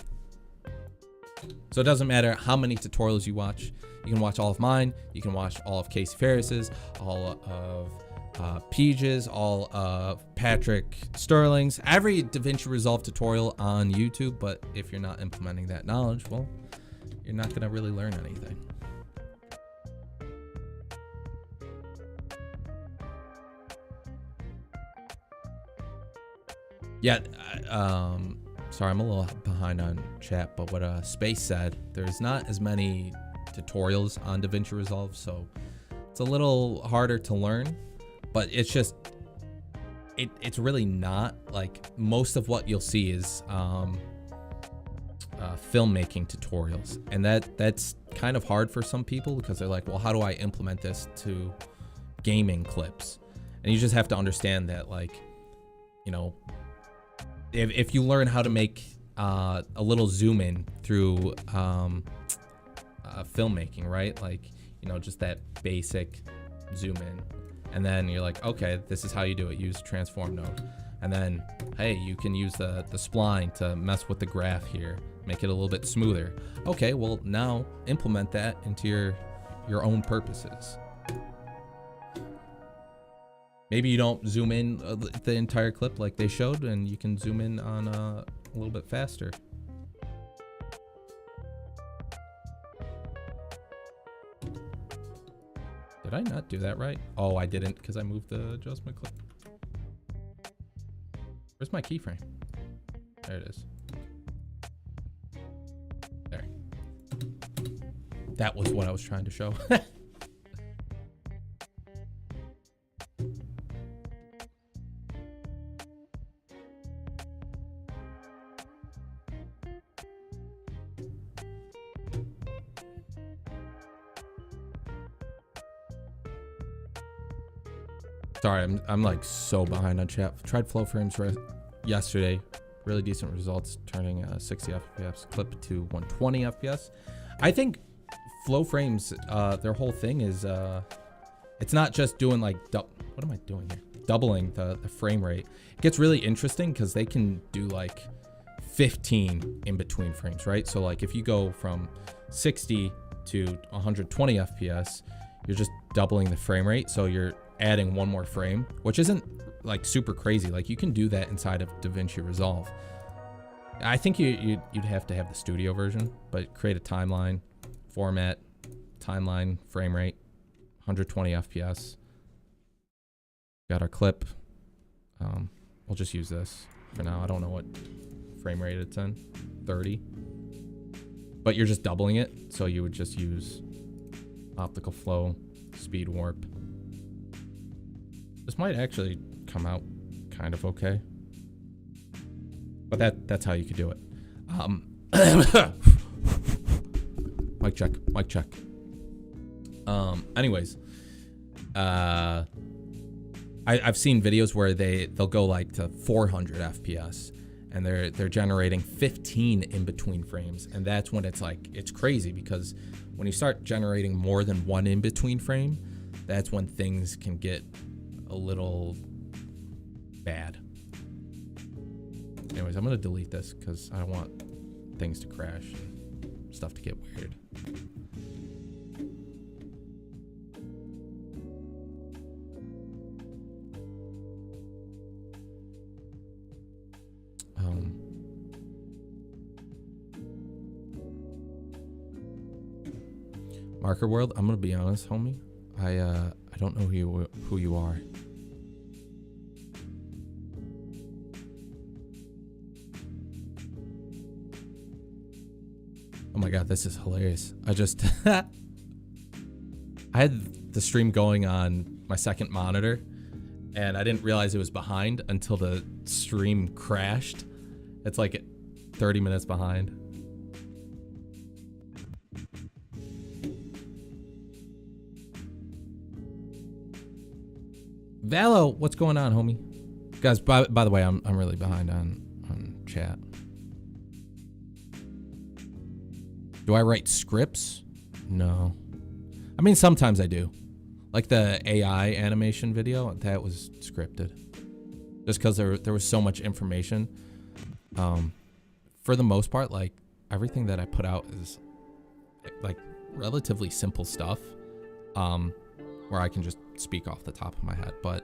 So it doesn't matter how many tutorials you watch. You can watch all of mine. You can watch all of Casey Ferris's, all of Peage's, all of Patrick Sterling's, every DaVinci Resolve tutorial on YouTube. But if you're not implementing that knowledge, well, you're not gonna really learn anything. Yeah, sorry, I'm a little behind on chat, but what Space said, there's not as many tutorials on DaVinci Resolve, so it's a little harder to learn. But it's just, it's really not. Like most of what you'll see is filmmaking tutorials, and that's kind of hard for some people because they're like, well, how do I implement this to gaming clips? And you just have to understand that, like, you know, if you learn how to make a little zoom in through filmmaking, right? Like, you know, just that basic zoom in. And then you're like, okay, this is how you do it. Use transform node. And then, hey, you can use the spline to mess with the graph here, make it a little bit smoother. Okay, well, now implement that into your own purposes. Maybe you don't zoom in the entire clip like they showed, and you can zoom in on a little bit faster. Did I not do that right? Oh, I didn't because I moved the adjustment clip. Where's my keyframe? There it is. There. That was what I was trying to show. Sorry, I'm like so behind on chat. Tried flow frames yesterday. Really decent results, turning 60 FPS clip to 120 FPS. I think flow frames, their whole thing is, it's not just doing like, what am I doing here? Doubling the frame rate. It gets really interesting because they can do like 15 in between frames, right? So like if you go from 60 to 120 FPS, you're just doubling the frame rate. So you're adding one more frame, which isn't like super crazy. Like you can do that inside of DaVinci Resolve. I think you'd have to have the studio version, but create a timeline, format, timeline, frame rate, 120 FPS. Got our clip. We'll just use this for now. I don't know what frame rate it's in, 30. But you're just doubling it, so you would just use optical flow, speed warp. This might actually come out kind of okay. But that's how you could do it. Mic check, mic check. Anyways, I've seen videos where they'll go like to 400 FPS and they're generating 15 in between frames, and that's when it's like it's crazy, because when you start generating more than one in between frame, that's when things can get a little bad. Anyways, I'm gonna delete this because I don't want things to crash and stuff to get weird. Marker World, I'm gonna be honest, homie. I don't know who you are. Oh my god, this is hilarious. I just I had the stream going on my second monitor and I didn't realize it was behind until the stream crashed. It's like 30 minutes behind. Valo, what's going on, homie? Guys, by the way, I'm really behind on chat. Do I write scripts? No. I mean, sometimes I do. Like the AI animation video, that was scripted. Just because there was so much information. For the most part, like, everything that I put out is, like, relatively simple stuff. Where I can just speak off the top of my head. But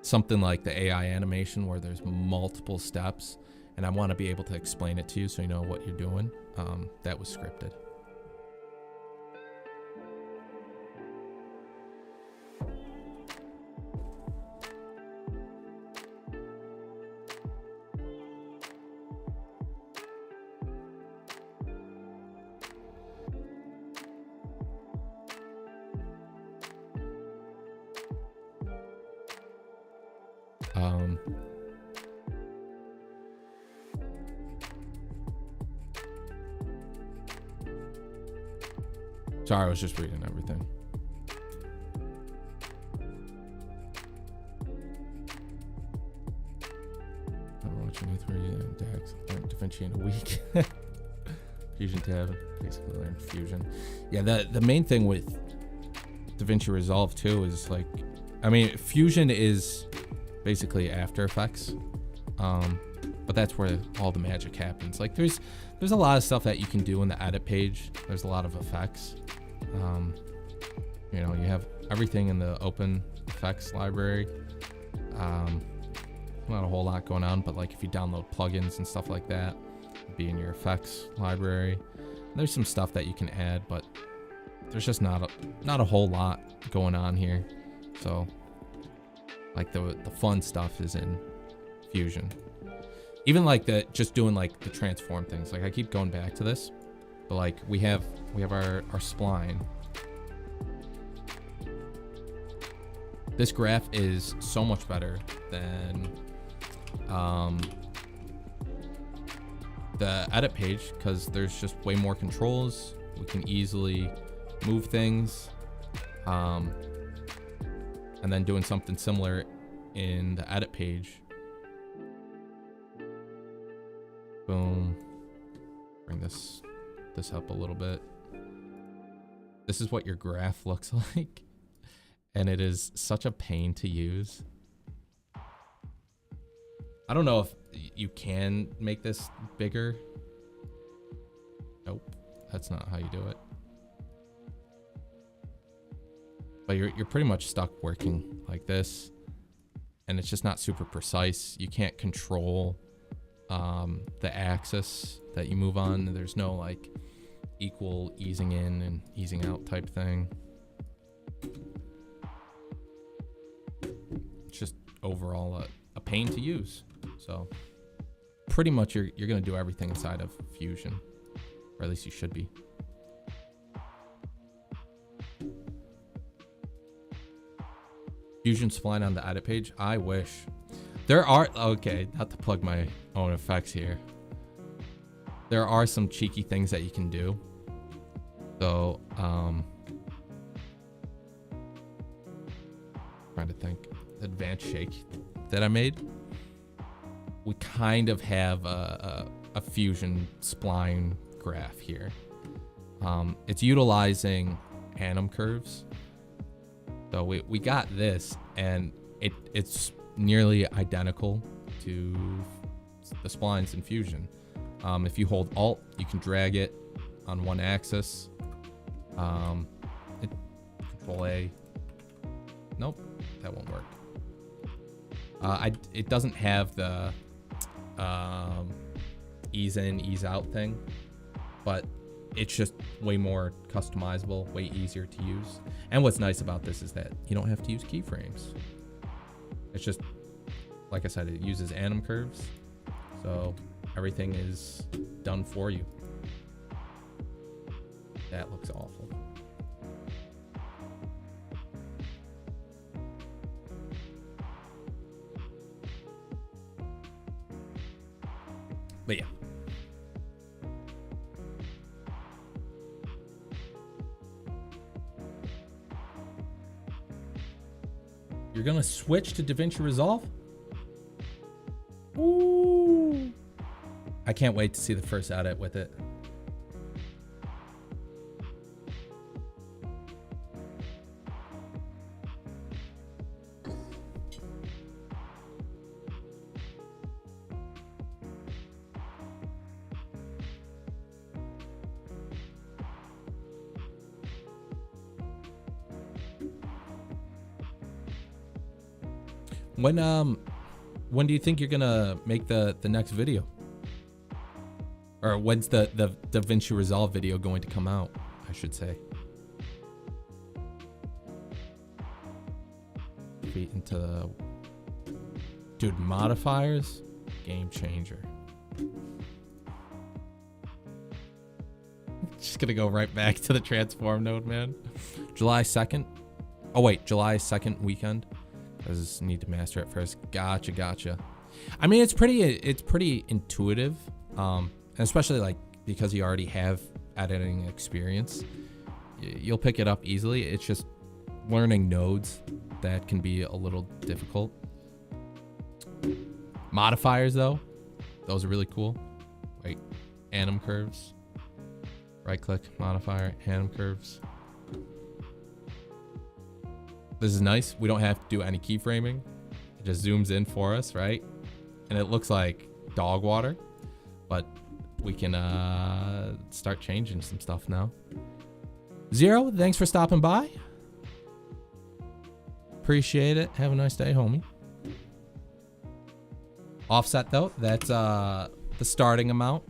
something like the AI animation where there's multiple steps and I want to be able to explain it to you so you know what you're doing, that was scripted. Sorry, I was just reading everything. I'm watching E3 DAX, Davinci in a week. Fusion tab, basically learned Fusion. Yeah, the main thing with Davinci Resolve too is like, I mean, Fusion is basically After Effects, but that's where all the magic happens. Like there's a lot of stuff that you can do in the edit page. There's a lot of effects. You know, you have everything in the open effects library. Not a whole lot going on, but like if you download plugins and stuff like that, it'd be in your effects library. There's some stuff that you can add, but there's just not a whole lot going on here. So like the fun stuff is in Fusion. Even like just doing like the transform things. Like I keep going back to this, but like we have our spline. This graph is so much better than the edit page because there's just way more controls. We can easily move things, and then doing something similar in the edit page. Boom. Bring this up a little bit. This is what your graph looks like, and it is such a pain to use. I don't know if you can make this bigger. Nope, that's not how you do it. But you're pretty much stuck working like this, and it's just not super precise. You can't control the axis that you move on. There's no like equal easing in and easing out type thing. It's just overall a pain to use. So pretty much you're gonna do everything inside of Fusion, or at least you should be. Fusion's flying on the edit page. I wish. There are, okay, not to plug my own effects here. There are some cheeky things that you can do. So, trying to think. Advanced shake that I made. We kind of have a fusion spline graph here. It's utilizing anim curves. So we got this, and it's nearly identical to the splines in Fusion. If you hold Alt, you can drag it on one axis. Control A. Nope, that won't work. It doesn't have the ease in, ease out thing, but it's just way more customizable, way easier to use. And what's nice about this is that you don't have to use keyframes. It's just, like I said, it uses anim curves, so everything is done for you. That looks awful. But yeah. You're gonna switch to Davinci Resolve? Ooh. I can't wait to see the first edit with it. When do you think you're gonna make the next video? Or when's the DaVinci Resolve video going to come out, I should say? Feet into the... Dude, modifiers? Game changer. Just gonna go right back to the transform node, man. July 2nd? Oh wait, July 2nd weekend. I just need to master it first. Gotcha. I mean, it's pretty intuitive, and especially like because you already have editing experience, you'll pick it up easily. It's just learning nodes that can be a little difficult. Modifiers though, those are really cool. Wait, anim curves. Right click, modifier, anim curves. This is nice. We don't have to do any keyframing. It just zooms in for us, right? And it looks like dog water, but we can start changing some stuff now. Zero, thanks for stopping by. Appreciate it. Have a nice day, homie. Offset though, that's the starting amount.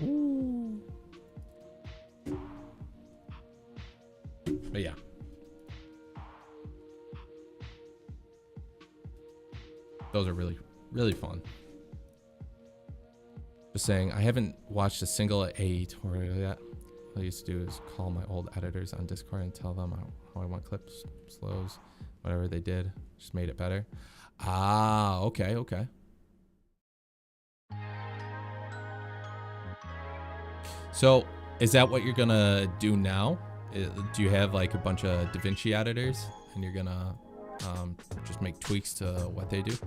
Ooh. But yeah. Those are really, really fun. Just saying, I haven't watched a single AE tutorial yet. All I used to do is call my old editors on Discord and tell them how I want clips, slows, whatever they did. Just made it better. Ah, okay. So, is that what you're gonna do now? Do you have like a bunch of DaVinci editors and you're gonna just make tweaks to what they do?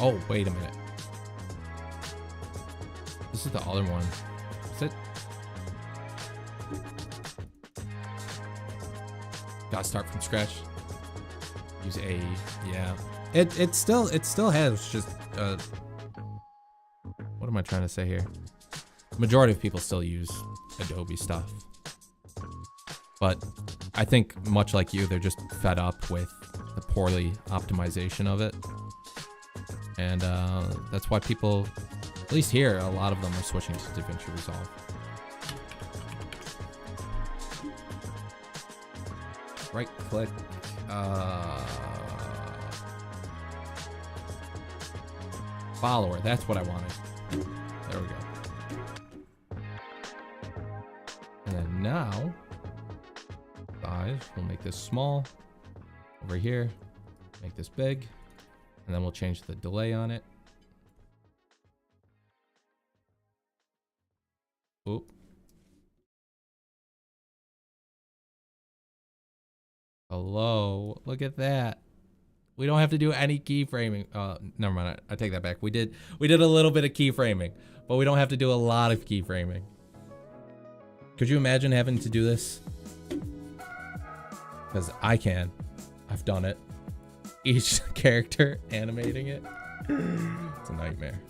Oh, wait a minute. This is the other one. Is it? Gotta start from scratch. Use A. Yeah. It still has just what am I trying to say here? The majority of people still use Adobe stuff. But I think much like you, they're just fed up with the poorly optimization of it. And that's why people, at least here, a lot of them are switching to DaVinci Resolve. right click. Follower, that's what I wanted. There we go. And then now, size, we'll make this small. Over here, make this big. And then we'll change the delay on it. Oop. Hello, look at that. We don't have to do any keyframing. Never mind. I take that back. We did a little bit of keyframing, but we don't have to do a lot of keyframing. Could you imagine having to do this? Because I can. I've done it. Each character animating it. It's a nightmare.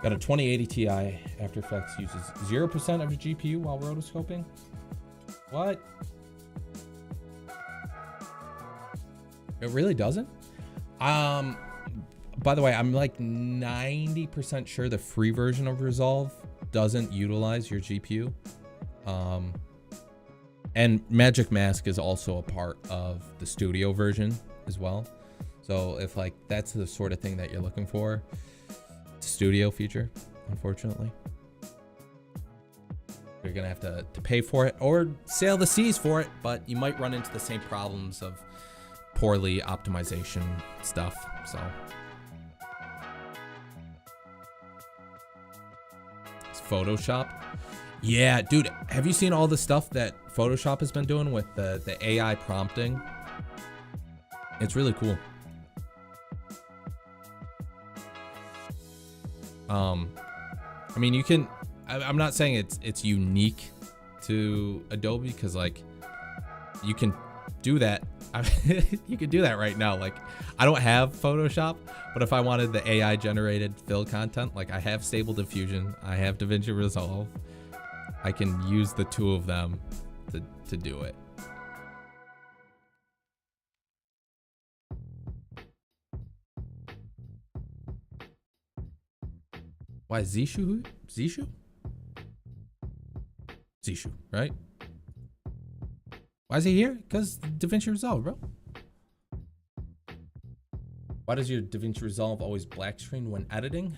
Got a 2080 Ti. After Effects uses 0% of your GPU while rotoscoping. What? It really doesn't? By the way, I'm like 90% sure the free version of Resolve doesn't utilize your GPU. And Magic Mask is also a part of the studio version as well. So if like that's the sort of thing that you're looking for, it's a studio feature, unfortunately. You're gonna have to pay for it or sail the seas for it, but you might run into the same problems of poorly optimization stuff. So it's Photoshop. Yeah, dude, have you seen all the stuff that Photoshop has been doing with the AI prompting? It's really cool. I mean, you can, I'm not saying it's unique to Adobe, because like you can do that. You can do that right now. Like, I don't have Photoshop, but if I wanted the AI generated fill content, like I have Stable Diffusion, I have Davinci Resolve, I can use the two of them to do it. Why Zishu? Zishu? Zishu, right? Why is he here? Because DaVinci Resolve, bro. Why does your DaVinci Resolve always black screen when editing?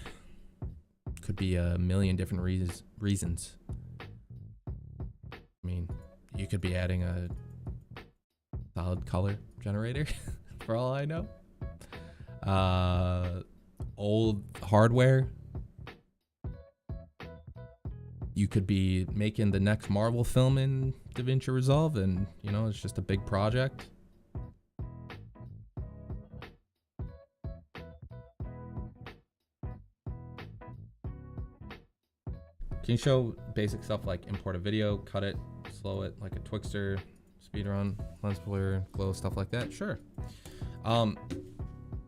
Could be a million different reasons. I mean, you could be adding a solid color generator for all I know. Old hardware. You could be making the next Marvel film in DaVinci Resolve, and you know, it's just a big project. Can you show basic stuff like import a video, cut it, slow it like a Twixtor, speedrun, lens blur, glow, stuff like that? Sure.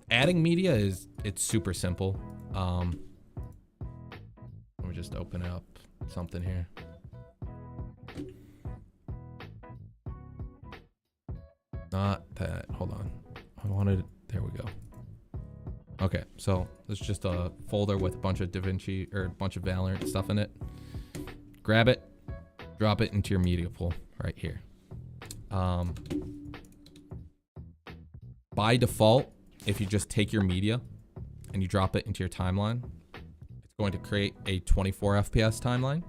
Adding media it's super simple. Let me just open up something here. Not that, hold on. I wanted, there we go. Okay, so it's just a folder with a bunch of DaVinci or a bunch of Valorant stuff in it. Grab it, drop it into your media pool right here. By default, if you just take your media and you drop it into your timeline, it's going to create a 24 FPS timeline.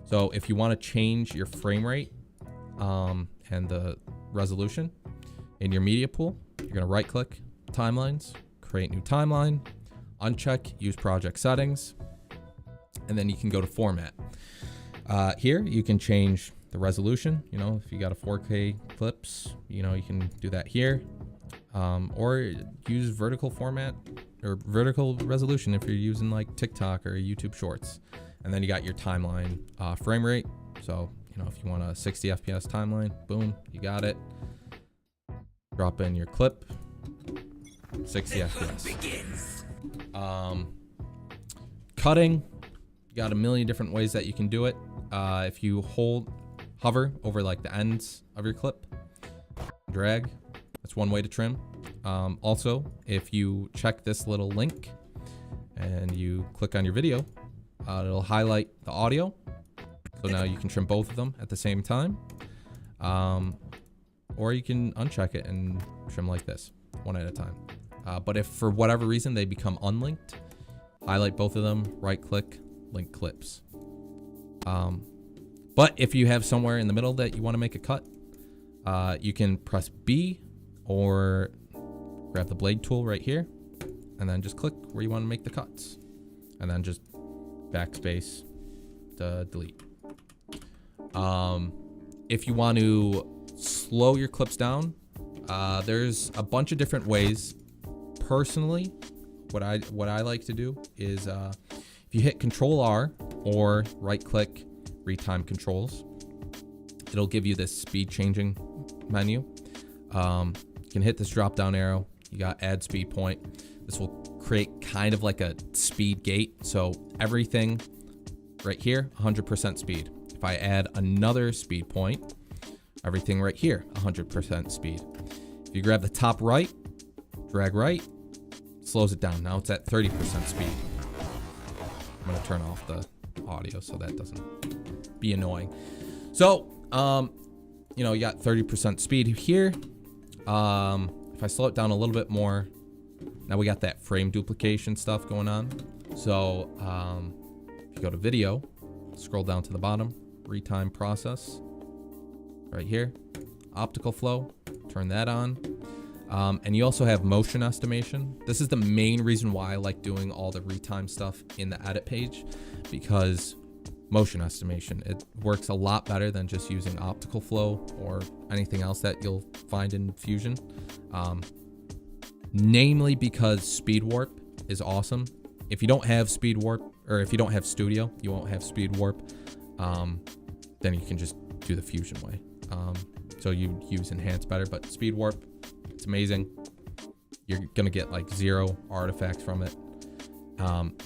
So if you want to change your frame rate and the resolution in your media pool, you're going to right click timelines, create new timeline, uncheck use project settings, and then you can go to format. Here you can change the resolution. You know, if you got a 4K clips, you know, you can do that here, or use vertical format or vertical resolution if you're using like TikTok or YouTube Shorts. And then you got your timeline frame rate. So, you know, if you want a 60 FPS timeline, boom, you got it. Drop in your clip, 60 FPS. Cutting, you got a million different ways that you can do it. If you hover over like the ends of your clip, drag, that's one way to trim. Also, if you check this little link and you click on your video, it'll highlight the audio. So now you can trim both of them at the same time. Or you can uncheck it and trim like this, one at a time. But if for whatever reason they become unlinked, highlight both of them, right click, link clips. But if you have somewhere in the middle that you want to make a cut, you can press B or grab the blade tool right here and then just click where you want to make the cuts. And then just backspace to delete. If you want to slow your clips down, there's a bunch of different ways. Personally, what I like to do is if you hit Control R or right click retime controls, it'll give you this speed changing menu. You can hit this drop down arrow. You got add speed point. This will create kind of like a speed gate. So everything right here, 100% speed. If I add another speed point, everything right here, 100% speed. If you grab the top right, drag right, slows it down. Now it's at 30% speed. I'm gonna turn off the audio so that doesn't be annoying. So, you know, you got 30% speed here. If I slow it down a little bit more, now we got that frame duplication stuff going on. So, if you go to video, scroll down to the bottom, retime process, right here, optical flow, turn that on. And you also have motion estimation. This is the main reason why I like doing all the retime stuff in the edit page, because motion estimation, it works a lot better than just using optical flow or anything else that you'll find in Fusion. Namely because speed warp is awesome. If you don't have speed warp, or if you don't have Studio, you won't have speed warp. Then you can just do the Fusion way. So you use enhance better, but speed warp, it's amazing. You're gonna get like 0 artifacts from it.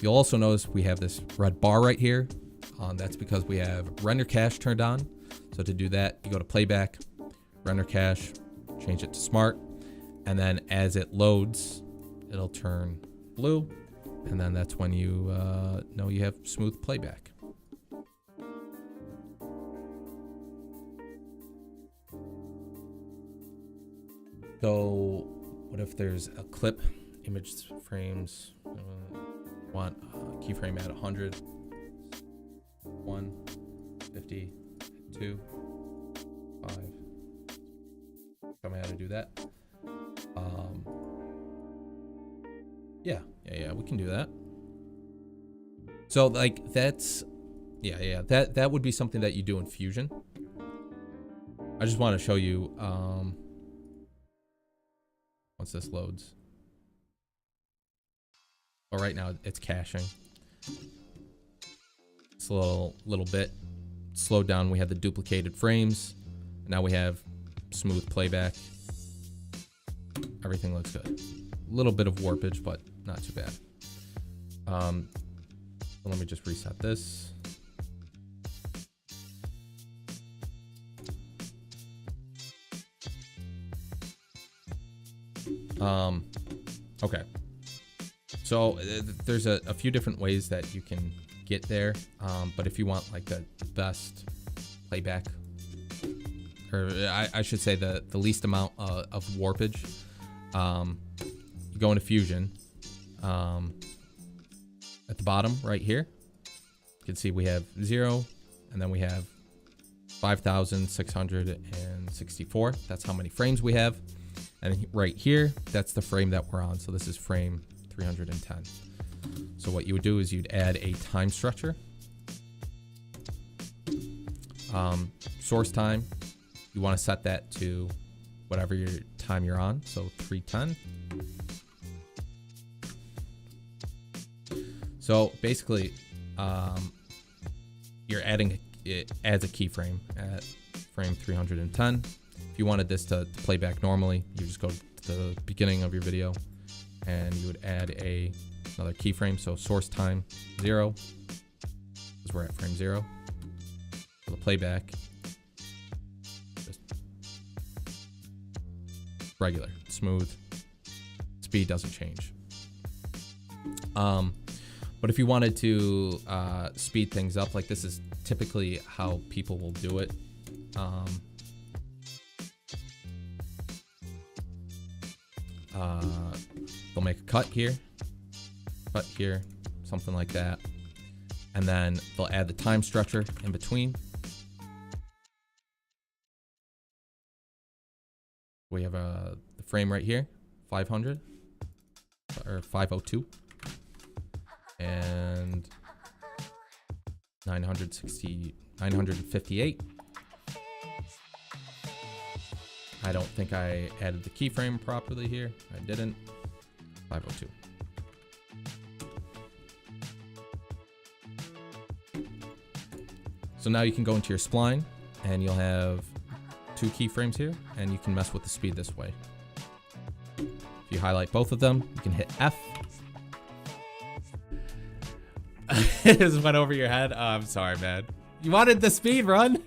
You'll also notice we have this red bar right here. That's because we have render cache turned on. So to do that, you go to playback, render cache, change it to smart, and then as it loads, it'll turn blue, and then that's when you know you have smooth playback. So what if there's a clip, image frames, want keyframe at 100, 1, 50, 2, 5. Show me how to do that. Yeah, we can do that. So like that's, that would be something that you do in Fusion. I just want to show you, once this loads. Well, right now it's caching. It's a little bit slowed down. We have the duplicated frames. Now we have smooth playback. Everything looks good. A little bit of warpage, but not too bad. Let me just reset this. Okay. So there's a few different ways that you can get there. But if you want like the best playback, or I should say the least amount of warpage, you go into Fusion. At the bottom right here, you can see we have 0, and then we have 5,664. That's how many frames we have. And right here, that's the frame that we're on. So this is frame 310. So what you would do is you'd add a time stretcher. Source time, you want to set that to whatever your time you're on. So 310. So basically, you're adding, it adds a keyframe at frame 310. If you wanted this to play back normally, you just go to the beginning of your video and you would add another keyframe. So source time 0, because we're at frame 0. For the playback, just regular, smooth, speed doesn't change. But if you wanted to speed things up, like this is typically how people will do it. they'll make a cut here, something like that. And then they'll add the time stretcher in between. We have the frame right here, 500 or 502 and 958. I don't think I added the keyframe properly here. I didn't. 502. So now you can go into your spline and you'll have 2 keyframes here, and you can mess with the speed this way. If you highlight both of them, you can hit F. It just went over your head. Oh, I'm sorry, man. You wanted the speed run?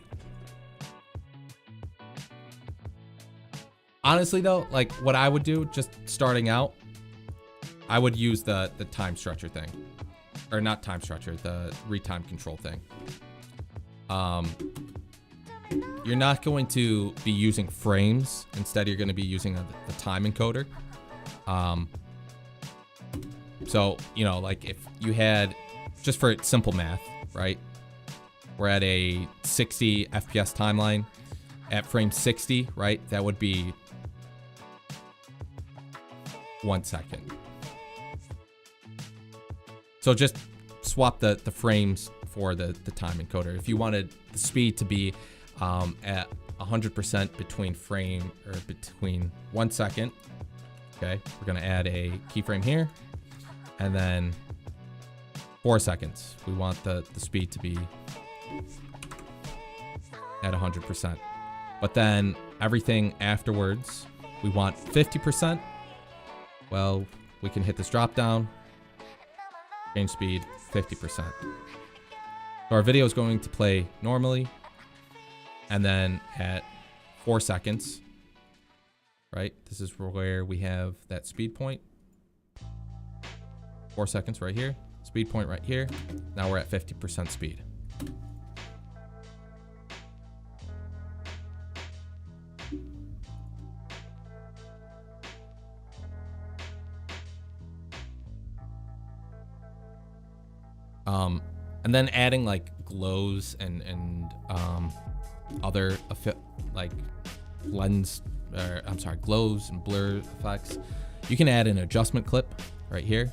Honestly, though, like what I would do, just starting out, I would use the time stretcher thing. Or not time stretcher, the retime control thing. You're not going to be using frames. Instead, you're going to be using the time encoder. So, you know, like if you had, just for simple math, right? We're at a 60 FPS timeline. At frame 60, right? That would be 1 second. So just swap the frames for the time encoder. If you wanted the speed to be at 100% between 1 second, okay, we're gonna add a keyframe here, and then 4 seconds. We want the speed to be at 100%. But then everything afterwards, we want 50%. Well, we can hit this drop down, change speed, 50%. So our video is going to play normally, and then at 4 seconds, right? This is where we have that speed point. 4 seconds right here, speed point right here. Now we're at 50% speed. And then adding like glows and other like lens, or I'm sorry, glows and blur effects. You can add an adjustment clip right here.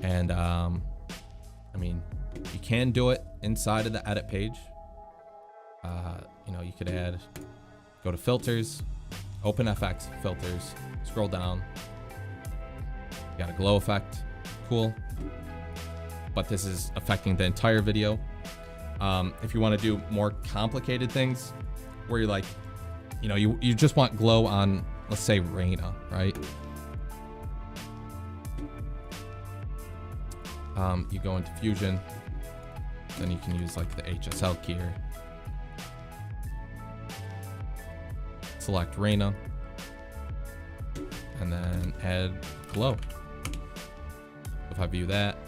And I mean, you can do it inside of the edit page. You know, you could go to filters, open FX filters, scroll down. You got a glow effect, cool. But this is affecting the entire video. If you want to do more complicated things, where you're like, you know, you just want glow on, let's say, Reyna, right? You go into Fusion, then you can use like the HSL key here. Select Reyna, and then add glow. If I view that,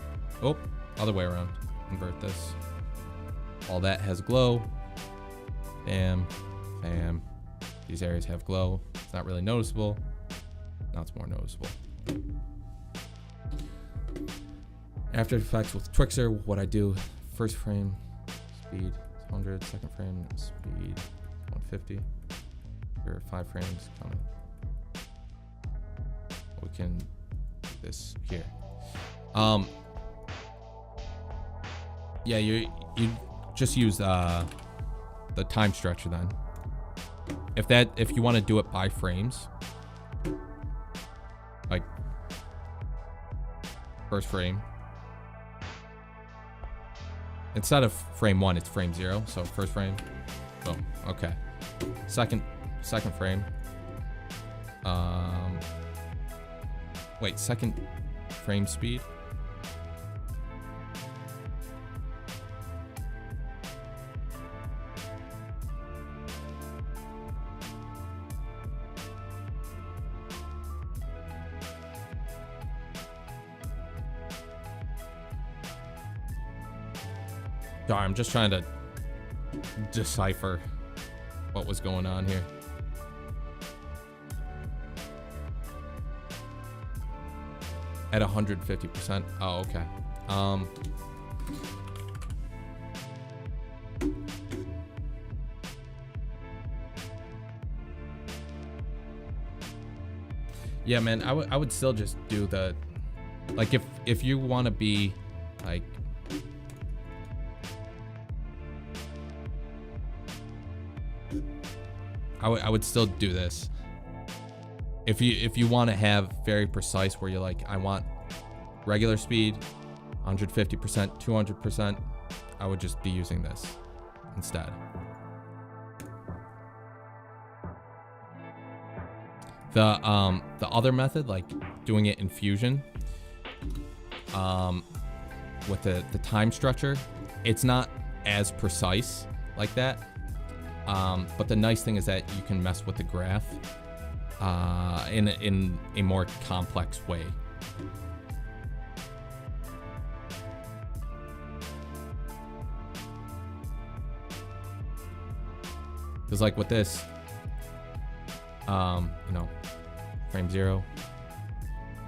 oh, other way around, invert this. All that has glow. Bam, bam. These areas have glow. It's not really noticeable. Now it's more noticeable. After Effects with Twixer, what I do, first frame, speed 100, second frame, speed 150. Here are 5 frames coming. We can do this here. Yeah, you just use the time stretcher then. If you want to do it by frames, like first frame, instead of frame 1, it's frame 0. So first frame, boom, okay. Second frame. Wait, second frame speed. Sorry, I'm just trying to decipher what was going on here. At 150%. Oh, okay. Yeah, man, I would still just do the, like, if you want to be like, I would still do this. If you want to have very precise, where you're like, I want regular speed, 150%, 200%, I would just be using this instead. The other method, like doing it in Fusion, with the time structure, it's not as precise like that. But the nice thing is that you can mess with the graph in a more complex way. Because like with this, you know, frame 0,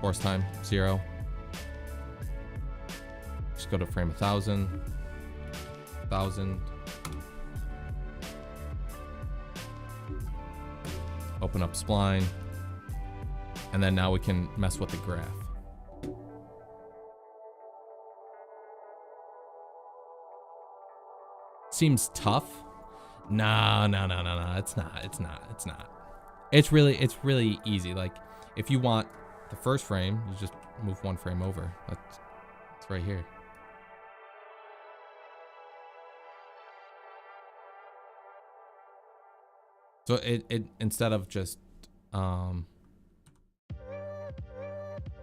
force time 0. Just go to frame 1000, 1000. Open up spline, and then now we can mess with the graph. Seems tough. No, it's not. It's really easy. Like, if you want the first frame, you just move one frame over. It's right here. So it instead of just like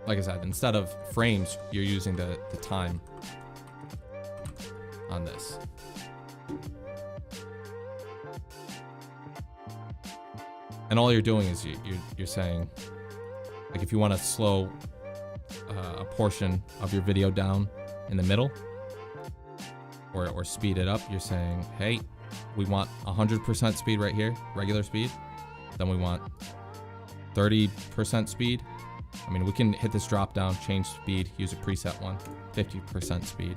I said, instead of frames, you're using the time on this. And all you're doing is you're saying, like, if you want to slow a portion of your video down in the middle, or speed it up, you're saying, hey, we want 100% speed right here, regular speed. Then we want 30% speed. I mean, we can hit this drop down, change speed, use a preset one, 50% speed.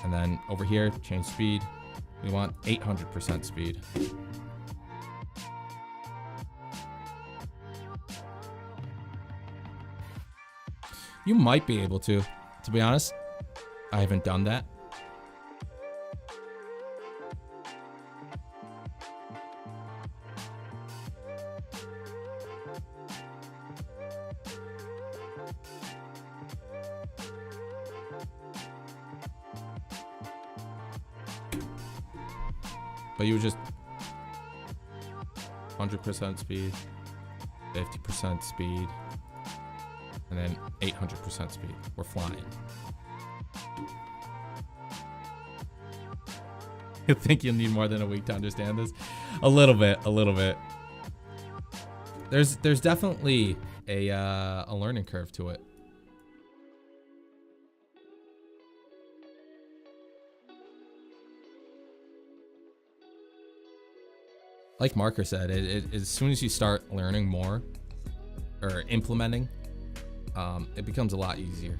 And then over here, change speed. We want 800% speed. You might be able to be honest. I haven't done that. But you would just 100% speed, 50% speed, and then 800% speed. We're flying. You think you'll need more than a week to understand this? A little bit. There's definitely a learning curve to it. Like Marker said, as soon as you start learning more or implementing, it becomes a lot easier.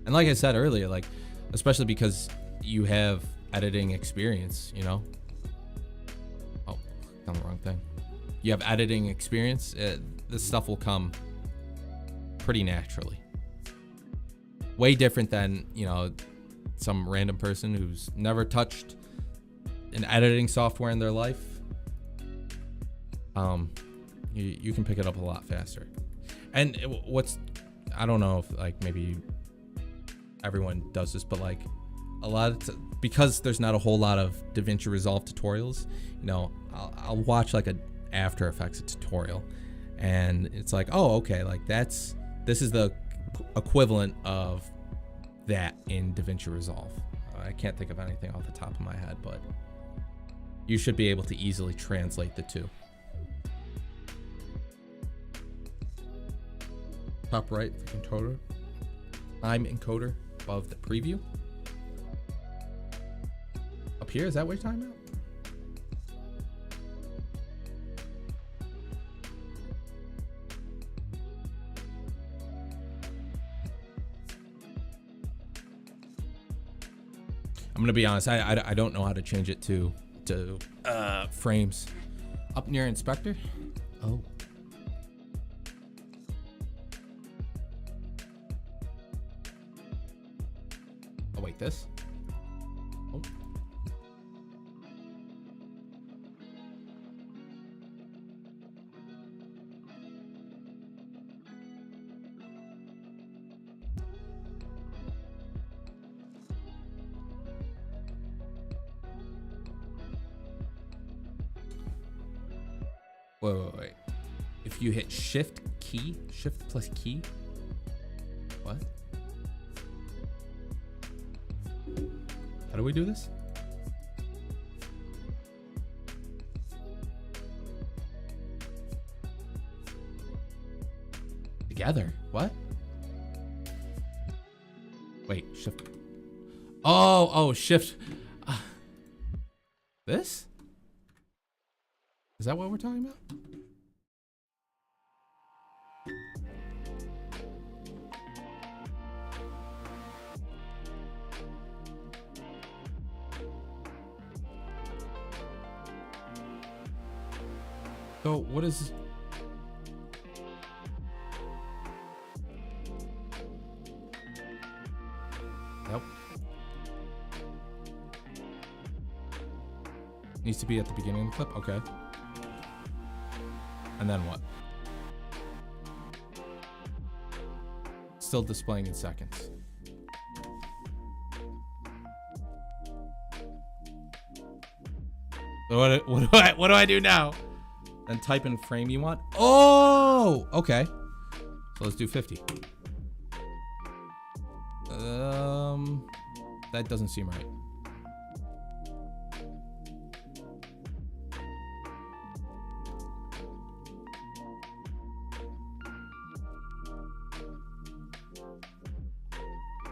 And like I said earlier, like, especially because you have editing experience, you know? Oh, done the wrong thing. You have editing experience, this stuff will come pretty naturally. Way different than, you know, some random person who's never touched an editing software in their life. You can pick it up a lot faster. And I don't know if, like, maybe everyone does this, but like a lot of because there's not a whole lot of Davinci Resolve tutorials, you know, I'll watch like a After Effects tutorial, and it's like, oh, okay, like this is the equivalent of that in Davinci Resolve. I can't think of anything off the top of my head, but you should be able to easily translate the two. Top right, encoder. I'm encoder above the preview. Up here, is that what you're talking about? I'm gonna be honest. I don't know how to change it to frames. Up near inspector. Oh. Oh wait, this. Oh. Wait. If you hit shift plus key. What? How do we do this? Together. What? Wait, shift. Oh, shift. This? Is that what we're talking about? So what is... Yep. Needs to be at the beginning of the clip? Okay. And then what? Still displaying in seconds. So what do I do now? Then type in frame you want. Oh, okay. So let's do 50. That doesn't seem right.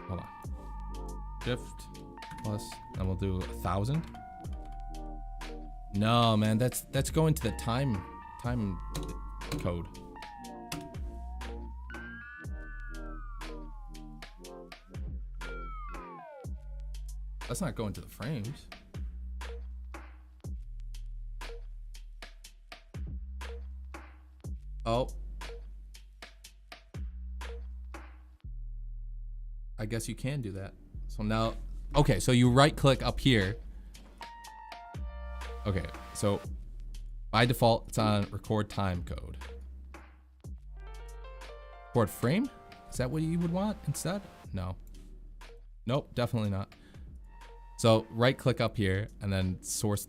Hold on. Shift plus, and we'll do 1,000. No, man, that's going to the time code. That's not going to the frames. Oh. I guess you can do that. So now, okay, so you right click up here. Okay, so by default, it's on record time code. Record frame? Is that what you would want instead? No. Nope, definitely not. So right click up here and then source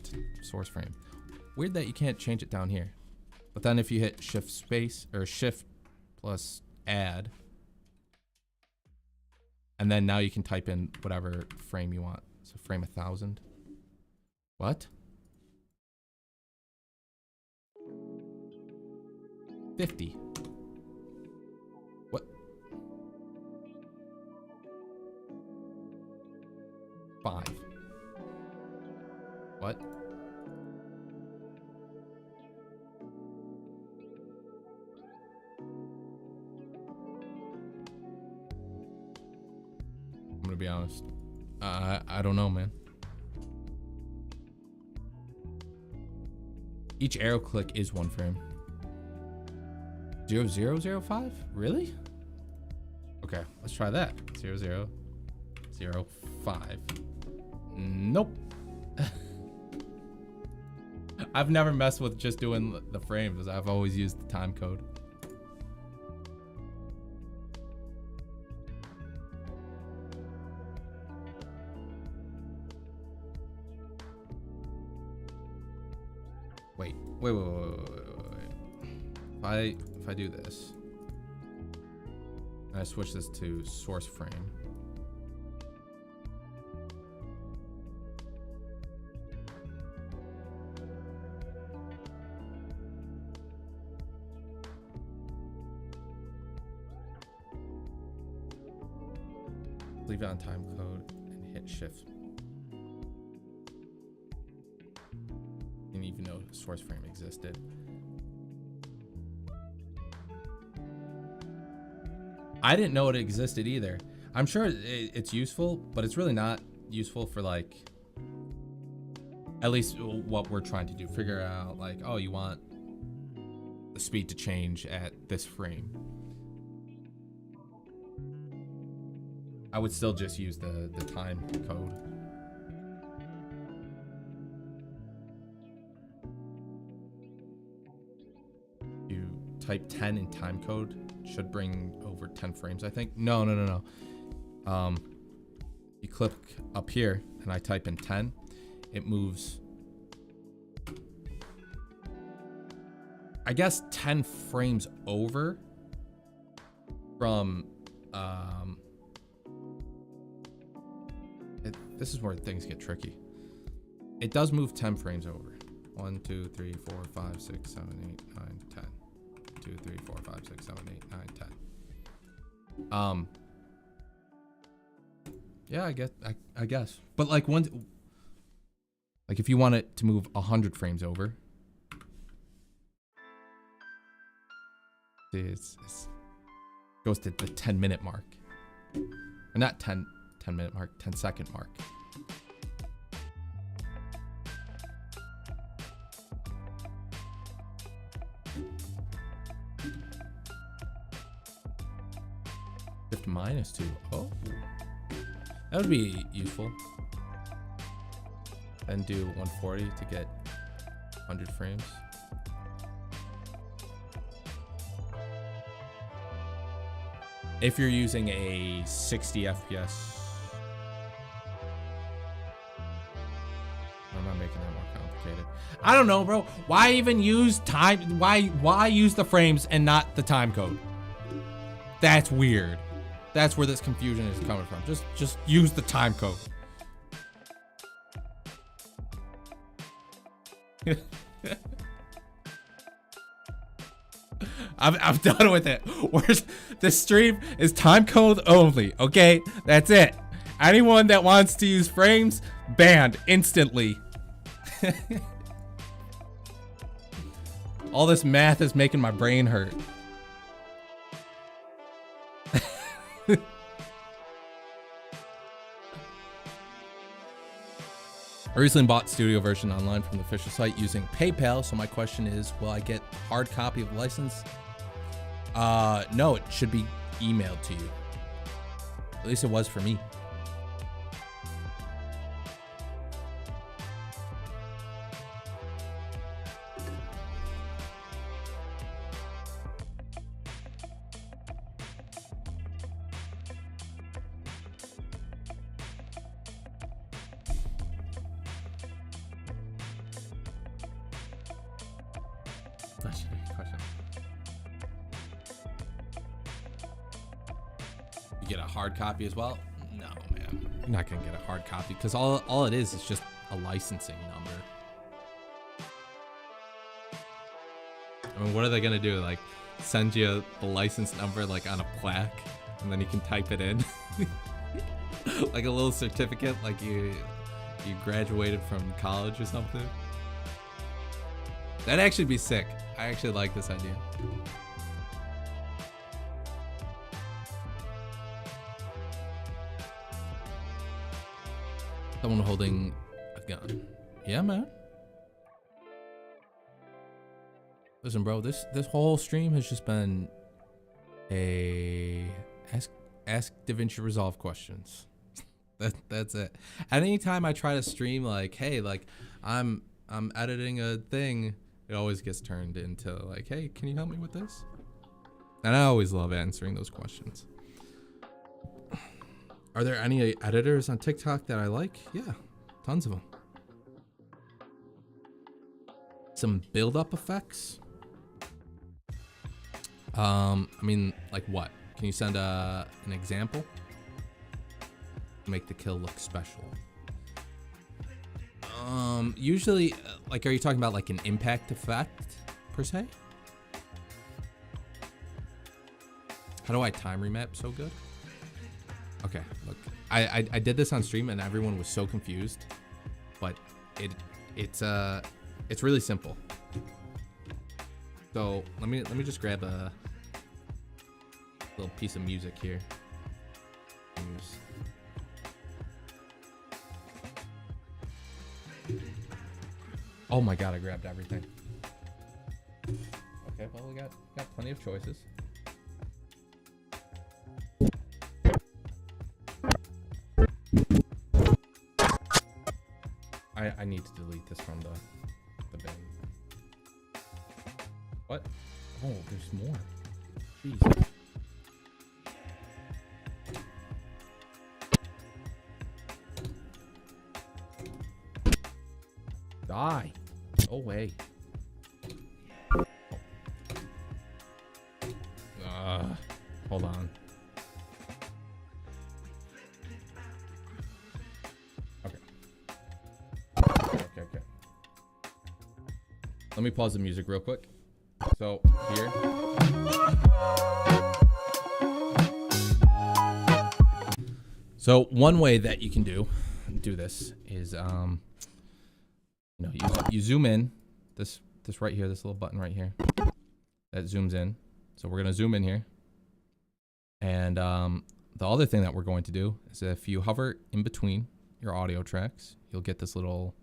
frame. Weird that you can't change it down here. But then if you hit shift space or shift plus add, and then now you can type in whatever frame you want. So frame 1,000. What? 50. What? 5. What? I'm gonna be honest. I don't know, man. Each arrow click is one frame. 0005? Really? Okay, let's try that. 0005. Nope. I've never messed with just doing the frames. I've always used the time code. Wait. If I do this, and I switch this to source frame. Leave it on time code and hit shift. Didn't even know source frame existed. I didn't know it existed either. I'm sure it's useful, but it's really not useful for like, at least what we're trying to do. Figure out like, oh, you want the speed to change at this frame. I would still just use the time code. You type 10 in time code, should bring over 10 frames, I think. No. You click up here and I type in 10, it moves, I guess 10 frames over from, this is where things get tricky. It does move 10 frames over. 1, 2, 3, 4, 5, 6, 7, 8, 9, 10. 2, 3, 4, 5, 6, 7, 8, 9, 10. Yeah, I guess. But like like if you want it to move 100 frames over, it goes to the 10-minute mark. Or not 10-minute mark, 10-second mark. Shift -2. Oh, that would be useful. Then do 140 to get 100 frames. If you're using a 60 FPS. I'm not making that more complicated. I don't know, bro. Why even use time? Why use the frames and not the time code? That's weird. That's where this confusion is coming from. Just use the time code. I'm done with it. This stream is time code only, okay? That's it. Anyone that wants to use frames, banned instantly. All this math is making my brain hurt. I recently bought Studio version online from the official site using PayPal, so my question is, will I get hard copy of the license? No, it should be emailed to you. At least it was for me. Copy as well? No, man. You're not gonna get a hard copy because all it is just a licensing number. I mean, what are they gonna do? Like, send you the license number like on a plaque, and then you can type it in, like a little certificate, like you graduated from college or something. That'd actually be sick. I actually like this idea. Someone holding a gun. Yeah, man. Listen, bro, this whole stream has just been a ask Davinci resolve questions. That's it. At any time I try to stream like, hey, like I'm editing a thing, it always gets turned into like, hey, can you help me with this? And I always love answering those questions. Are there any editors on TikTok that I like? Yeah, tons of them. Some build-up effects. I mean, like what? Can you send an example? Make the kill look special. Usually, like, are you talking about like an impact effect per se? How do I time remap so good? Okay, look, I did this on stream and everyone was so confused, but it's really simple. So let me just grab a little piece of music here. Oh my god, I grabbed everything. Okay, well, we got plenty of choices. I need to delete this from the bin. What? Oh, there's more. Jeez. Die. Go away. Hold on. Okay. Okay. Let me pause the music real quick. So, here. So, one way that you can do this is, you zoom in. This right here, this little button right here, that zooms in. So we're gonna zoom in here. And the other thing that we're going to do is if you hover in between your audio tracks, you'll get this little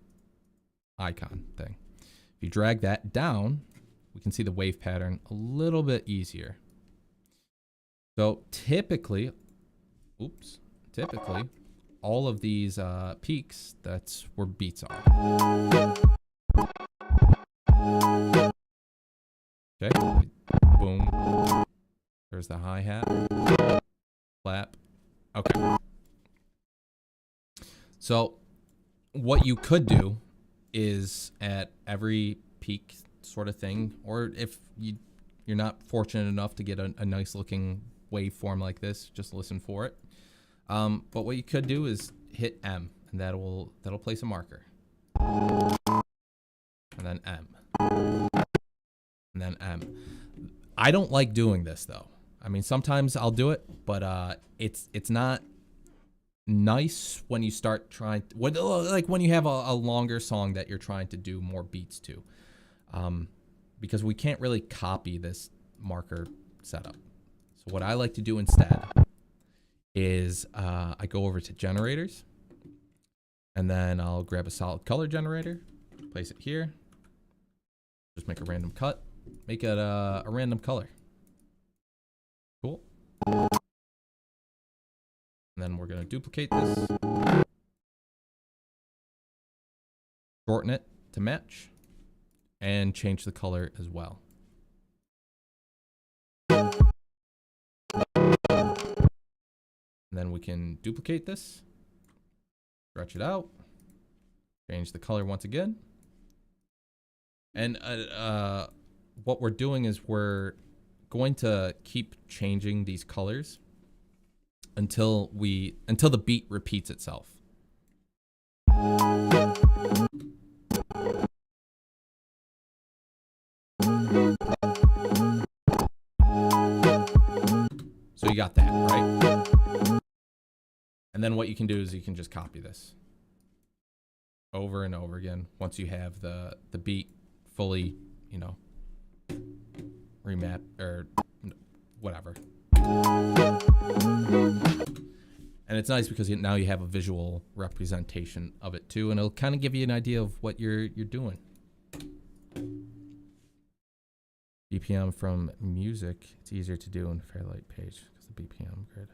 icon thing. If you drag that down, we can see the wave pattern a little bit easier. So typically, all of these peaks, that's where beats are. Okay, boom. There's the hi-hat, clap. Okay. So what you could do is at every peak sort of thing, or if you're not fortunate enough to get a nice looking waveform like this, just listen for it. But what you could do is hit M, and that'll place a marker. And then M. And then M. I don't like doing this though. I mean, sometimes I'll do it, but it's not nice when you start trying when you have a longer song that you're trying to do more beats to, because we can't really copy this marker setup. So what I like to do instead is I go over to generators, and then I'll grab a solid color generator, place it here, just make a random cut, make it a random color. Cool. And then we're gonna duplicate this, shorten it to match, and change the color as well. And then we can duplicate this, stretch it out, change the color once again. And what we're doing is we're going to keep changing these colors until the beat repeats itself. So you got that, right? And then what you can do is you can just copy this over and over again once you have the beat fully, remap or whatever. And it's nice because now you have a visual representation of it too, and it'll kind of give you an idea of what you're doing. BPM from music, it's easier to do in Fairlight page because the BPM grid.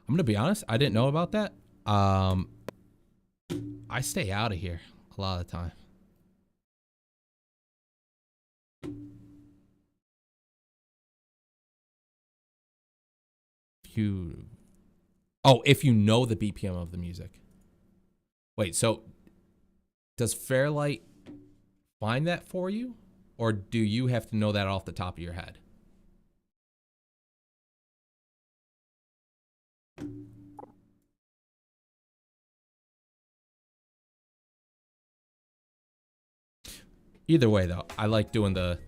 I'm gonna be honest, I didn't know about that. I stay out of here a lot of the time. If you know the BPM of the music. Wait, so does Fairlight find that for you, or do you have to know that off the top of your head? Either way, though, I like doing the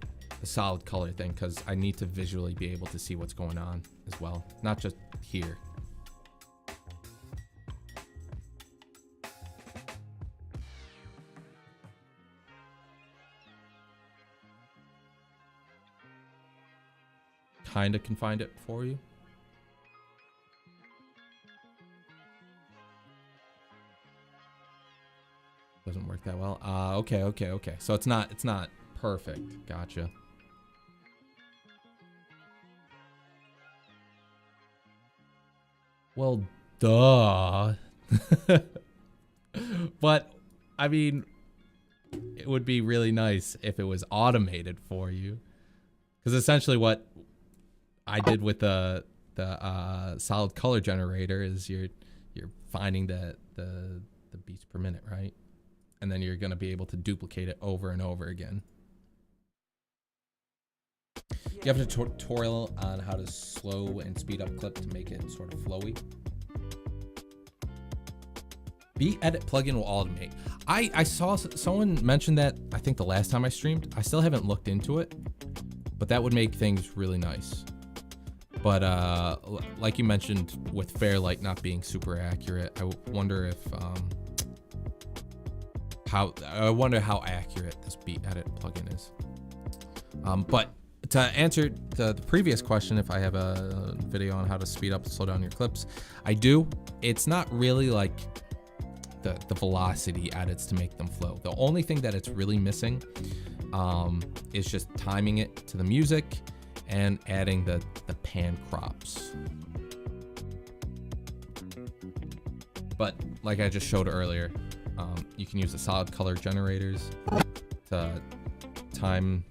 solid color thing because I need to visually be able to see what's going on as well, not just here. Kinda can find it for you. Doesn't work that well. Okay. So it's not perfect. Gotcha. Well, duh. But I mean, it would be really nice if it was automated for you, because essentially what I did with the solid color generator is you're finding the beats per minute, right? And then you're gonna be able to duplicate it over and over again. You have a tutorial on how to slow and speed up clip to make it sort of flowy. Beat edit plugin will automate. I saw someone mention that, I think the last time I streamed. I still haven't looked into it, but that would make things really nice. But like you mentioned, with Fairlight not being super accurate, I wonder if how accurate this beat edit plugin is. But to answer the previous question, if I have a video on how to speed up and slow down your clips, I do. It's not really like the velocity edits to make them flow. The only thing that it's really missing is just timing it to the music and adding the pan crops. But like I just showed earlier, you can use the solid color generators to time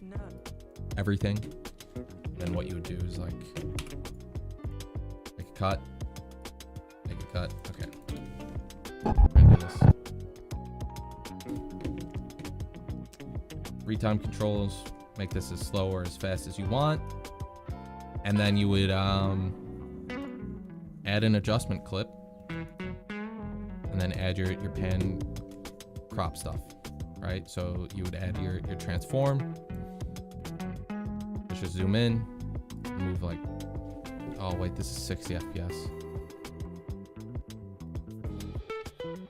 everything. And then what you would do is like make a cut, okay. Try and do this. Retime controls, make this as slow or as fast as you want. And then you would add an adjustment clip and then add your pan crop stuff, right? So you would add your transform. Let's just zoom in, move like, oh wait, this is 60 FPS.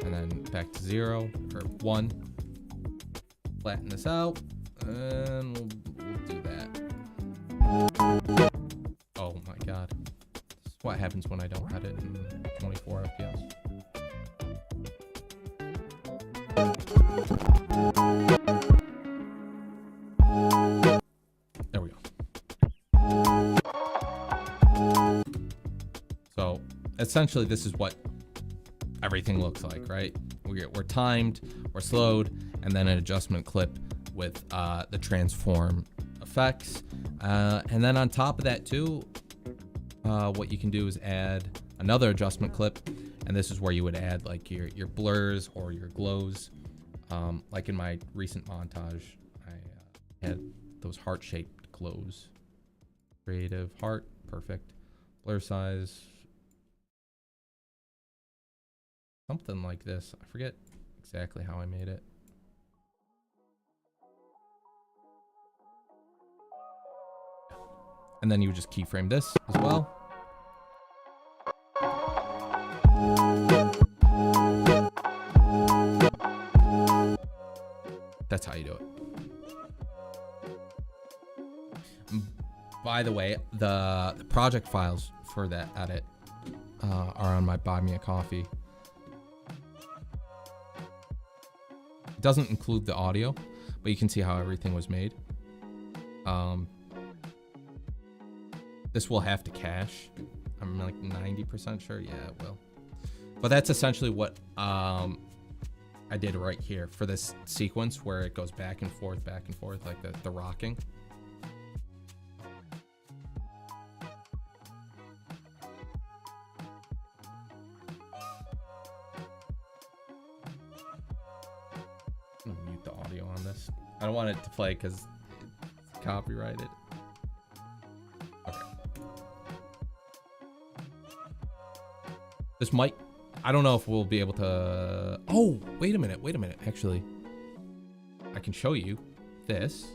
And then back to 0 or 1. Flatten this out, and we'll do that. Oh my god. This is what happens when I don't edit in 24 FPS. There we go. So essentially this is what everything looks like, right? We're timed, we're slowed, and then an adjustment clip with the transform effects. And then on top of that too, what you can do is add another adjustment clip, and this is where you would add like your blurs or your glows. Like in my recent montage, I had those heart-shaped glows. Creative heart, perfect. Blur size, something like this. I forget exactly how I made it. And then you would just keyframe this as well. That's how you do it. By the way, the project files for that edit are on my Buy Me a Coffee. It doesn't include the audio, but you can see how everything was made. This will have to cache. I'm like 90% sure. Yeah, it will. But that's essentially what I did right here for this sequence where it goes back and forth, like the rocking. I'm gonna mute the audio on this. I don't want it to play because it's copyrighted. Okay. This might, I don't know if we'll be able to, oh, wait a minute. Actually, I can show you this.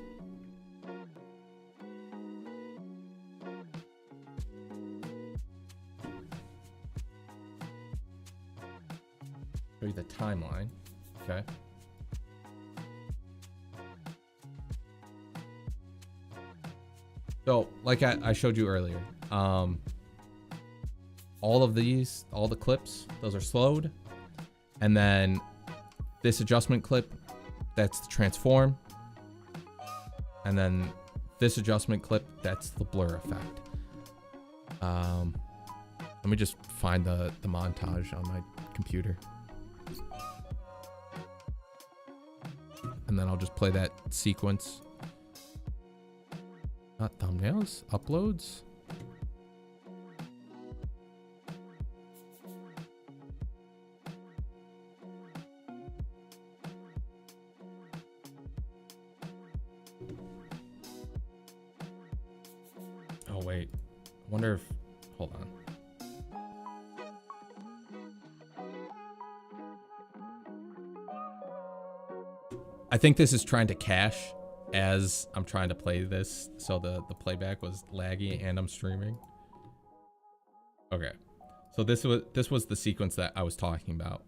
Show you the timeline, okay? So, like I showed you earlier, all of these, all the clips, those are slowed. And then this adjustment clip, that's the transform. And then this adjustment clip, that's the blur effect. Let me just find the montage on my computer. And then I'll just play that sequence. Not thumbnails, uploads. Oh wait, I wonder if, hold on. I think this is trying to cache as I'm trying to play this, so the playback was laggy and I'm streaming. Okay, so this was the sequence that I was talking about.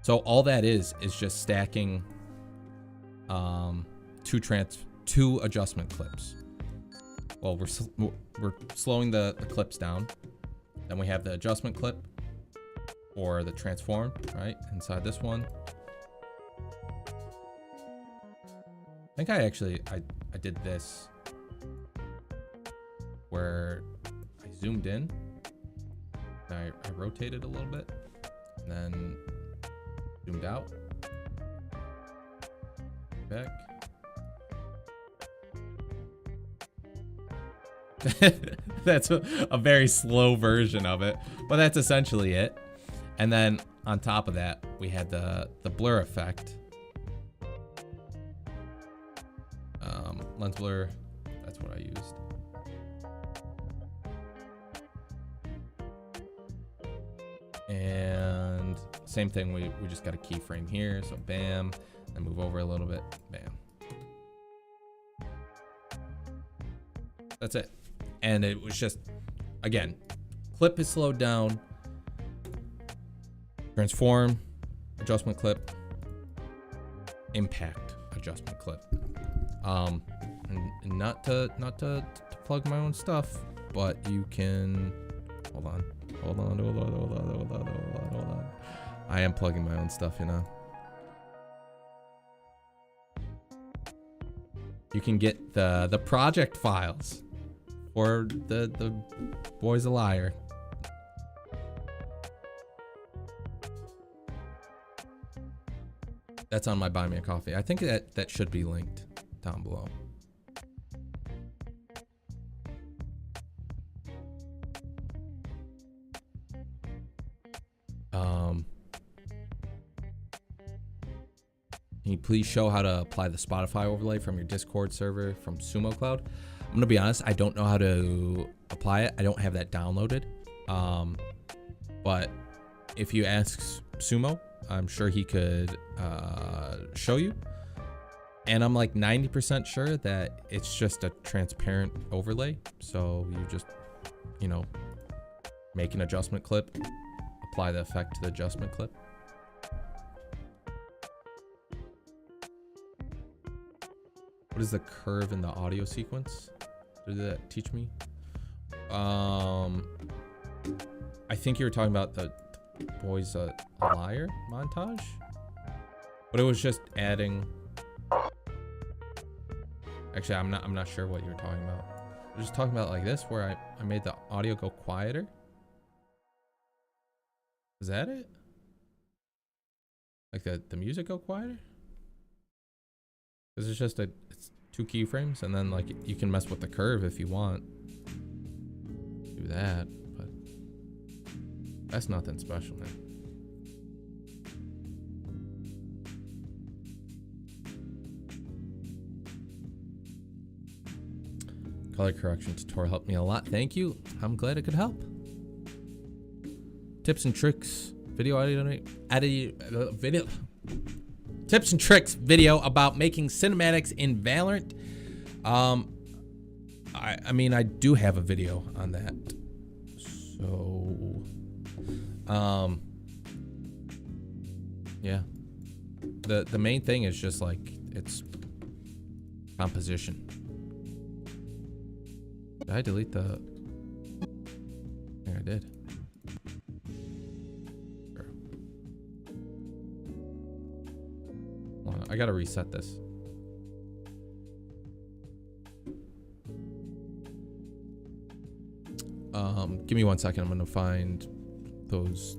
So all that is just stacking two adjustment clips. Well, we're slowing the clips down. Then we have the adjustment clip or the transform, right? Inside this one. I think I did this where I zoomed in and I rotated a little bit and then zoomed out, back. That's a very slow version of it, but that's essentially it. And then on top of that, we had the blur effect. Lens blur, that's what I used. And same thing, we just got a keyframe here, so bam, then move over a little bit, bam. That's it. And it was just, again, clip is slowed down, transform, adjustment clip, impact, adjustment clip. And not to plug my own stuff, but you can, hold on. I am plugging my own stuff, you know. You can get the project files for the Boy's a Liar. That's on my Buy Me a Coffee. I think that should be linked down below. Can you please show how to apply the Spotify overlay from your Discord server from Sumo Cloud? I'm gonna be honest, I don't know how to apply it. I don't have that downloaded. But if you ask Sumo, I'm sure he could show you. And I'm like 90% sure that it's just a transparent overlay. So you just, you know, make an adjustment clip, apply the effect to the adjustment clip. What is the curve in the audio sequence? Did that teach me? I think you were talking about the Boy's a Liar montage, but it was just adding. Actually, I'm not sure what you were talking about. We're just talking about like this, where I made the audio go quieter. Is that it? Like the music go quieter? Because it's two keyframes, and then like you can mess with the curve if you want. Do that, but that's nothing special, man. Color correction tutorial helped me a lot. Thank you. I'm glad it could help. Tips and tricks video video. Tips and tricks video about making cinematics in Valorant. I mean, I do have a video on that. So, yeah. The main thing is just like it's composition. Did I delete the? I think I did. I gotta reset this. Give me 1 second. I'm gonna find those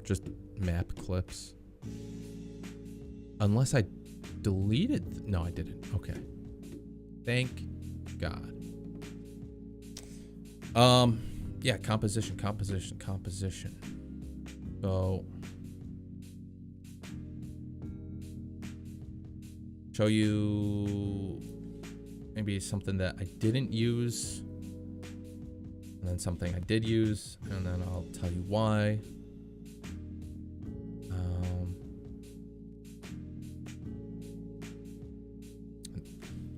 just map clips. Unless I deleted. No, I didn't. Okay. Thank God. Yeah, composition. So show you maybe something that I didn't use, and then something I did use, and then I'll tell you why.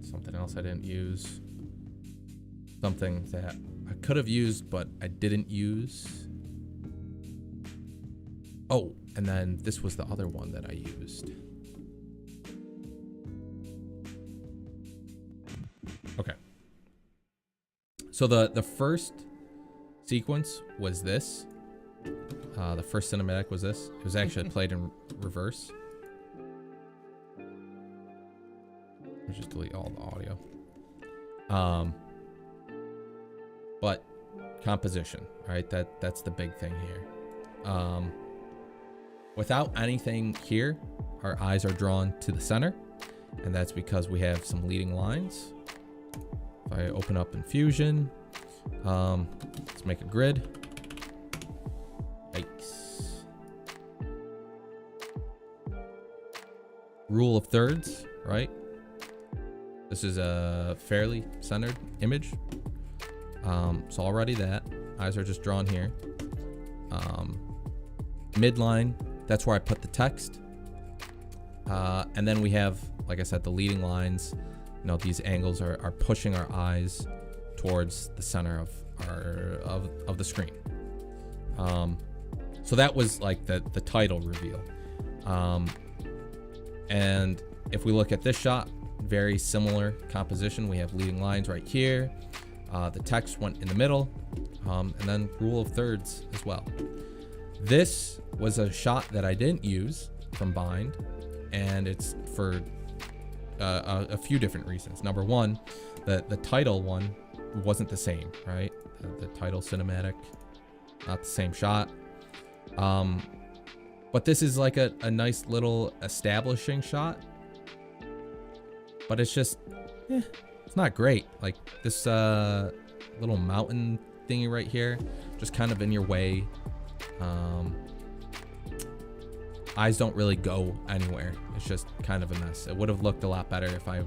Something else I didn't use. Something that I could have used, but I didn't use. Oh, and then this was the other one that I used. Okay. So the first sequence was this. The first cinematic was this. It was actually played in reverse. Let me just delete all the audio. But composition, right? That's the big thing here. Without anything here, our eyes are drawn to the center, and that's because we have some leading lines. If I open up Infusion, let's make a grid. Yikes. Rule of thirds, right? This is a fairly centered image. So already that. Eyes are just drawn here. Midline, that's where I put the text. And then we have, like I said, the leading lines. You know, these angles are pushing our eyes towards the center of the screen. So that was like the title reveal. And if we look at this shot, very similar composition. We have leading lines right here. The text went in the middle, and then rule of thirds as well. This was a shot that I didn't use from Bind, and it's for a few different reasons. Number one, the title one wasn't the same, right? The title cinematic, not the same shot. But this is like a nice little establishing shot, but it's just, it's not great. Like this little mountain thingy right here, just kind of in your way. Eyes don't really go anywhere. It's just kind of a mess. It would have looked a lot better if I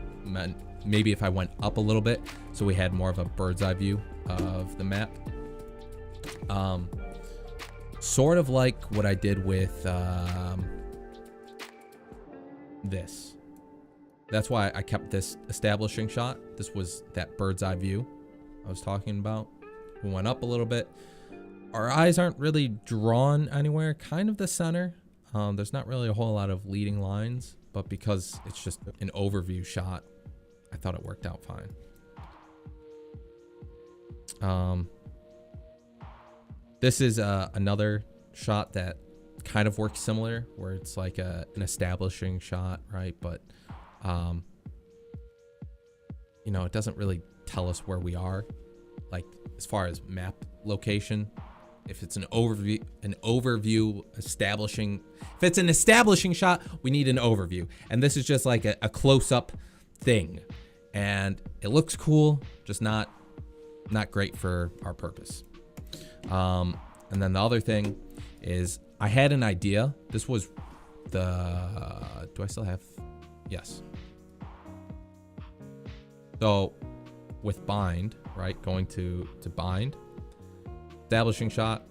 maybe if I went up a little bit, so we had more of a bird's eye view of the map. Sort of like what I did with this. That's why I kept this establishing shot. This was that bird's eye view I was talking about. We went up a little bit. Our eyes aren't really drawn anywhere, kind of the center. There's not really a whole lot of leading lines, but because it's just an overview shot, I thought it worked out fine. This is another shot that kind of works similar, where it's like an establishing shot, right? But you know, it doesn't really tell us where we are, like as far as map location. If it's an overview establishing, if it's an establishing shot, we need an overview. And this is just like a close-up thing, and it looks cool, just not great for our purpose. And then the other thing is, I had an idea. This was the, do I still have? Yes. So with Bind, right? Going to Bind, establishing shot.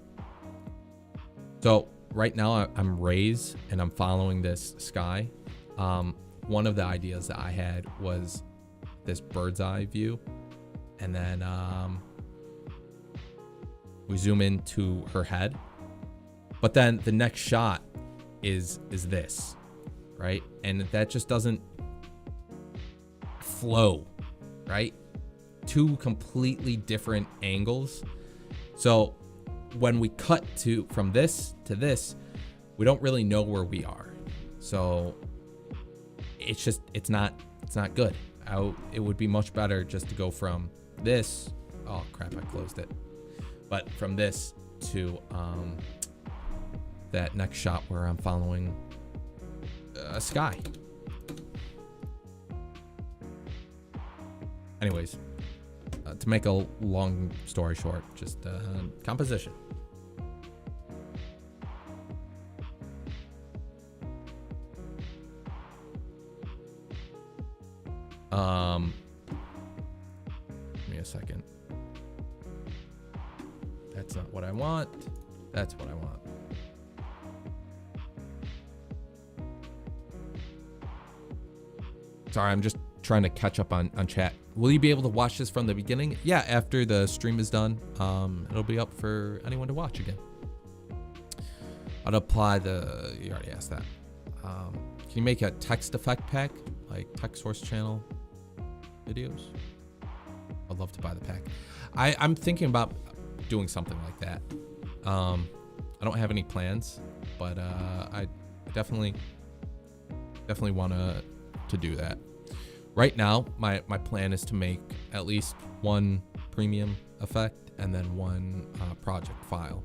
So right now I'm Rays and I'm following this sky. One of the ideas that I had was this bird's eye view, and then we zoom into her head, but then the next shot is this, right? And that just doesn't flow, right? Two completely different angles. So when we cut from this to this, we don't really know where we are. So it's not good. It would be much better just to go from this. Oh crap, I closed it. But from this to that next shot where I'm following a sky. Anyways, to make a long story short, just composition. Give me a second. That's not what I want. That's what I want. Sorry, I'm just trying to catch up on chat. Will you be able to watch this from the beginning? Yeah, after the stream is done, it'll be up for anyone to watch again. I'd apply you already asked that. Can you make a text effect pack, like text source channel videos? I'd love to buy the pack. I'm thinking about doing something like that. I don't have any plans, but I definitely want to do that. Right now, my plan is to make at least one premium effect and then one project file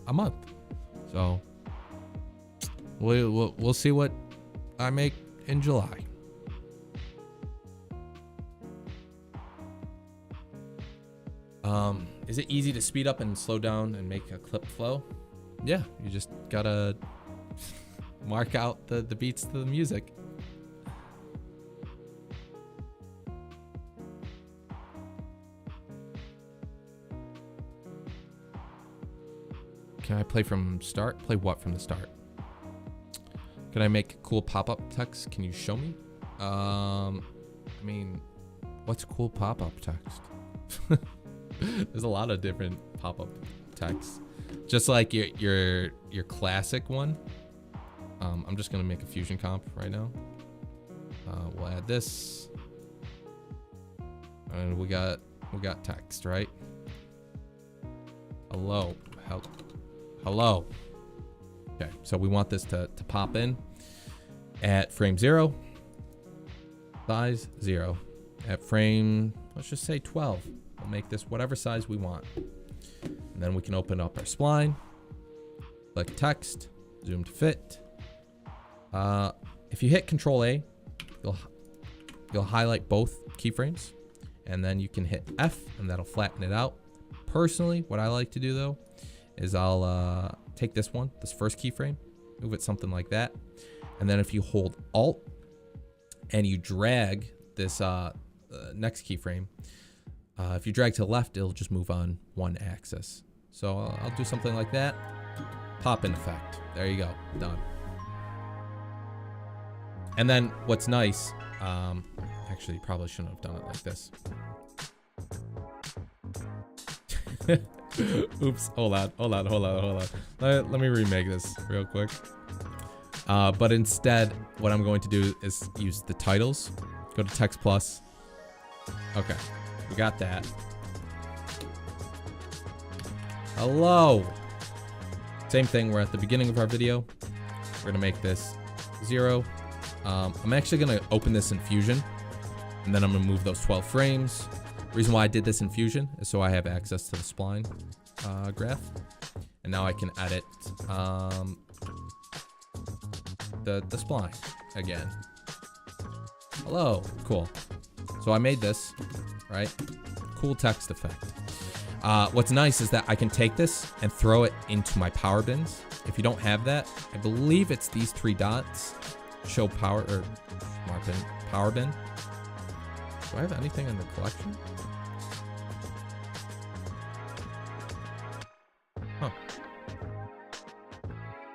a month. So we'll see what I make in July. Is it easy to speed up and slow down and make a clip flow? Yeah, you just gotta mark out the beats to the music. Can I play from start? Play what from the start? Can I make cool pop-up text? Can you show me? I mean, what's cool pop-up text? There's a lot of different pop-up texts. Just like your classic one. I'm just gonna make a fusion comp right now. We'll add this, and we got text, right? Hello. Okay, so we want this to pop in at frame 0, size 0. At frame, let's just say 12. We'll make this whatever size we want. And then we can open up our spline, click text, zoom to fit. If you hit Control A, you'll highlight both keyframes, and then you can hit F, and that'll flatten it out. Personally, what I like to do though is I'll take this first keyframe, move it something like that, and then if you hold Alt and you drag this next keyframe, if you drag to the left, it'll just move on one axis. So I'll do something like that. Pop in effect. There you go. Done. And then what's nice, actually probably shouldn't have done it like this. Oops, hold on. Let me remake this real quick. But instead, what I'm going to do is use the titles. Go to text plus. Okay, we got that. Hello. Same thing, we're at the beginning of our video. We're gonna make this 0. I'm actually gonna open this in Fusion, and then I'm gonna move those 12 frames. Reason why I did this in Fusion is so I have access to the spline graph, and now I can edit the spline again. Hello, cool. So I made this, right? Cool text effect. What's nice is that I can take this and throw it into my power bins. If you don't have that, I believe it's these 3 dots. Show power or smart bin, power bin. Do I have anything in the collection? Huh.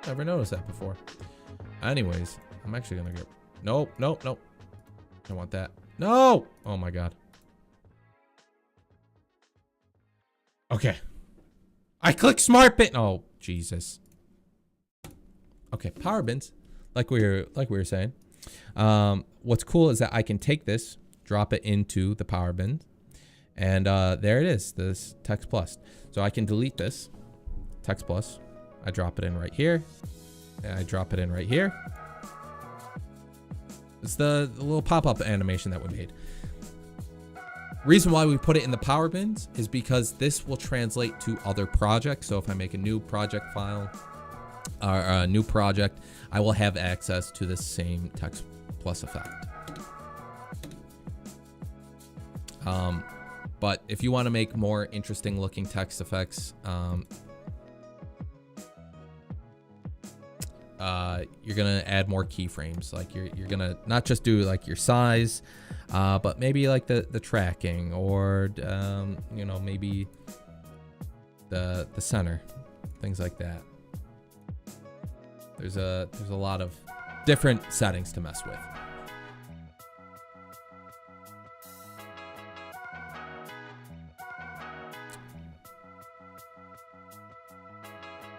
Never noticed that before. Anyways, I'm actually gonna go. Nope. I want that. No! Oh my god. Okay. I clicked smart bin. Oh, Jesus. Okay, power bins. Like we were saying. What's cool is that I can take this, drop it into the power bin, and there it is, this text plus. So I can delete this text plus. I drop it in right here, And I drop it in right here. It's the little pop-up animation that we made. Reason why we put it in the power bins is because this will translate to other projects. So if I make a new project file or a new project, I will have access to the same text plus effect. But if you want to make more interesting looking text effects, you're gonna add more keyframes. Like you're gonna not just do like your size, but maybe like the tracking, or you know, maybe the center, things like that. There's a lot of different settings to mess with.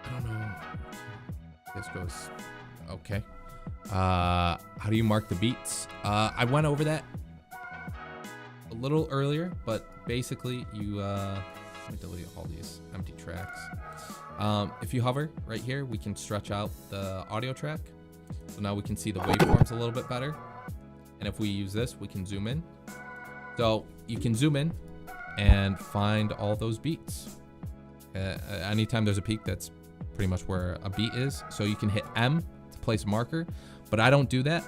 I don't know. This goes okay. How do you mark the beats? I went over that a little earlier, but basically you let me delete all these empty tracks. If you hover right here, we can stretch out the audio track, so now we can see the waveforms a little bit better. And if we use this, we can zoom in. So you can zoom in and find all those beats. Anytime there's a peak, that's pretty much where a beat is. So you can hit M to place a marker, but I don't do that.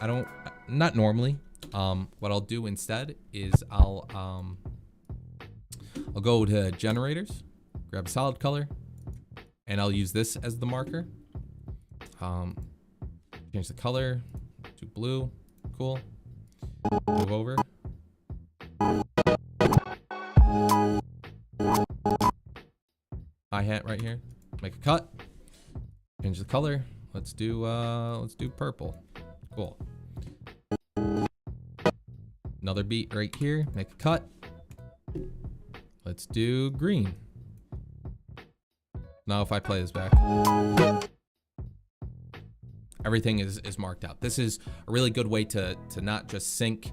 Not normally. What I'll do instead is I'll go to generators, grab a solid color, and I'll use this as the marker. Change the color to blue. Cool. Move over. Hi-hat right here. Make a cut. Change the color. Let's do purple. Cool. Another beat right here. Make a cut. Let's do green. Now if I play this back, everything is marked out. This is a really good way to not just sync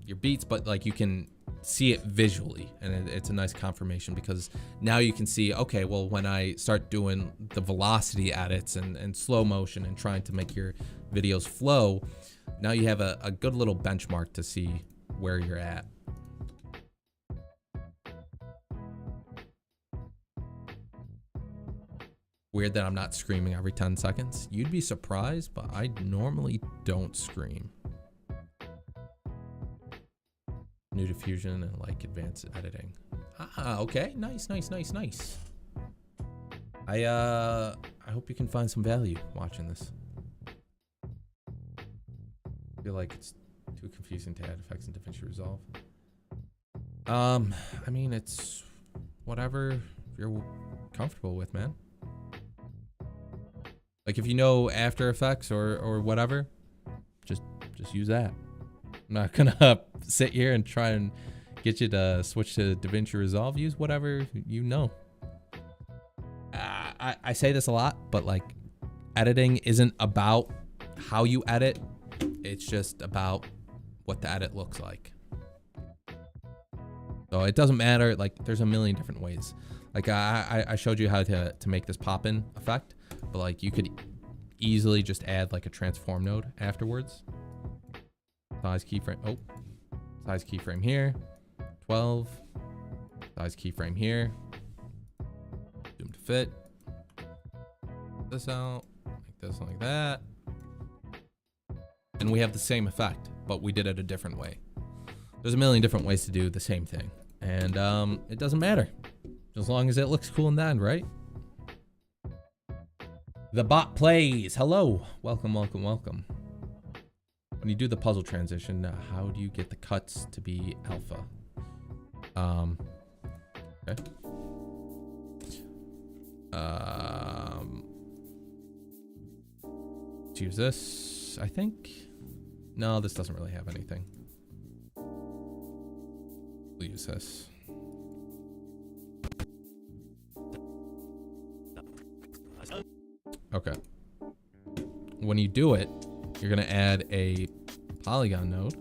your beats, but like you can see it visually, and it's a nice confirmation, because now you can see, okay, well, when I start doing the velocity edits and slow motion and trying to make your videos flow, now you have a good little benchmark to see where you're at. Weird that I'm not screaming every 10 seconds. You'd be surprised, but I normally don't scream. New diffusion and like advanced editing. Ah, okay. Nice. I hope you can find some value watching this. I feel like it's too confusing to add effects in Davinci Resolve. I mean, it's whatever you're comfortable with, man. Like if you know After Effects or whatever, just use that. I'm not gonna sit here and try and get you to switch to Davinci Resolve. Use whatever you know. I say this a lot, but like editing isn't about how you edit. It's just about what the edit looks like. So it doesn't matter. Like there's a million different ways. Like I showed you how to make this pop-in effect, but like you could easily just add like a transform node afterwards. Size keyframe. Oh, size keyframe here. 12. Size keyframe here. Zoom to fit. This out. Make this like that. And we have the same effect, but we did it a different way. There's a million different ways to do the same thing, and it doesn't matter as long as it looks cool in the end, right? The bot plays. Hello, welcome. When you do the puzzle transition, how do you get the cuts to be alpha? Okay. Let's use this, I think. No, this doesn't really have anything. We'll use this. Okay. When you do it, you're gonna add a polygon node,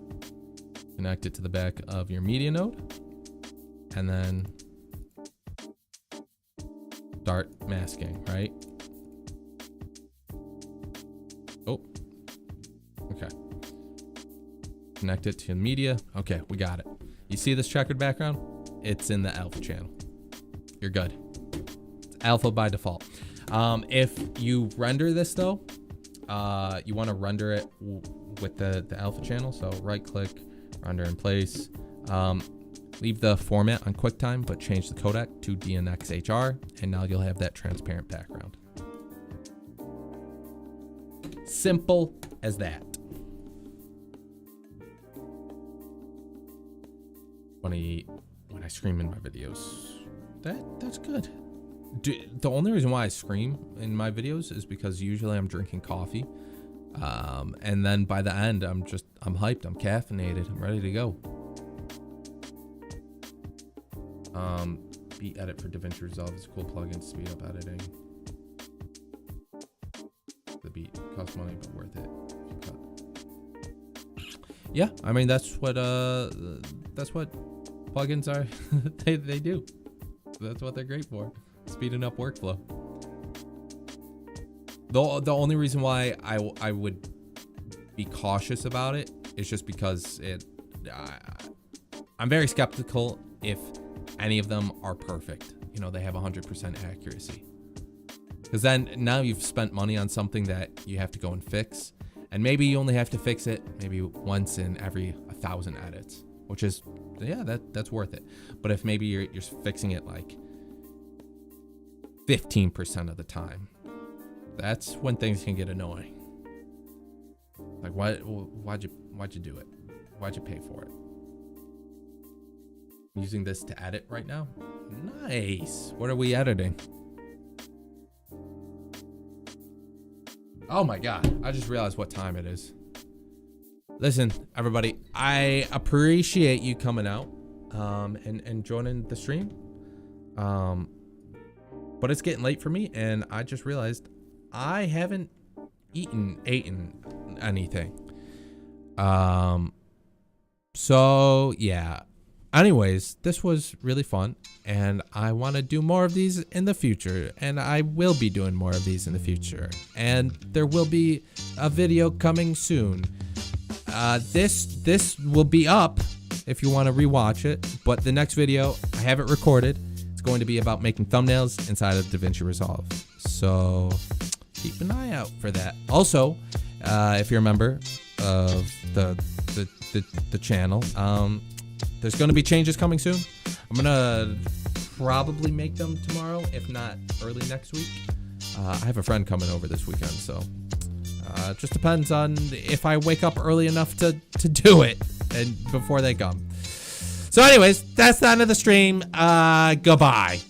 connect it to the back of your media node, and then start masking, right? Oh. Okay. Connect it to media. Okay, we got it. You see this checkered background? It's in the alpha channel. You're good. It's alpha by default. If you render this though, you want to render it with the alpha channel. So right click, render in place. Leave the format on QuickTime, but change the codec to DNxHR, and now you'll have that transparent background. Simple as that. When I scream in my videos, that's good. The only reason why I scream in my videos is because usually I'm drinking coffee, and then by the end I'm hyped, I'm caffeinated, I'm ready to go. Beat edit for Davinci Resolve is a cool plugin to speed up editing. The beat costs money but worth it. Yeah, I mean that's what plugins are. they do. That's what they're great for. Speeding up workflow. The only reason why I would be cautious about it is just because I'm very skeptical if any of them are perfect. You know, they have 100% accuracy. Because then now you've spent money on something that you have to go and fix, and maybe you only have to fix it maybe once in every 1,000 edits, which is, yeah, that's worth it. But if maybe you're fixing it like 15% of the time, that's when things can get annoying. Like, why'd you do it? Why'd you pay for it? I'm using this to edit right now. Nice. What are we editing? Oh my God, I just realized what time it is. Listen, everybody, I appreciate you coming out and joining the stream. But it's getting late for me, and I just realized I haven't eaten anything. So yeah. Anyways, this was really fun, and I want to do more of these in the future, and I will be doing more of these in the future, and there will be a video coming soon. This will be up if you want to rewatch it, but the next video, I have it recorded. It's going to be about making thumbnails inside of Davinci Resolve, so keep an eye out for that. Also, if you're a member of the channel, there's going to be changes coming soon. I'm going to probably make them tomorrow, if not early next week. I have a friend coming over this weekend, so it just depends on if I wake up early enough to do it and before they come. So anyways, that's the end of the stream. Goodbye.